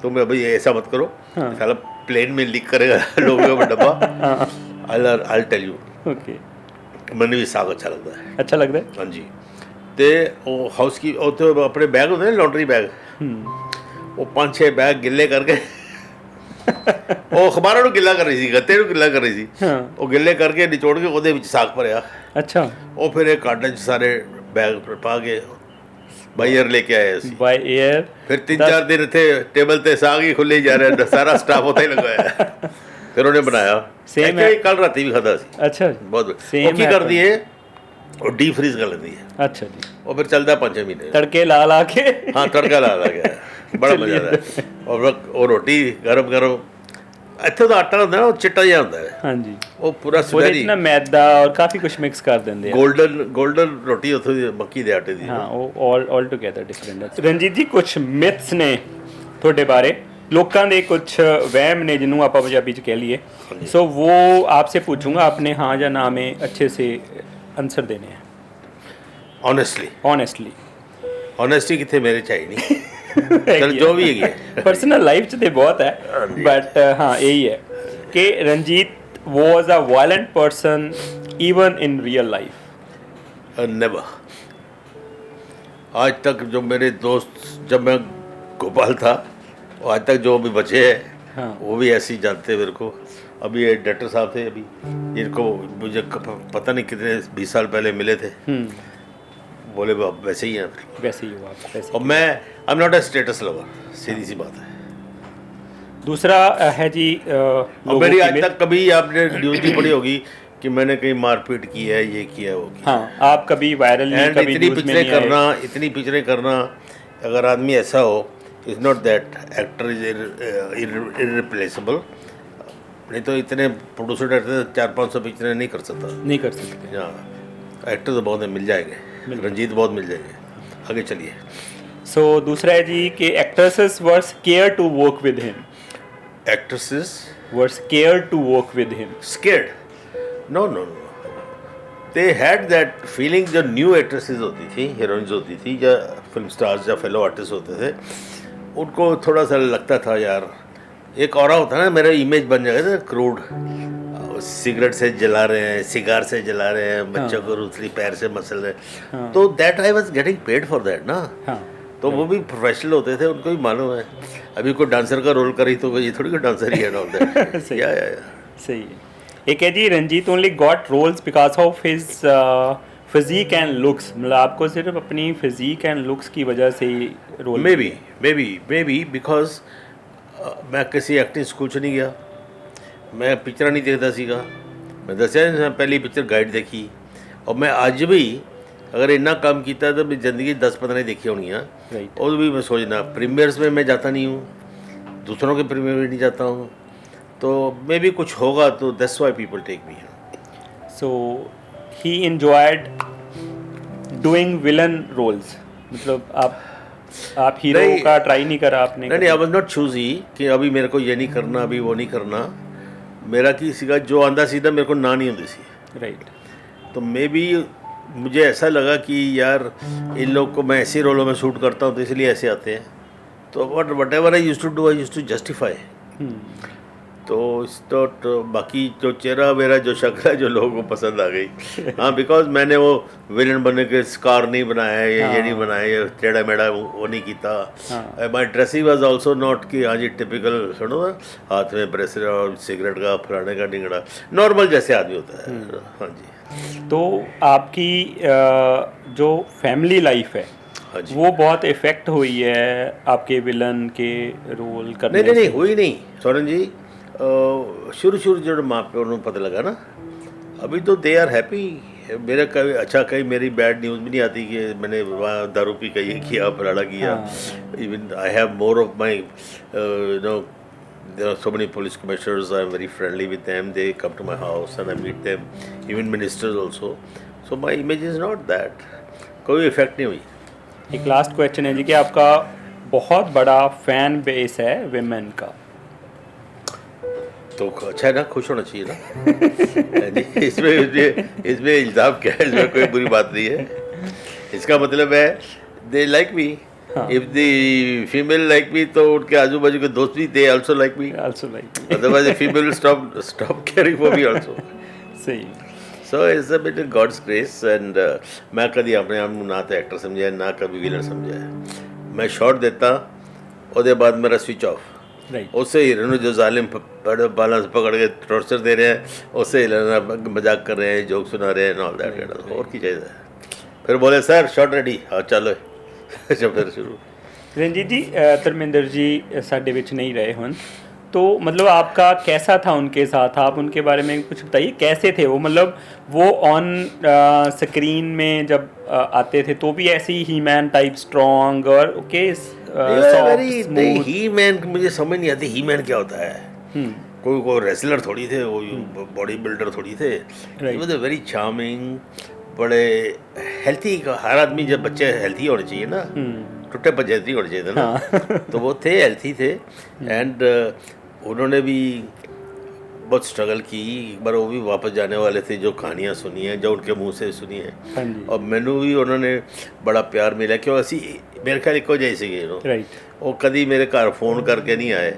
तो मैं भाई ऐसा मत करो, साला प्लेन में लीक करेगा लोगों का डब्बा। आई टेल यू ओके मैंने भी साग अच्छा लगता है। अच्छा लगता है हाँ जी। तो वो हाउस की उत्थे अपने बैग होंगे ना लॉन्ड्री बैग, वो 5-6 बैग गिले करके वो अखबारों को गिला कर रही थी, गत्ते को गिला कर रही थी। वो गिले करके निचोड़ के ਉਹਦੇ ਵਿੱਚ ਸਾਗ ਭਰਿਆ। अच्छा। ਉਹ ਫਿਰ ਇਹ ਕਾਟਨ ਚ ਸਾਰੇ ਬੈਗ ਪਾ ਕੇ ਬਾਈ 에ਅਰ ਲੈ ਕੇ ਆਏ ਅਸੀਂ। ਬਾਈ 에ਅਰ ਫਿਰ 3-4 ਦਿਨ ਇੱਥੇ ਟੇਬਲ ਤੇ ਸਾਗ ਹੀ ਖੁੱਲੇ ਜਾ ਰਿਹਾ, ਸਾਰਾ ਸਟਾਫ ਉੱਥੇ ਹੀ ਲਗਾਇਆ। ਫਿਰ ਉਹਨੇ ਬਣਾਇਆ ਸੇਮ ਹੈ। ਕੱਲ ਰਾਤੀ ਵੀ ਖਾਦਾ ਸੀ। ਅੱਛਾ ਬਹੁਤ ਉਹ ਕੀ ਕਰਦੀ ਹੈ ਉਹ ਡੀਪ ਫ੍ਰੀਜ਼ ਕਰ ਲੈਂਦੀ ਹੈ। ਅੱਛਾ ਜੀ। ਉਹ ਫਿਰ ਚੱਲਦਾ 5 ਮਹੀਨੇ ਤੜਕੇ ਲਾ ਲਾ ਕੇ। ਹਾਂ ਤੜਕਾ ਲਾ ਲਾ ਕੇ ਬੜਾ ਮਜ਼ਾ ਆਉਂਦਾ ਹੈ। ਔਰ ਉਹ ਰੋਟੀ ਗਰਮ ਗਰਮ ਇੱਥੇ ਦਾ ਆਟਾ ਹੁੰਦਾ ਨਾ ਉਹ ਚਿੱਟਾ ਜਿਹਾ ਹੁੰਦਾ ਹੈ। ਹਾਂਜੀ ਉਹ ਪੂਰਾ ਸਵੇਰੀ ਨਾ ਮੈਦਾ ਔਰ ਕਾਫੀ ਕੁਝ ਮਿਕਸ ਕਰ ਦਿੰਦੇ ਆ। ਗੋਲਡਨ ਰੋਟੀ ਉੱਥੇ ਦੀ ਮੱਕੀ ਦੇ ਆਟੇ ਦੀ। ਹਾਂ ਉਹ ਆਲ ਟੁਗੇਦਰ ਡਿਫਰੈਂਟ। ਰਣਜੀਤ ਜੀ ਕੁਝ ਮਿਥਸ ਨੇ ਤੁਹਾਡੇ ਬਾਰੇ, ਲੋਕਾਂ ਦੇ ਕੁਝ ਵਹਿਮ ਨੇ ਜਿਹਨੂੰ ਆਪਾਂ ਪੰਜਾਬੀ ਚ ਕਹਿ ਲਈਏ। ਸੋ वो आपसे पूछूंगा, आपने हाँ या ना में अच्छे से आंसर देने हैं। ऑनेस्टली कितने मेरे चाहिए नहीं चल जो भी है पर्सनल लाइफ च ते बहुत है बट हाँ यही है कि Ranjeet was a violent person even in real life? Never. आज तक जो मेरे दोस्त, जब मैं गोपाल था आज तक जो भी बचे हैं वो भी ऐसे ही जानते हैं मेरे को। अभी ये डायरेक्टर साहब थे, अभी इनको मुझे पता नहीं कितने 20 साल पहले मिले थे, बोले वैसे ही हैं, वैसे ही हुआ वैसे। और मैं I am not a status lover, सीधी सी बात है। दूसरा है जी और मेरी आज तक कभी आपने न्यूज़ नहीं पढ़ी होगी कि मैंने कहीं मारपीट की है, ये किया है, वो किया। हाँ आप कभी वायरल नहीं, कभी इतनी पिक्चरें करना अगर आदमी ऐसा हो, is not that actor is irreplaceable. नहीं तो इतने प्रोड्यूसर डायरेक्टर 400-500 पिक्चरें नहीं कर सकते। हाँ एक्टर तो बहुत मिल जाएंगे, रंजीत बहुत मिल जाएंगे। आगे चलिए। सो दूसरा है जी कि actresses were scared to work with him. Actresses were scared to work with him. Scared? No no no, they had that feeling. जो न्यू एक्ट्रेसेस होती थी, हीरोइंस होती थी या फिल्म स्टार्स या फेलो आर्टिस्ट होते थे, उनको थोड़ा सा लगता था यार एक और होता है ना, मेरा इमेज बन जाएगा ना क्रूड, सिगरेट से जला रहे हैं, सिगार से जला रहे हैं, बच्चों को रूसली पैर से मसल रहे हैं। तो that I was getting paid for that ना। तो वो भी प्रोफेशनल होते थे, उनको भी मालूम है। अभी कोई डांसर का रोल करी तो ये थोड़ी कोई डांसर ही है ना होता है। सही है। एक है जी, Ranjeet only got roles because of his physique and looks, मतलब आपको सिर्फ अपनी फिजिक एंड लुक्स की वजह से ही रोल। मे बी बिकॉज मैं किसी एक्टिंग स्कूल च नहीं गया, मैं पिक्चर नहीं देखता सीगा, मैं दसिया पहली पिक्चर गाइड देखी, और मैं अज भी अगर इन्ना काम किया तो मैं ज़िंदगी 10-15 देखी होनी है। और भी मैं सोचना प्रीमियर्स में मैं जाता नहीं हूँ, दूसरों के प्रीमियर में नहीं जाता हूँ, तो मे भी कुछ होगा तो that's why people take me. So he enjoyed doing villain roles, मतलब आप हीरो का ट्राई नहीं करा आपने? नहीं, आई वाज नॉट चूजी कि अभी मेरे को ये नहीं करना, अभी वो नहीं करना। मेरा किसी का जो आंदा सीधा मेरे को ना नहीं होती सी। राइट। तो मे बी मुझे ऐसा लगा कि यार इन लोग को मैं ऐसे रोलों में शूट करता हूँ तो इसलिए ऐसे आते हैं, तो whatever I used to do I used to justify. तो बाकी जो चेहरा मेरा जो शक्ल है जो लोगों को पसंद आ गई। हाँ, बिकॉज मैंने वो विलन बनने के स्कार नहीं बनाया है, ये नहीं बनाया, ये टेढ़ा मेढ़ा वो नहीं किया। माई ड्रेसिंग वॉज ऑल्सो नॉट कि हाँ जी टिपिकल सुनो ना, हाथ में ब्रेसलेट और सिगरेट का फलाने का डिंगड़ा, नॉर्मल जैसे आदमी होता है। हाँ जी। तो आपकी जो फैमिली लाइफ है वो बहुत इफेक्ट हुई है आपके विलन के रोल करने? नहीं हुई नहीं सोनन जी। शुरू जो माँ प्यो को पता लगा ना, अभी तो दे आर हैप्पी। मेरा कभी अच्छा कहीं मेरी बैड न्यूज़ भी नहीं आती कि मैंने वहाँ दारू पी का ये किया फलाना किया। Even I have more of my there are so many police commissioners, I am very friendly with them, they come to my house and I meet them, even ministers also, so my image is not that, कोई effect नहीं हुई। एक last question है जी कि आपका बहुत बड़ा फैन बेस है विमेन का, तो अच्छा है ना, खुश होना चाहिए ना। इसमें इल्ज़ाम क्या है, इसमें कोई बुरी बात नहीं है। इसका मतलब है they like me, if the female like me तो उनके आजू बाजू के दोस्त भी they also like me, otherwise female will stop caring for me also. सही। So it's a bit God's grace and मैं कभी अपने आप ना तो एक्टर समझा ना कभी विलन समझा। मैं शॉट देता उसके बाद मेरा स्विच ऑफ, उससे हीरो जो जालिम बाला पकड़ के टॉर्चर दे रहे हैं उससे हिलाना, मजाक कर रहे हैं, जोक सुना रहे हैं, ऑल दैट, और की चाहिए। फिर बोले सर शॉट रेडी, हाँ चलो जब फिर शुरू। रंजीत जी, धर्मेंद्र जी साडे विच नहीं रहे हुन, तो मतलब आपका कैसा था उनके साथ, आप उनके बारे में कुछ बताइए, कैसे थे वो? मतलब वो ऑन स्क्रीन में जब आते थे तो भी ऐसे ही मैन टाइप स्ट्रॉन्ग और ओके ही मैन, मुझे समझ नहीं आती ही मैन क्या होता है। कोई रेसलर थोड़ी थे वो, बॉडी बिल्डर थोड़ी थे। ही वाज वेरी चार्मिंग, बड़े हेल्थी। हर आदमी जब बच्चे हेल्थी होने चाहिए ना, टुट्टे पजे हेल्थी होने चाहिए था ना, तो वो थे हेल्थी थे। एंड उन्होंने भी बहुत स्ट्रगल की। एक बार वो भी वापस जाने वाले थे, जो कहानियाँ सुनी हैं, जो उनके मुंह से सुनी है, और मैनू भी उन्होंने बड़ा प्यार मिला। क्यों असी मेरे ख्याल एको जैसे गए वो कभी मेरे घर फोन करके नहीं आए।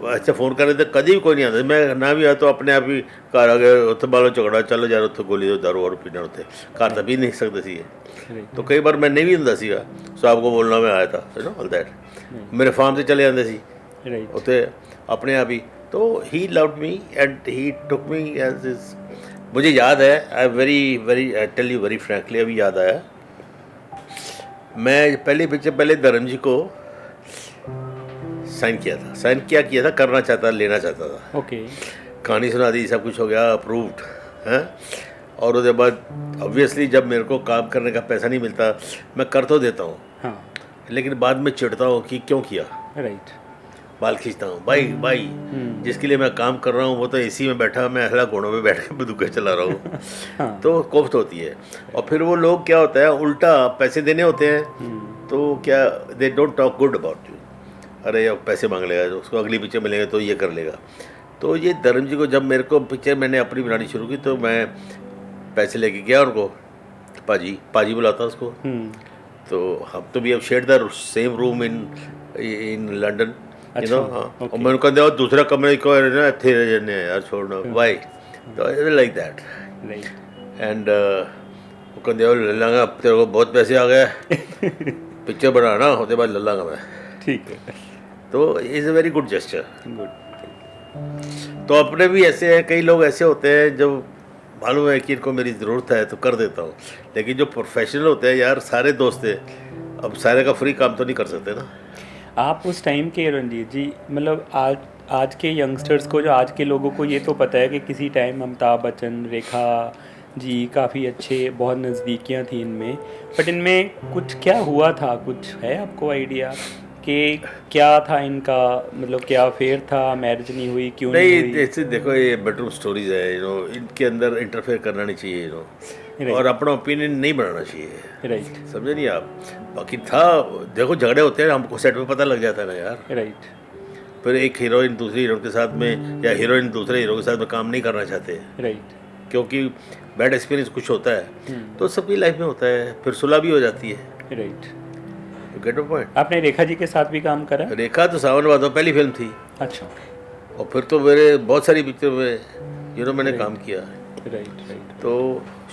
अच्छा फोन करे तो कभी भी कोई नहीं आता, मैं ना भी आया तो अपने आप ही घर आ गए, उत्थे बालो झगड़ा चलो यार उत्थे गोली दो दारू और पीना, उत्थे घर तो पी नहीं सकते सी। तो कई बार मैं नहीं भी होंदा सीगा, साहब को बोलना मैं आया था, यू नो ऑल दैट। मेरे फार्म से चले जाते सी उत्थे अपने आप ही। तो he loved me and he took me as is. मुझे याद है, I very I tell you very frankly, अभी याद आया, मैं पहली पिक्चर पहले धर्म जी को साइन किया था, करना चाहता, लेना चाहता था। ओके। कहानी सुना दी, सब कुछ हो गया, अप्रूव्ड है। और उसके बाद ऑब्वियसली जब मेरे को काम करने का पैसा नहीं मिलता, मैं कर तो देता हूँ, हाँ, लेकिन बाद में चिढ़ता हूँ कि क्यों किया। राइट। बाल खींचता हूँ, भाई जिसके लिए मैं काम कर रहा हूँ वो तो एसी में बैठा, मैं हला घोड़ों में बैठ के बंदूकें चला रहा हूँ। हाँ। तो कोफ्त होती है। और फिर वो लोग क्या होता है, उल्टा पैसे देने होते हैं, तो क्या they don't talk good about you. अरे अब पैसे मांग लेगा, उसको अगली पिक्चर मिलेंगे तो ये कर लेगा। तो ये धर्म जी को जब मेरे को पिक्चर मैंने अपनी बनानी शुरू की, तो मैं पैसे लेके गया उनको, पाजी बुलाता उसको। तो हम तो भी अब share the same room in London, you know. हाँ, और मैं उनको दिया दूसरा कमरे को ना थे यार छोड़ना वाई, तो लाइक दैट। एंड वो कहते हो ले लाँगा, तेरे को बहुत पैसे आ गए, पिक्चर बनाना होते बाद ले लाँगा मैं। ठीक है। तो is a very good gesture. Good. तो अपने भी ऐसे हैं, कई लोग ऐसे होते हैं जो मालूम है कि इनको मेरी ज़रूरत है तो कर देता हूँ, लेकिन जो प्रोफेशनल होते हैं यार, सारे दोस्त हैं, अब सारे का फ्री काम तो नहीं कर सकते ना। आप उस टाइम के रणजीत जी, मतलब आज के यंगस्टर्स को, जो आज के लोगों को ये तो पता है कि किसी टाइम अमिताभ बच्चन, रेखा जी काफ़ी अच्छे, बहुत नज़दीकियाँ थी इनमें, बट इनमें कुछ क्या हुआ था, कुछ है आपको आइडिया कि क्या था इनका, मतलब क्या अफेयर था, मैरिज नहीं हुई, क्यों नहीं हुई? ऐसे देखो, ये बेडरूम स्टोरीज है, इनके अंदर इंटरफेयर करना नहीं चाहिए, और अपना ओपिनियन नहीं बनाना चाहिए, राइट, समझे नहीं आप। बाकी था, देखो झगड़े होते हैं, हमको सेट पे पता लग जाता है ना यार, राइट। फिर एक हीरोइन दूसरी हीरोइन के साथ में, या हीरोइन दूसरे हीरो के साथ में काम नहीं करना चाहते, राइट, क्योंकि बैड एक्सपीरियंस कुछ होता है, तो सबकी लाइफ में होता है, फिर सुलह भी हो जाती है, राइट। Gate my point. आपने रेखा जी के साथ भी काम करा? रेखा तो सावन भादो पहली फिल्म थी। अच्छा। और फिर तो मेरे बहुत सारी पिक्चर में मैंने काम किया। राइट। तो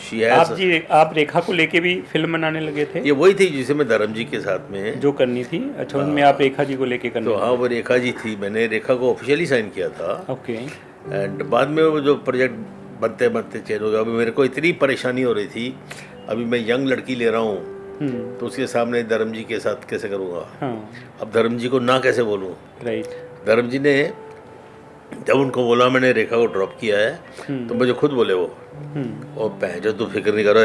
शी हैज, आप रेखा को लेके भी फिल्म बनाने लगे थे? ये वही थी जिसे मैं धर्म जी के साथ में जो करनी थी। अच्छा, उसमें आप रेखा जी को लेके करने? तो हाँ, वो रेखा जी थी, मैंने रेखा को ऑफिशियली साइन किया था। ओके। एंड बाद में वो जो प्रोजेक्ट बनते बनते चेंज हो गया। अभी मेरे को इतनी परेशानी हो रही थी, अभी मैं यंग लड़की ले रहा हूँ, तो उसके सामने धर्म जी के साथ कैसे करूँगा? हाँ। अब धर्म जी को ना कैसे बोलूँ? राइट। धर्म जी ने जब उनको बोला मैंने रेखा को ड्रॉप किया है, तो मुझे खुद बोले वो, और भैंजो तू फिक्र नहीं करो,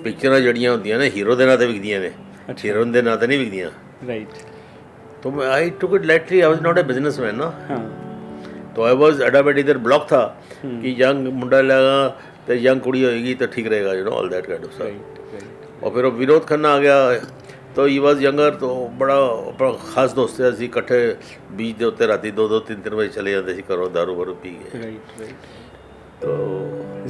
पिक्चर जड़ियाँ होती हैं ना, हीरो के नाते विकदियाँ ने, हीरोइन के नाते नहीं विकदियाँ। राइट। तो I took it lightly, I was not a businessman ना। हाँ। तो आई वाज एडाबेट, इधर ब्लॉक था कि यंग मुंडा लगा तो यंग कुड़ी होएगी तो ठीक रहेगा, all that kind of stuff. और फिर विनोद खन्ना आ गया, तो ही वॉज यंगर, तो बड़ा खास दोस्त है, असं इकट्ठे बीच दे उत्ते राती 2-2 3-3 बजे चले जाते थे घरों, दारू वारू पी के। राइट। तो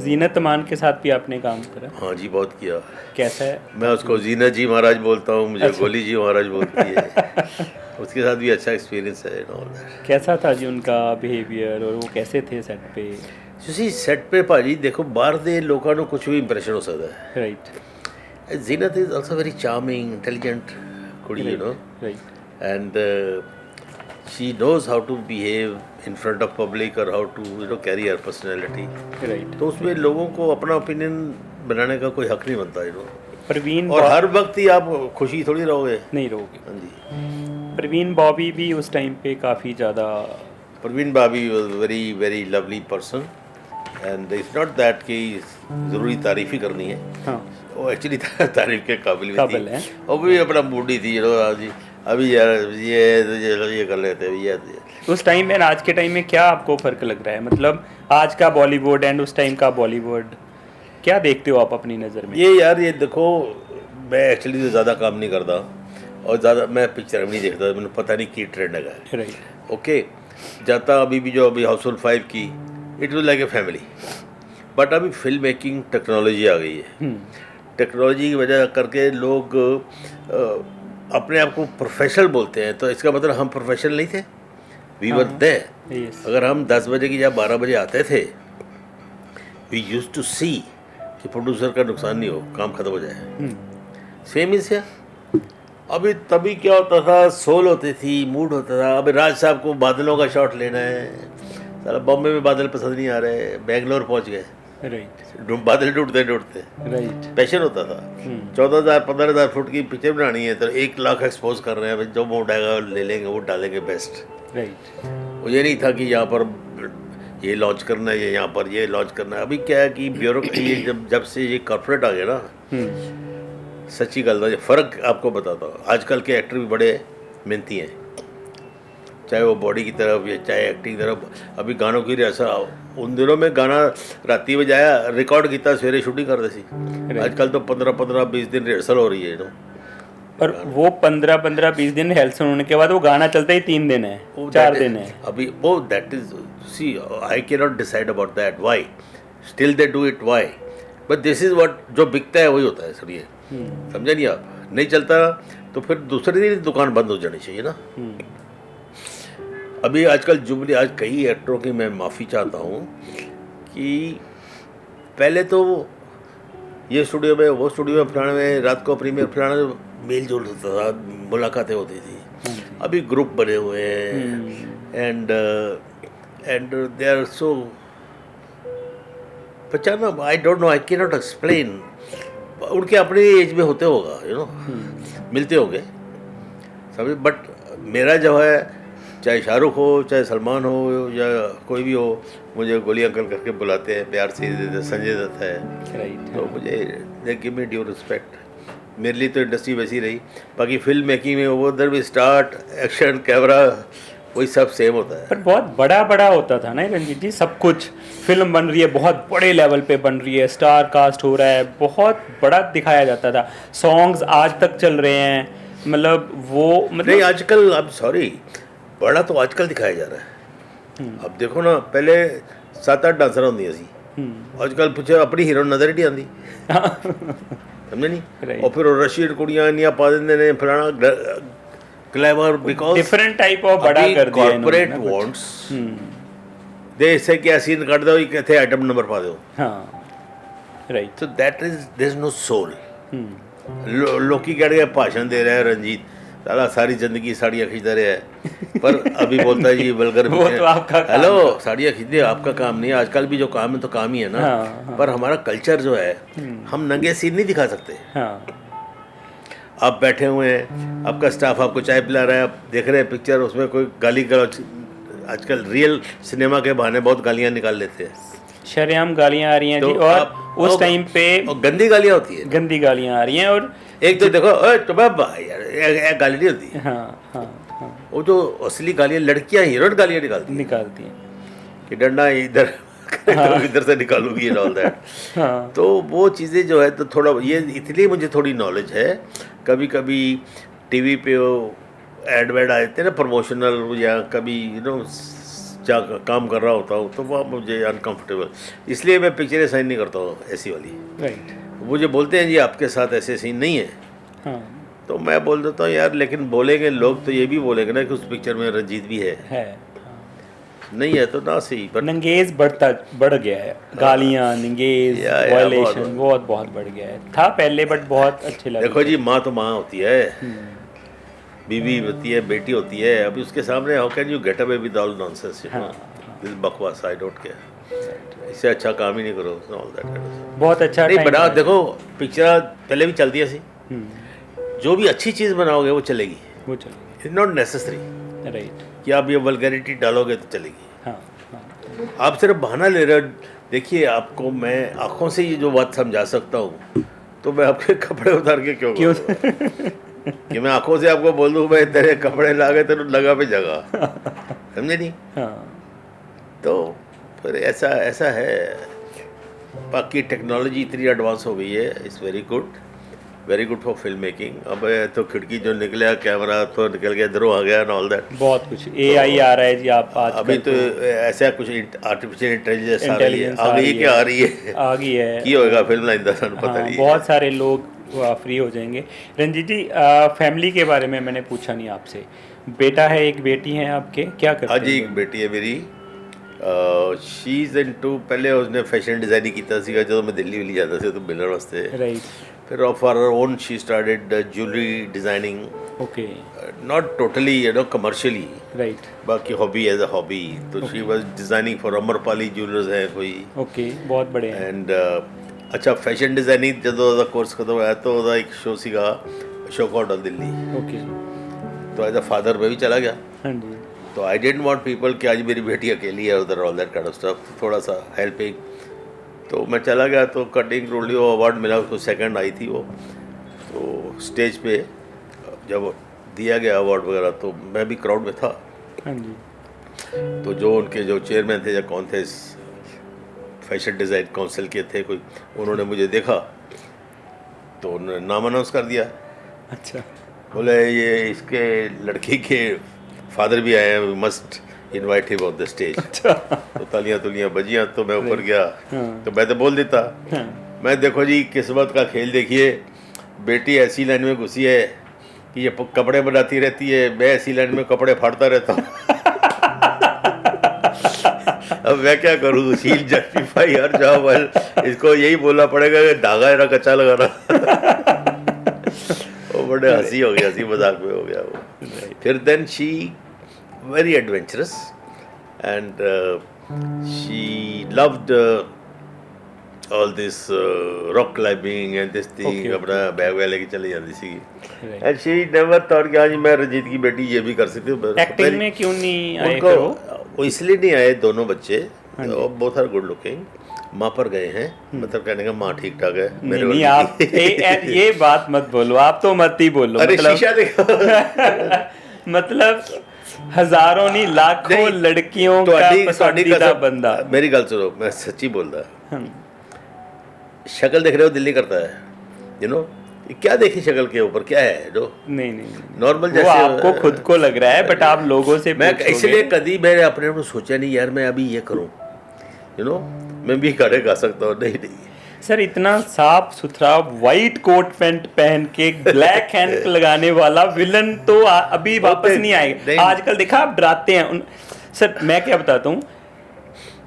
जीनत अमान के साथ भी आपने काम करा? हाँ जी, बहुत किया। कैसा है? मैं उसको जीनत जी महाराज बोलता हूँ, मुझे गोली जी महाराज बोलती है। उसके साथ भी अच्छा एक्सपीरियंस है। कैसा था जी उनका बिहेवियर, और वो कैसे थे सेट पे? ਤੁਸੀਂ ਸੈੱਟ पे ਭਾਜੀ ਦੇਖੋ, ਬਾਹਰ ਦੇ ਲੋਕਾਂ ਨੂੰ ਕੁਝ ਵੀ ਇੰਪ੍ਰੈਸ਼ਨ ਹੋ ਸਕਦਾ ਹੈ। Right. Zeenat is also very charming, intelligent ਕੁੜੀ, right. And she knows how to behave in front of public or how to carry her personality. Right. तो उसमें लोगों को अपना ओपिनियन बनाने का कोई हक नहीं बनता, प्रवीण, और हर वक्त ही आप खुशी थोड़ी रहोगे, नहीं रहोगे। हाँ जी। प्रवीण बॉबी भी उस टाइम पे काफ़ी ज़्यादा, Parveen Babi was very very lovely person, and it's not that कि ज़रूरी तारीफ़ ही करनी है। हाँ, वो एक्चुअली तारीफ़ के काबिल भी काबिल है। और भी अपना बूढ़ी थी, जी अभी यार ये कर लेते हैं ये। उस टाइम में आज के टाइम में क्या आपको फ़र्क लग रहा है, मतलब आज का बॉलीवुड एंड उस टाइम का बॉलीवुड, क्या देखते हो आप अपनी नज़र में? ये यार, ये देखो, मैं एक्चुअली तो ज़्यादा काम नहीं करता, और ज़्यादा मैं पिक्चर भी नहीं देखता, मैंने पता नहीं की ट्रेंड है। राइट। ओके, जाता अभी भी जो अभी हाउसफुल 5 की, it was like a family, but अभी फिल्म मेकिंग टेक्नोलॉजी आ गई है। टेक्नोलॉजी की वजह करके लोग अपने आप को प्रोफेशनल बोलते हैं, तो इसका मतलब हम प्रोफेशनल नहीं थे, वी वर देयर। अगर हम 10 बजे की या 12 बजे आते थे, वी यूज्ड टू सी कि प्रोड्यूसर का नुकसान नहीं हो, काम खत्म हो जाए। Same is here. अभी तभी क्या होता था, सोल होती थी, मूड होता था। अभी राज साहब को बादलों का शॉट लेना है, साला बॉम्बे में बादल पसंद नहीं आ रहे, बेंगलोर पहुंच गए, राइट, बादल ढूंढते ढूंढते, राइट, पैशन होता था। 14,000-15,000 फुट की पिक्चर बनानी है तो 1 लाख एक्सपोज कर रहे हैं, जो मूड आएगा ले लेंगे, वो डालेंगे बेस्ट। राइट। वो ये नहीं था कि यहाँ पर ये लॉन्च करना है, यहाँ पर ये लॉन्च करना है। अभी क्या है कि ब्यूरो ये जब से ये कॉर्पोरेट आ गया ना, सच्ची गल है, फ़र्क आपको बताता हूँ। आजकल के एक्टर भी बड़े मेहनती हैं, चाहे वो बॉडी की तरफ या चाहे एक्टिंग की तरफ। अभी गानों की रिहर्सल, उन दिनों में गाना राती बजाया, रिकॉर्ड किया, सवेरे शूटिंग करते सी। आजकल तो 15-20 दिन रिहर्सल हो रही है। और वो 15-20 दिन रिहर्सल होने के बाद वो गाना चलता ही 3 दिन है, 4 दिन है। अभी वो that is, see I can not decide about that, why still they do it, why, but this is what, जो बिकता है वही होता है सर। ये समझे नहीं आप? नहीं चलता तो फिर दूसरे दिन दुकान बंद हो जानी चाहिए ना। अभी आजकल जुबली, आज कई एक्टरों की मैं माफ़ी चाहता हूँ कि पहले तो ये स्टूडियो में, वो स्टूडियो में, फलाने में, रात को प्रीमियर, फलाने, मेल जोल होता था, मुलाकातें होती थी। अभी ग्रुप बने हुए हैं एंड दे आर सो पहचाना, आई don't no, I can not explain. उनके अपने एज में होते होगा, यू नो, मिलते होंगे सभी। बट मेरा जो है, चाहे शाहरुख हो, चाहे सलमान हो, या कोई भी हो, मुझे गोली अंकल करके बुलाते हैं प्यार से। संजय दत्त है, तो मुझे they give me due respect. मेरे लिए तो इंडस्ट्री वैसी रही। बाकी फिल्म मेकिंग में वो उधर भी स्टार्ट, एक्शन, कैमरा, वही सब सेम होता है। पर बहुत बड़ा बड़ा होता था ना रंजीत जी, सब कुछ। फिल्म बन रही है, बहुत बड़े लेवल पे बन रही है, स्टार कास्ट हो रहा है, बहुत बड़ा दिखाया जाता था। सॉन्ग्स आज तक चल रहे हैं, मतलब वो मतलब नहीं आजकल, अब सॉरी, बड़ा तो आजकल दिखाया जा रहा है। अब देखो ना, पहले 7-8 डांसर होंदी सी, आजकल पिछे अपनी हीरो नजर ही नहीं आती, समझे नहीं। और फिर रशियन कुड़ियां इन्नियां पा देंदे ने, फलाना glamour, because different type of बड़ा कर दिया कॉर्पोरेट वांट्स दे से कि सीन कट दो, कहते आइटम नंबर पा दो। हाँ, right. So that is, there is no soul. लोकी कह रहे भाषण दे रहे हैं रंजीत, साला सारी जिंदगी साड़ियाँ खींचता रहा है, पर अभी बोलता है जी बलगर वो तो आपका काम। हेलो, साड़ियाँ खींचते आपका काम नहीं है। आजकल भी जो काम है तो काम ही है ना। हाँ। पर हमारा कल्चर जो है, हम नंगे सीन नहीं दिखा सकते। हाँ। आप बैठे हुए हैं, आपका स्टाफ आपको चाय पिला रहा है, आप देख रहे हैं पिक्चर, उसमें कोई गाली गलौज, आजकल रियल सिनेमा के बहाने बहुत गालियाँ निकाल लेते हैं, शरेआम गालियाँ आ रही हैं तो जी। और उस टाइम पे गंदी गालियाँ होती है, गंदी गालियाँ आ रही हैं। और एक तो देखो तो यार गाली नहीं होती। हाँ। वो जो असली गालियाँ लड़कियाँ हीरोइन गालियाँ निकालती हैं कि डंडा इधर इधर से निकालूंगी एंड ऑल दैट। तो वो चीज़ें जो है, तो थोड़ा ये इसलिए मुझे थोड़ी नॉलेज है। कभी कभी टीवी पे वो एड वेड आए थे ना प्रमोशनल, या कभी यू नो जा काम कर रहा होता हूँ, तो वह मुझे अनकंफर्टेबल, इसलिए मैं पिक्चरें साइन नहीं करता हूँ ऐसी वाली। राइट। मुझे बोलते हैं जी आपके साथ ऐसे सीन नहीं है, हाँ। तो मैं बोल देता हूँ यार, लेकिन बोलेंगे लोग तो ये भी बोलेंगे ना कि उस पिक्चर में रंजीत भी है। नहीं है तो ना सही, पर नंगेज बढ़ गया है, गालियाँ, नंगेज, वायलेशन बहुत बढ़ गया है। था पहले, बट बहुत अच्छे लगे। देखो जी, माँ तो माँ होती है, बीवी होती है, बेटी होती है। अभी उसके सामने how can you get away with all nonsense, this बकवास, आई डोंट केयर। इससे अच्छा काम ही नहीं करो, ऑल दैट। बहुत अच्छा नहीं बना, देखो पिक्चर पहले भी चलती है सी, जो भी अच्छी चीज़ बनाओगे वो चलेगी, इट्स नॉट नेसेसरी राइट कि आप ये वल्गैरिटी डालोगे तो चलेगी। हाँ। आप सिर्फ बहाना ले रहे हो। देखिए, आपको मैं आंखों से ये जो बात समझा सकता हूँ, तो मैं आपके कपड़े उतार के क्यों कि मैं आंखों से आपको बोल दूँ भाई तेरे कपड़े ला गए तेरे लगा पे जगह, समझे नहीं। तो फिर ऐसा है। बाकी टेक्नोलॉजी इतनी एडवांस हो गई है, it's very good for film making. अब तो खिड़की जो निकला, कैमरा तो निकल गया, इधरों आ गया, ऑल दैट, बहुत कुछ AI आ रहा है जी। आप आज अभी तो ऐसा कुछ आर्टिफिशियल इंटेलिजेंस आ रही है, आ रही है की होएगा फिल्म लाइन दा सानू पता नहीं। बहुत सारे लोग फ्री हो जाएंगे। रंजीत जी, फैमिली के बारे में मैंने पूछा नहीं आपसे। बेटा है, एक बेटी है आपके, क्या करते हैं? जी, एक बेटी है मेरी। शी इज़ इनटू, पहले उसने फैशन डिजाइनिंग कीता सीगा ਜਦੋਂ मैं दिल्ली विली जाता ਸੀ तो मिलने वास्ते, राइट। फिर for her own she started jewellery designing, okay, not totally you know commercially, right, बाकी हॉबी एज अ हॉबी। तो she was designing for Amrapali jewellers है कोई, ओके, बहुत बड़े। एंड अच्छा, फैशन डिजाइनिंग ਜਦੋਂ ਉਹਦਾ ਕੋਰਸ ਖਤਮ ਹੋਇਆ तो ਉਹਦਾ ਇੱਕ ਸ਼ੋ ਸੀਗਾ अशोक होटल दिल्ली, ओके। तो एज अ फादर मैं भी चला गया, हाँ जी। तो आई डेंट वांट पीपल कि आज मेरी बेटी अकेली है उधर, all that kind of stuff, थोड़ा सा हेल्पिंग। तो मैं चला गया, तो कटिंग रोली वो अवार्ड मिला उसको, सेकंड आई थी वो। तो स्टेज पे जब दिया गया अवार्ड वगैरह, तो मैं भी क्राउड में था, हाँ जी। तो जो उनके जो चेयरमैन थे या कौन थे, फैशन डिज़ाइन काउंसिल के थे कोई, उन्होंने मुझे देखा तो उन्होंने नाम अनाउंस कर दिया। अच्छा। बोले ये इसके लड़की के फादर भी आए हैं, we must invite him on the stage. तो तालियां बजियां, तो मैं ऊपर गया, तो मैं तो बोल देता। मैं देखो जी, किस्मत का खेल देखिए, बेटी ऐसी लाइन में घुसी है कि ये कपड़े बनाती रहती है, मैं ऐसी लाइन में कपड़े फाड़ता रहता हूँ। अब मैं क्या करूँ, शील जस्टिफाई हर जॉब, इसको यही बोलना पड़ेगा कि धागा है ना कच्चा लगाना। बट बड़े हंसी हो गया, हंसी मजाक में हो गया वो। फिर then she very adventurous and she loved all this rock climbing and this thing. अपना बैग वैग लेके चली जाती सी एंड शी नेवर थॉट कि हाँ जी मैं रंजीत की बेटी ये भी कर सकती हूँ। एक्टिंग में क्यों नहीं आए? वो इसलिए नहीं आए, दोनों बच्चे बोथ आर गुड लुकिंग। माँ पर गए हैं, मतलब कहने का माँ ठीक ठाक है। नहीं आप ये बात मत बोलो, आप तो मत ही बोलो। अरे शीशा देखो मतलब हजारों नहीं लाखों लड़कियों का पसंदीदा बंदा। मेरी गल सुनो, मैं सच्ची बोल रहा। शक्ल देख रहे हो दिल्ली करता है, यू नो क्या देखी शक्ल के ऊपर क्या है जो नहीं नॉर्मल जैसे आपको खुद को लग रहा है, बट आप लोगों से मैं इसलिए कभी मैंने अपने को सोचा नहीं यार मैं अभी ये करूं, यू नो मैं भी गाने गा सकता हूँ। नहीं सर, इतना साफ सुथरा वाइट कोट पैंट पहन के ब्लैक हैंड लगाने वाला विलन तो अभी वापस नहीं आएगा। आजकल देखा आप डराते हैं सर, मैं क्या बताता हूँ,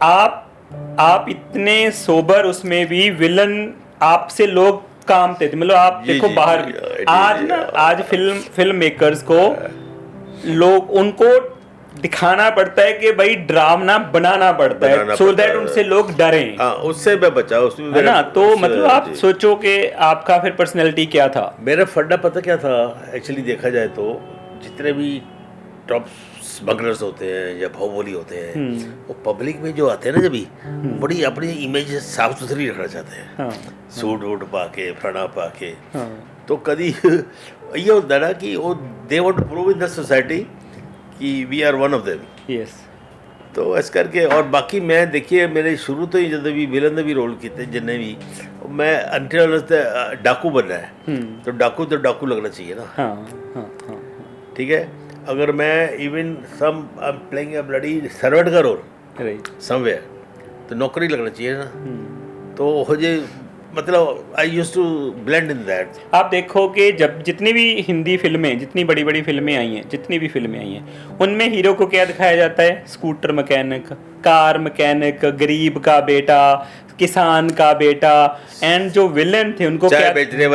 आप इतने सोबर उसमें भी विलन आपसे लोग कामते थे। मतलब आप देखो बाहर भी आज फिल्म मेकर्स को लोग उनको दिखाना पड़ता है कि भाई ड्रामा बनाना पड़ता है सो दैट उनसे लोग डरें। उससे मैं बचा उसमें है ना। तो मतलब आप सोचो कि आपका फिर पर्सनैलिटी क्या था। मेरा फंडा पता क्या था एक्चुअली देखा जाए तो, जितने भी टॉप स्मगलर्स होते हैं या बाहुबली होते हैं वो पब्लिक में जो आते हैं ना, जब बड़ी अपनी इमेज साफ सुथरी रखना चाहते हैं। सूट वूट पा के फड़ा पा के तो कभी ये होता है ना कि वो they want to prove in the society कि we are one of them. Yes. तो इस करके और बाकी मैं देखिए मेरे शुरू तो ही जब भी विलन ने भी रोल किए जिन्हें भी मैं अंटिल डाकू बनना है तो डाकू लगना चाहिए ना। ठीक है, अगर मैं even some I am playing a bloody servant का रोल समवेयर तो नौकरी लगना चाहिए ना। तो हो जे मतलब I used to blend in that. आप देखो कि जब जितनी भी हिंदी फिल्में, जितनी बड़ी बड़ी फिल्में आई हैं, जितनी भी फिल्में आई हैं, उनमें हीरो को क्या दिखाया जाता है? स्कूटर मैकेनिक, कार मैकेनिक, गरीब का बेटा, किसान का बेटा। एंड जो विलन थे उनको चाय बेचने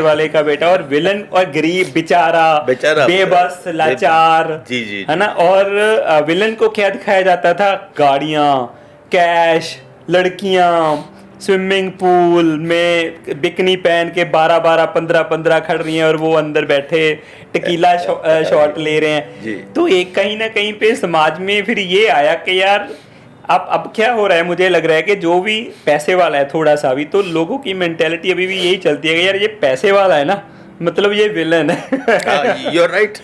वाले का बेटा और विलन और गरीब बेचारा बेबस लाचार, जी है ना। और विलन को क्या दिखाया जाता था? गाड़ियां, कैश, लड़कियां, स्विमिंग पूल में बिकनी पहन के 12-12, 15-15 खड़ रही हैं और वो अंदर बैठे टकीला शॉट ले रहे हैं। तो एक कहीं ना कहीं पे समाज में फिर ये आया कि यार अब क्या हो रहा है, मुझे लग रहा है कि जो भी पैसे वाला है थोड़ा सा भी, तो लोगों की मेंटेलिटी अभी भी यही चलती है कि यार ये पैसे वाला है ना, मतलब ये विलन है। You're right.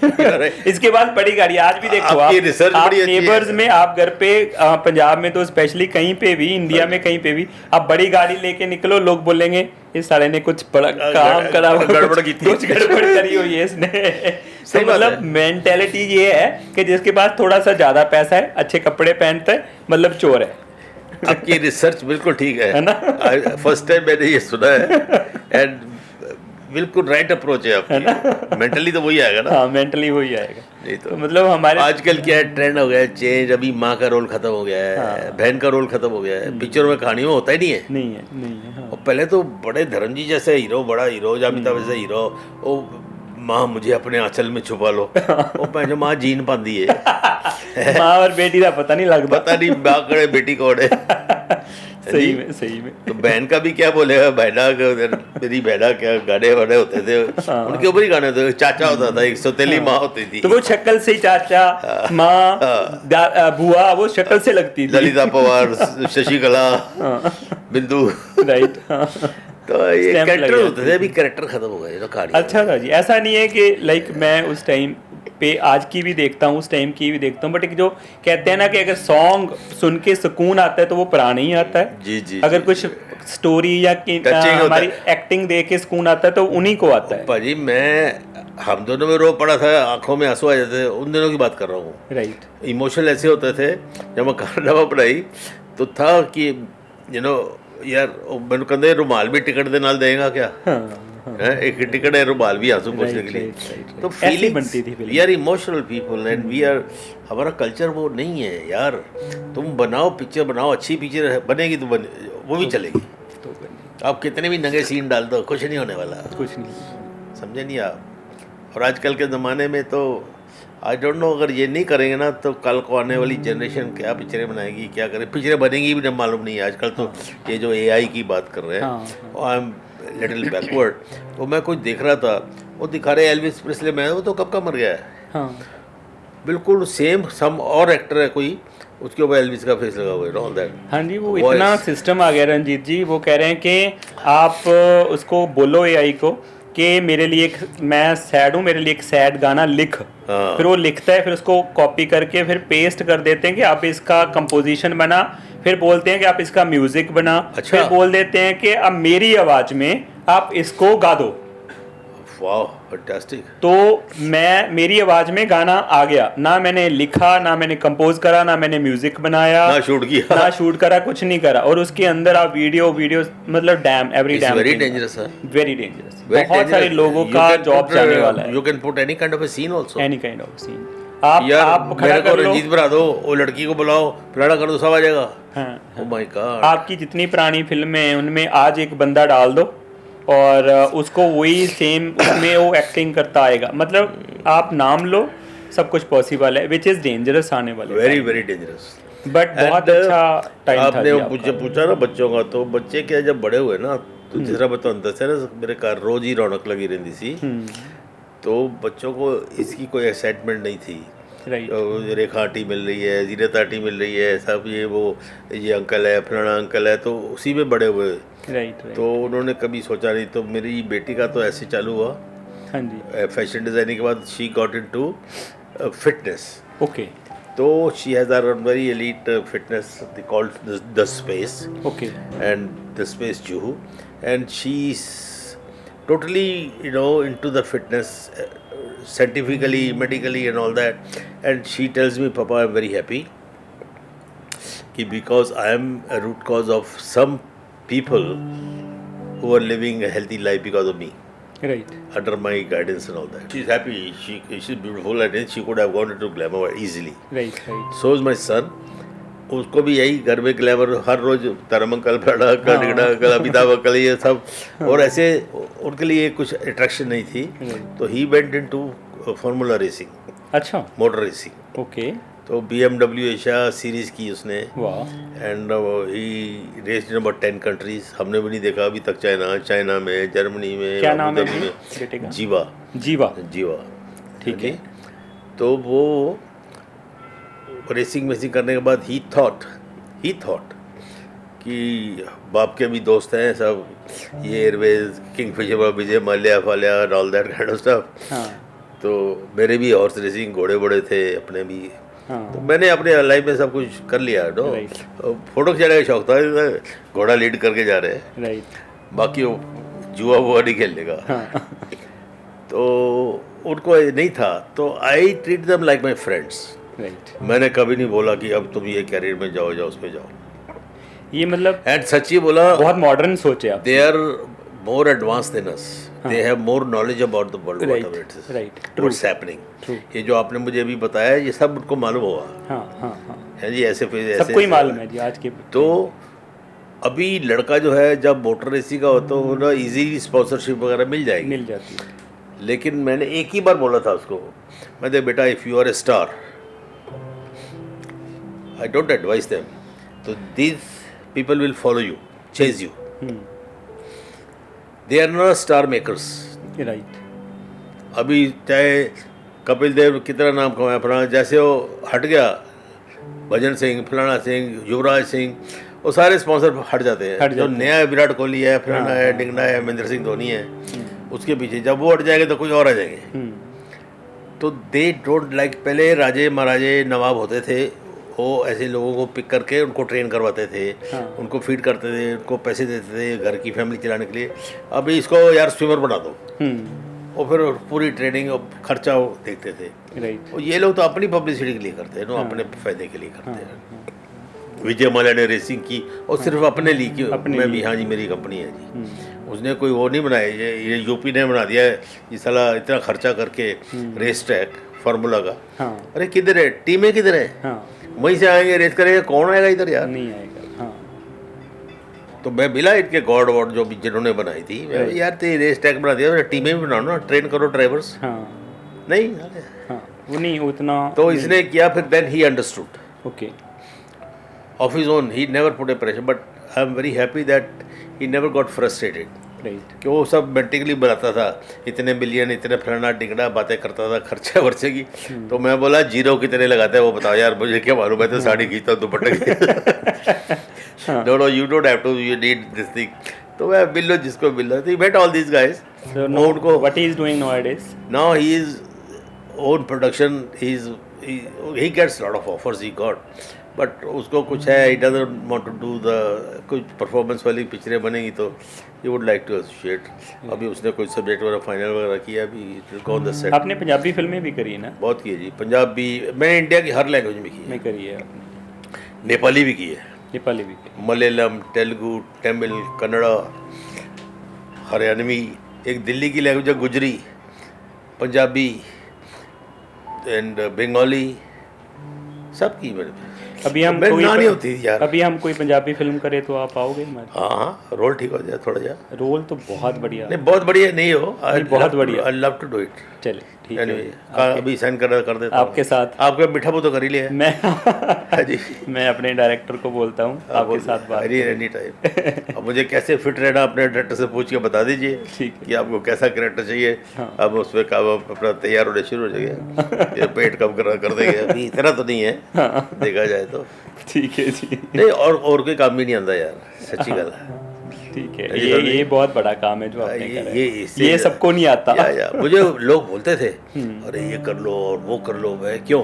इसके बाद बड़ी गाड़ी आज भी देखो आप नेबर्स में, आप घर पे पंजाब में तो स्पेशली कहीं पे भी, इंडिया में कहीं पे भी आप बड़ी गाड़ी लेके निकलो, लोग बोलेंगे इस साले ने कुछ बड़ा काम करा, कुछ गड़बड़ करी हुई है इसने। तो मतलब मेंटेलिटी ये है कि जिसके पास थोड़ा सा ज्यादा पैसा है, अच्छे कपड़े पहनता है, मतलब चोर है। आपकी रिसर्च बिल्कुल ठीक है ना। फर्स्ट टाइम मैंने ये सुना है एंड बिल्कुल राइट अप्रोच है आपकी। मेंटली तो वही आएगा ना। हाँ, मेंटली वही आएगा। नहीं तो मतलब हमारे आजकल क्या है, ट्रेंड हो गया है चेंज। अभी माँ का रोल खत्म हो गया है, बहन का रोल खत्म हो गया है, पिक्चर में कहानी में होता ही नहीं है। और पहले तो बड़े धर्मजी जैसे हीरो, बड़ा हीरो, अमिताभ जैसे हीरो, वो माँ मुझे अपने आंचल में छुपा लो, वो पहले माँ जीन पाती है। माँ और बेटी का पता नहीं लगता, पता नहीं माँ करे बेटी कौन है। सही में तो बहन का भी क्या बोलेगा, बहना मेरी बहना क्या गाने वाने होते थे उनके ऊपर ही गाने होते थे। चाचा होता था, एक सौतेली माँ होती थी, तो वो शक्ल से चाचा माँ बुआ वो शक्ल से लगती थी। ललिता पवार, शशिकला, बिंदु, राइट। तो ये कैरेक्टर होते थे, अभी कैरेक्टर खत्म हो गए कहानी। अच्छा था जी, ऐसा नहीं है कि लाइक मैं उस टाइम पे आज की भी देखता हूँ, उस टाइम की भी देखता हूँ, बट एक जो कहते हैं ना कि अगर सॉन्ग सुन के सुकून आता है तो वो पुराना ही आता है। जी। अगर कुछ स्टोरी या हमारी एक्टिंग देख के सुकून आता है तो उन्हीं को आता है। भाजी हम दोनों में रो पड़ा था, आंखों में आंसू आ जाते थे, उन दिनों की बात कर रहा हूँ। राइट। इमोशनल ऐसे होते थे जब मैं कारनामा पढ़ाई तो था कि यू नो यार मैंने कहते रुमाल भी टिकट दे नाल देगा क्या। एक टिकट है, रुमाल भी आंसू पोंछने के लिए। तो फीलिंग बनती थी। We are emotional people and we are, हमारा कल्चर वो नहीं है यार। तुम बनाओ पिक्चर, बनाओ अच्छी पिक्चर बनेगी तो वो भी चलेगी। तो आप कितने भी नंगे सीन डाल दो, कुछ नहीं होने वाला, कुछ नहीं। समझे नहीं आप। और आजकल के ज़माने में तो आई डोंट नो, अगर ये नहीं करेंगे ना तो कल को आने वाली जनरेशन क्या पिक्चरें बनाएगी, क्या करे, पिक्चरें बनेंगी भी मालूम नहीं है। आजकल तो ये जो AI की बात कर रहे हैं, आई एम लिटिल बैकवर्ड। वो मैं कुछ देख रहा था, वो दिखा रहे एल्विस प्रेस्ले में, वो तो कब का मर गया है। बिल्कुल सेम सम और एक्टर है कोई, उसके ऊपर एल्विस का फेस लगा हुआ है, ऑल दैट। हाँ जी, वो इतना सिस्टम आ गया रंजीत जी, वो कह रहे हैं कि आप उसको बोलो AI को कि मेरे लिए मैं सैड हूँ, मेरे लिए एक सैड गाना लिख। फिर वो लिखता है, फिर उसको कॉपी करके फिर पेस्ट कर देते हैं कि आप इसका कंपोजिशन बना, फिर बोलते हैं कि आप इसका म्यूजिक बना। अच्छा। फिर बोल देते हैं कि अब मेरी आवाज़ में आप इसको गा दो। वाह, फैंटास्टिक। तो मेरी आवाज में गाना आ गया, ना मैंने लिखा, ना मैंने कंपोज करा, ना मैंने म्यूजिक बनाया, ना शूट किया, ना शूट करा, कुछ नहीं करा, और उसके अंदर आप वीडियो मतलब damn every damn very dangerous है, वेरी डेंजरस। बहुत सारे लोगों का जॉब जाने वाला है। You can put any kind of a scene also, any kind of scene. आप खड़ा कर लो, रंजीत बना दो, वो लड़की को बुलाओ, फलाना कर दो, सब आ जाएगा। Oh my God. आपकी जितनी पुरानी फिल्में हैं उनमें आज एक बंदा डाल दो और उसको वही सेम उसमें वो एक्टिंग करता आएगा। मतलब आप नाम लो, सब कुछ पॉसिबल है, विच इज़ डेंजरस आने वाले, वेरी वेरी डेंजरस। बट बहुत अच्छा टाइम था। आपने मुझे पूछा ना बच्चों का, तो बच्चे क्या जब बड़े हुए ना, तो जिस तरह बताऊँ, दस ना मेरे घर रोज ही रौनक लगी रहती थी, तो बच्चों को इसकी कोई एक्साइटमेंट नहीं थी। रेखा आंटी मिल रही है, जीरत आंटी मिल रही है, सब ये अंकल है, फलाना अंकल है, तो उसी में बड़े हुए। तो उन्होंने कभी सोचा नहीं। तो मेरी बेटी का तो ऐसे चालू हुआ। हाँ जी। फैशन डिज़ाइनिंग के बाद she got into fitness. Okay. तो she has our very elite fitness, they called the space. Okay. And the space Juhu, and she is totally into the fitness, scientifically, medically and all that. And she tells me, Papa, I'm very happy because I am a root cause of some people who are living a healthy life because of me, right, under my guidance and all that. She's happy, she's beautiful, and she could have gone into glamour easily. Right. So is my son. उसको भी यही घर में glamour, हर रोज तरमंकल, फड़ा कल, Amitabh uncle, ये सब। और ऐसे उनके लिए कुछ अट्रैक्शन नहीं थी। तो he went into formula racing. अच्छा। Motor racing. ओके। तो BMW एशिया सीरीज की उसने। वाह। And he raced in about 10 countries. हमने भी नहीं देखा अभी तक चाइना में, जर्मनी में। क्या नाम है बेटे का? जीवा। ठीक है। तो वो रेसिंग वेसिंग करने के बाद ही थॉट कि बाप के भी दोस्त हैं सब, ये एयरवेज, किंगफिशर, विजय माल्या, फाल्या, all that kind of stuff. तो मेरे भी हॉर्स रेसिंग, घोड़े बड़े थे अपने भी। तो मैंने अपने लाइफ में सब कुछ कर लिया। फोटो खिंचाने का शौक था, घोड़ा लीड करके जा रहे हैं, बाकी वो जुआ वुआ नहीं खेलने का। तो उनको नहीं था। तो I treat them like my friends. मैंने कभी नहीं बोला कि अब तुम ये कैरियर में जाओ उसमें जाओ। ये मतलब एंड सच्ची बोला, बहुत मॉडर्न सोच है आप। They are more advance than us, they have more knowledge about the world, whatever it is, what's happening. ये जो आपने मुझे अभी बताया, ये सब उनको मालूम होगा। है जी, ऐसे सबको ही मालूम है जी आज के। तो अभी लड़का जो है, जब मोटर रेसिंग का होता तो वो ना इजी स्पॉन्सरशिप वगैरह मिल जाती है। लेकिन मैंने एक ही बार बोला था उसको, मैं बेटा, if you are a star, I don't advise them. So these people will follow you, chase you. They are not star makers. Right. अभी चाहे कपिल देव कितना नाम कमाया, फलाना, जैसे वो हट गया, भजन सिंह, फलाना सिंह, युवराज सिंह, वो सारे स्पॉन्सर हट जाते हैं। जो नया है, विराट कोहली है, फलाना है, डिंगना है, महेंद्र सिंह धोनी है, उसके पीछे जब वो हट जाएंगे तो कोई और आ जाएंगे। तो दे डोंट लाइक। पहले राजे महाराजे नवाब होते थे, वो ऐसे लोगों को पिक करके उनको ट्रेन करवाते थे। उनको फीड करते थे, उनको पैसे देते थे घर की फैमिली चलाने के लिए। अभी इसको यार स्विमर बना दो, और फिर पूरी ट्रेनिंग और खर्चा देखते थे। और ये लोग तो अपनी पब्लिसिटी के लिए करते हैं, अपने फायदे के लिए करते हैं। विजय माल्या ने रेसिंग की और सिर्फ अपने लिए की, मैं भी, हाँ जी मेरी कंपनी है जी। उसने कोई वो नहीं बनाया, ये यूपी ने बना दिया है ये साला, इतना खर्चा करके रेस ट्रैक फार्मूला का। अरे किधर है टीमें, किधर है? वहीं से आएंगे, रेस करेंगे, कौन आएगा इधर यार? नहीं आएगा। तो मैं मिला इनके गॉड वॉड जो भी जिन्होंने बनाई थी, यार तेरी रेस ट्रैक बना दिया, टीमें भी बनाओ ना, ट्रेन करो ड्राइवर्स। नहीं, हाँ वो नहीं उतना। तो इसने किया, फिर then he understood okay of his own, he never put a pressure, but I am very happy that he never got frustrated. Right, कि वो सब मेंटिकली बनाता था, इतने मिलियन, इतने फलाना टिकड़ा बातें करता था खर्चे वर्चे की। तो मैं बोला जीरो कितने लगाते हैं वो बताओ यार, मुझे क्या मालूम, मैं तो साड़ी खींचता हूँ दुपट्टे की। No you don't have to, you need this thing. तो मैं मिल लो जिसको मिल रहा, मेट ऑल दिस गाइस। उनको what he is doing nowadays, now he is own production, he gets lot of offers, he got, but उसको कुछ है, he doesn't want to do the, कुछ परफॉर्मेंस वाली पिक्चरें बनेगी तो he would like to associate. अभी उसने कोई सब्जेक्ट वगैरह फाइनल वगैरह किया, अभी गो ऑन द सेट। आपने पंजाबी फिल्में भी करी है ना? बहुत की है जी, पंजाबी, मैंने इंडिया की हर लैंग्वेज में की है। करी है आपने? नेपाली भी की है, नेपाली भी की, मलयालम, तेलुगु, तमिल, कन्नड़ा, हरियाणवी, एक दिल्ली की लैंग्वेज है गुजरी, पंजाबी एंड बंगाली, सब की मैंने। अभी हम कोई नहीं होती यार, अभी हम कोई पंजाबी फिल्म करें तो आप आओगे हमारे? हाँ, रोल ठीक हो जाए थोड़ा जा। रोल तो बहुत बढ़िया, नहीं बहुत बढ़िया नहीं हो, बहुत बढ़िया, I love to do it. चले ठीक है, अभी साइन कर देता आपके साथ। आपका मीठा तो कर ही लिया मैं जी, मैं अपने डायरेक्टर को बोलता हूँ आपके साथ बात एनी टाइम। अब मुझे कैसे फिट रहना अपने डायरेक्टर से पूछ के बता दीजिए कि आपको कैसा कैरेक्टर चाहिए। अब उसमें काम अपना तैयार होने शुरू हो जाएगा, ये पेट कम कर देंगे, अभी इतना तो नहीं है देखा जाए तो। ठीक है जी, नहीं और कोई काम भी नहीं आता यार, सच्ची गल है। ठीक है, ये बहुत बड़ा काम है जो आपने करा है, ये सबको नहीं आता। मुझे लोग बोलते थे अरे ये कर लो और वो कर लो, मैं क्यों,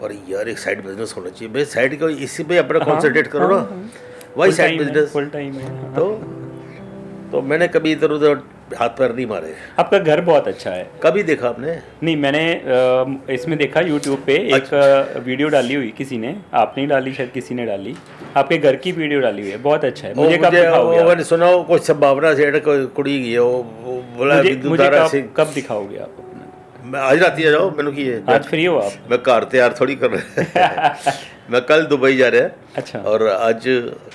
और यार एक साइड बिजनेस होना चाहिए, मैं साइड का इसी पे अपना कॉन्सेंट्रेट करो ना, वही साइड बिजनेस फुल टाइम है। तो मैंने कभी इधर उधर हाथ पैर नहीं मारे। आपका घर बहुत अच्छा है, कभी देखा आपने? नहीं, मैंने इसमें देखा यूट्यूब पे एक वीडियो डाली हुई किसी ने, आपने ही डाली शायद, किसी ने डाली, आपके घर की वीडियो डाली हुई है, बहुत अच्छा है। मुझे कब दिखाओगे? मैंने सुना कोई संभावना से कुड़ी की है, वो बोला मुझे कब दिखाओगे आप? मैं आज रात ही आ जाओ, मैंने की है, आज फ्री हो आप? मैं कार तैयार थोड़ी कर रहा मैं कल दुबई जा रहा है। अच्छा, और आज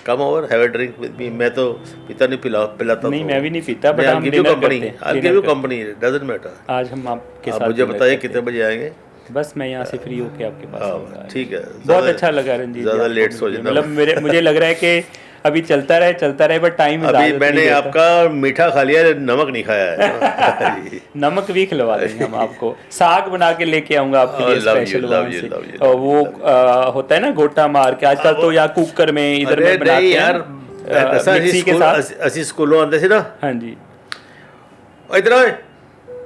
come over have a drink with me. मैं तो पीता नहीं, पिलाता नहीं, मैं भी नहीं पीता, बट हम डिनर करते हैं। I give you company, doesn't matter. आज हम आपके साथ, मुझे बताइए कितने बजे आएंगे? बस मैं यहाँ से फ्री होके आपके पास आऊंगा। ठीक है, बहुत अच्छा लगा रंजीत, ज़्यादा लेट सो जाना, मतलब मुझे लग रहा है कि अभी चलता रहे, बट टाइम अभी मैंने आपका मीठा खा लिया, नमक नहीं खाया है। नमक भी खिलवा देंगे हम आपको, साग बना के लेके आऊंगा आपके लिए स्पेशल वहाँ से। वो होता है ना गोटा मार के, आजकल तो या कुकर में इधर में बनाते हैं मिक्सी के साथ। ਅਸੀਂ स्कूलों आते थे ना। हाँ जी, इधर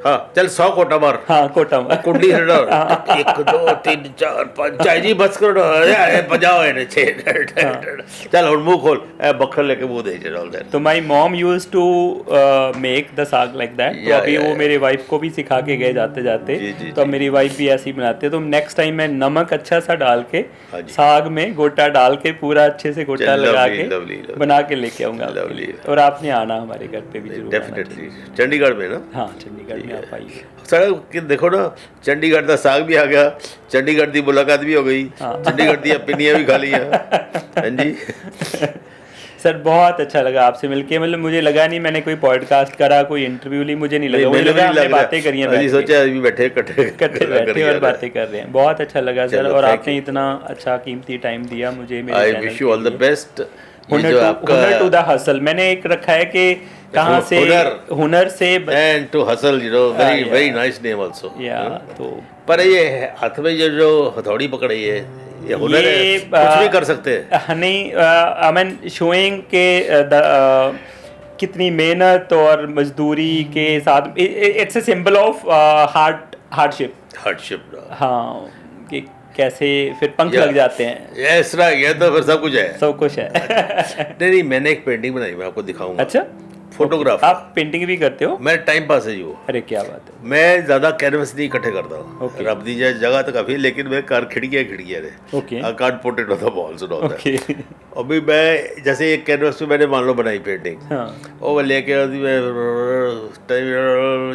हाँ चल 100 कोटा मार। हाँ कोटा मार, कुंडी 1 2 3 4 5 चाहिए बस करो, अरे बजाओ इन्हें 6 चल और मुंह खोल, बखर लेके मुंह दे चल। तो my mom used to make the saag like that, तो अभी वो मेरे वाइफ को भी सिखा के गए जाते जाते, तो मेरी वाइफ भी ऐसे ही बनाते हैं। तो नेक्स्ट टाइम मैं नमक अच्छा सा डाल के साग में गोटा डाल के पूरा अच्छे से गोटा लगा के बना के लेके आऊंगा, और आपने आना हमारे घर पे भी जरूर। डेफिनेटली चंडीगढ़ में ना? हाँ चंडीगढ़ में आप आइए। सर देखो ना, चंडीगढ़ का साग भी आ गया, चंडीगढ़ की मुलाकात भी हो गई, चंडीगढ़ दी पिनियां भी खा ली हैं। हाँ जी सर, बहुत अच्छा लगा आपसे मिलके, मतलब मुझे लगा नहीं मैंने कोई पॉडकास्ट करा, कोई इंटरव्यू ली, मुझे नहीं लगा, मुझे लगा हमने बातें करी हैं, सोचा अभी बैठे इकट्ठे और बातें कर रहे हैं। बहुत अच्छा लगा सर, और आपने इतना अच्छा कीमती टाइम दिया मुझे। I wish you all the best. हुनर टू द हसल मैंने एक रखा है कि कहाँ से हुनर से and to hustle, you know, very very nice name also. या तो पर ये हाथ में जो हथौड़ी पकड़ी है, ये हुनर है, कुछ भी कर सकते हैं। नहीं, आई मीन शोइंग के कितनी मेहनत और मजदूरी के साथ, it's a symbol of hardship. हाँ, कि कैसे फिर पंख लग जाते हैं, ऐसा ये तो फिर सब कुछ है। नहीं, मैंने एक पेंटिंग बनाई, मैं आपको दिखाऊंगा। अच्छा, फोटोग्राफ। आप पेंटिंग भी करते हो? मेरा टाइम पास है वो। अरे क्या बात है। मैं ज्यादा कैनवस नहीं इकट्ठे करता हूँ, रब दी जाए जगह तो काफी, लेकिन मैं कार खिड़कियाँ रे I can't put it on the walls and all that. अभी मैं जैसे एक कैनवस पे मैंने मान लो बनाई पेंटिंग, वो लेके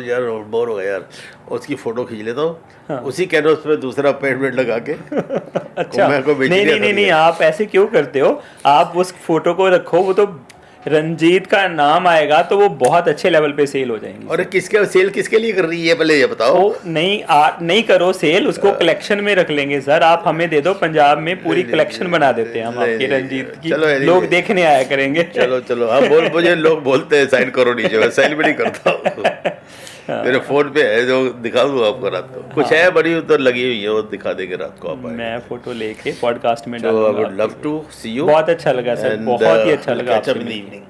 यार बोर हो गया यार, उसकी फोटो खींच लेता हूँ, उसी कैनवस पे दूसरा पेंट लगा के। अच्छा, नहीं, आप ऐसे क्यों करते हो? आप उस फोटो को रखो, वो तो रंजीत का नाम आएगा तो वो बहुत अच्छे लेवल पे सेल हो जाएंगी। और किसके लिए कर रही है पहले ये बताओ। वो नहीं करो सेल, उसको कलेक्शन में रख लेंगे सर। आप हमें दे दो, पंजाब में पूरी कलेक्शन बना देते हैं हम आपकी रंजीत की। लोग देखने आया करेंगे। चलो हाँ बोल, मुझे लोग बोलते हैं साइन करो नीचे, मैं साइन भी नहीं करता हूँ। मेरे फोन पे है, जो दिखा दूंगा आपको रात को। कुछ है बड़ी उधर लगी हुई है, वो दिखा देंगे रात को आप। मैं फोटो लेके पॉडकास्ट में डालूंगा। I would love to see you. बहुत अच्छा लगा सर, बहुत ही अच्छा लगा आपसे।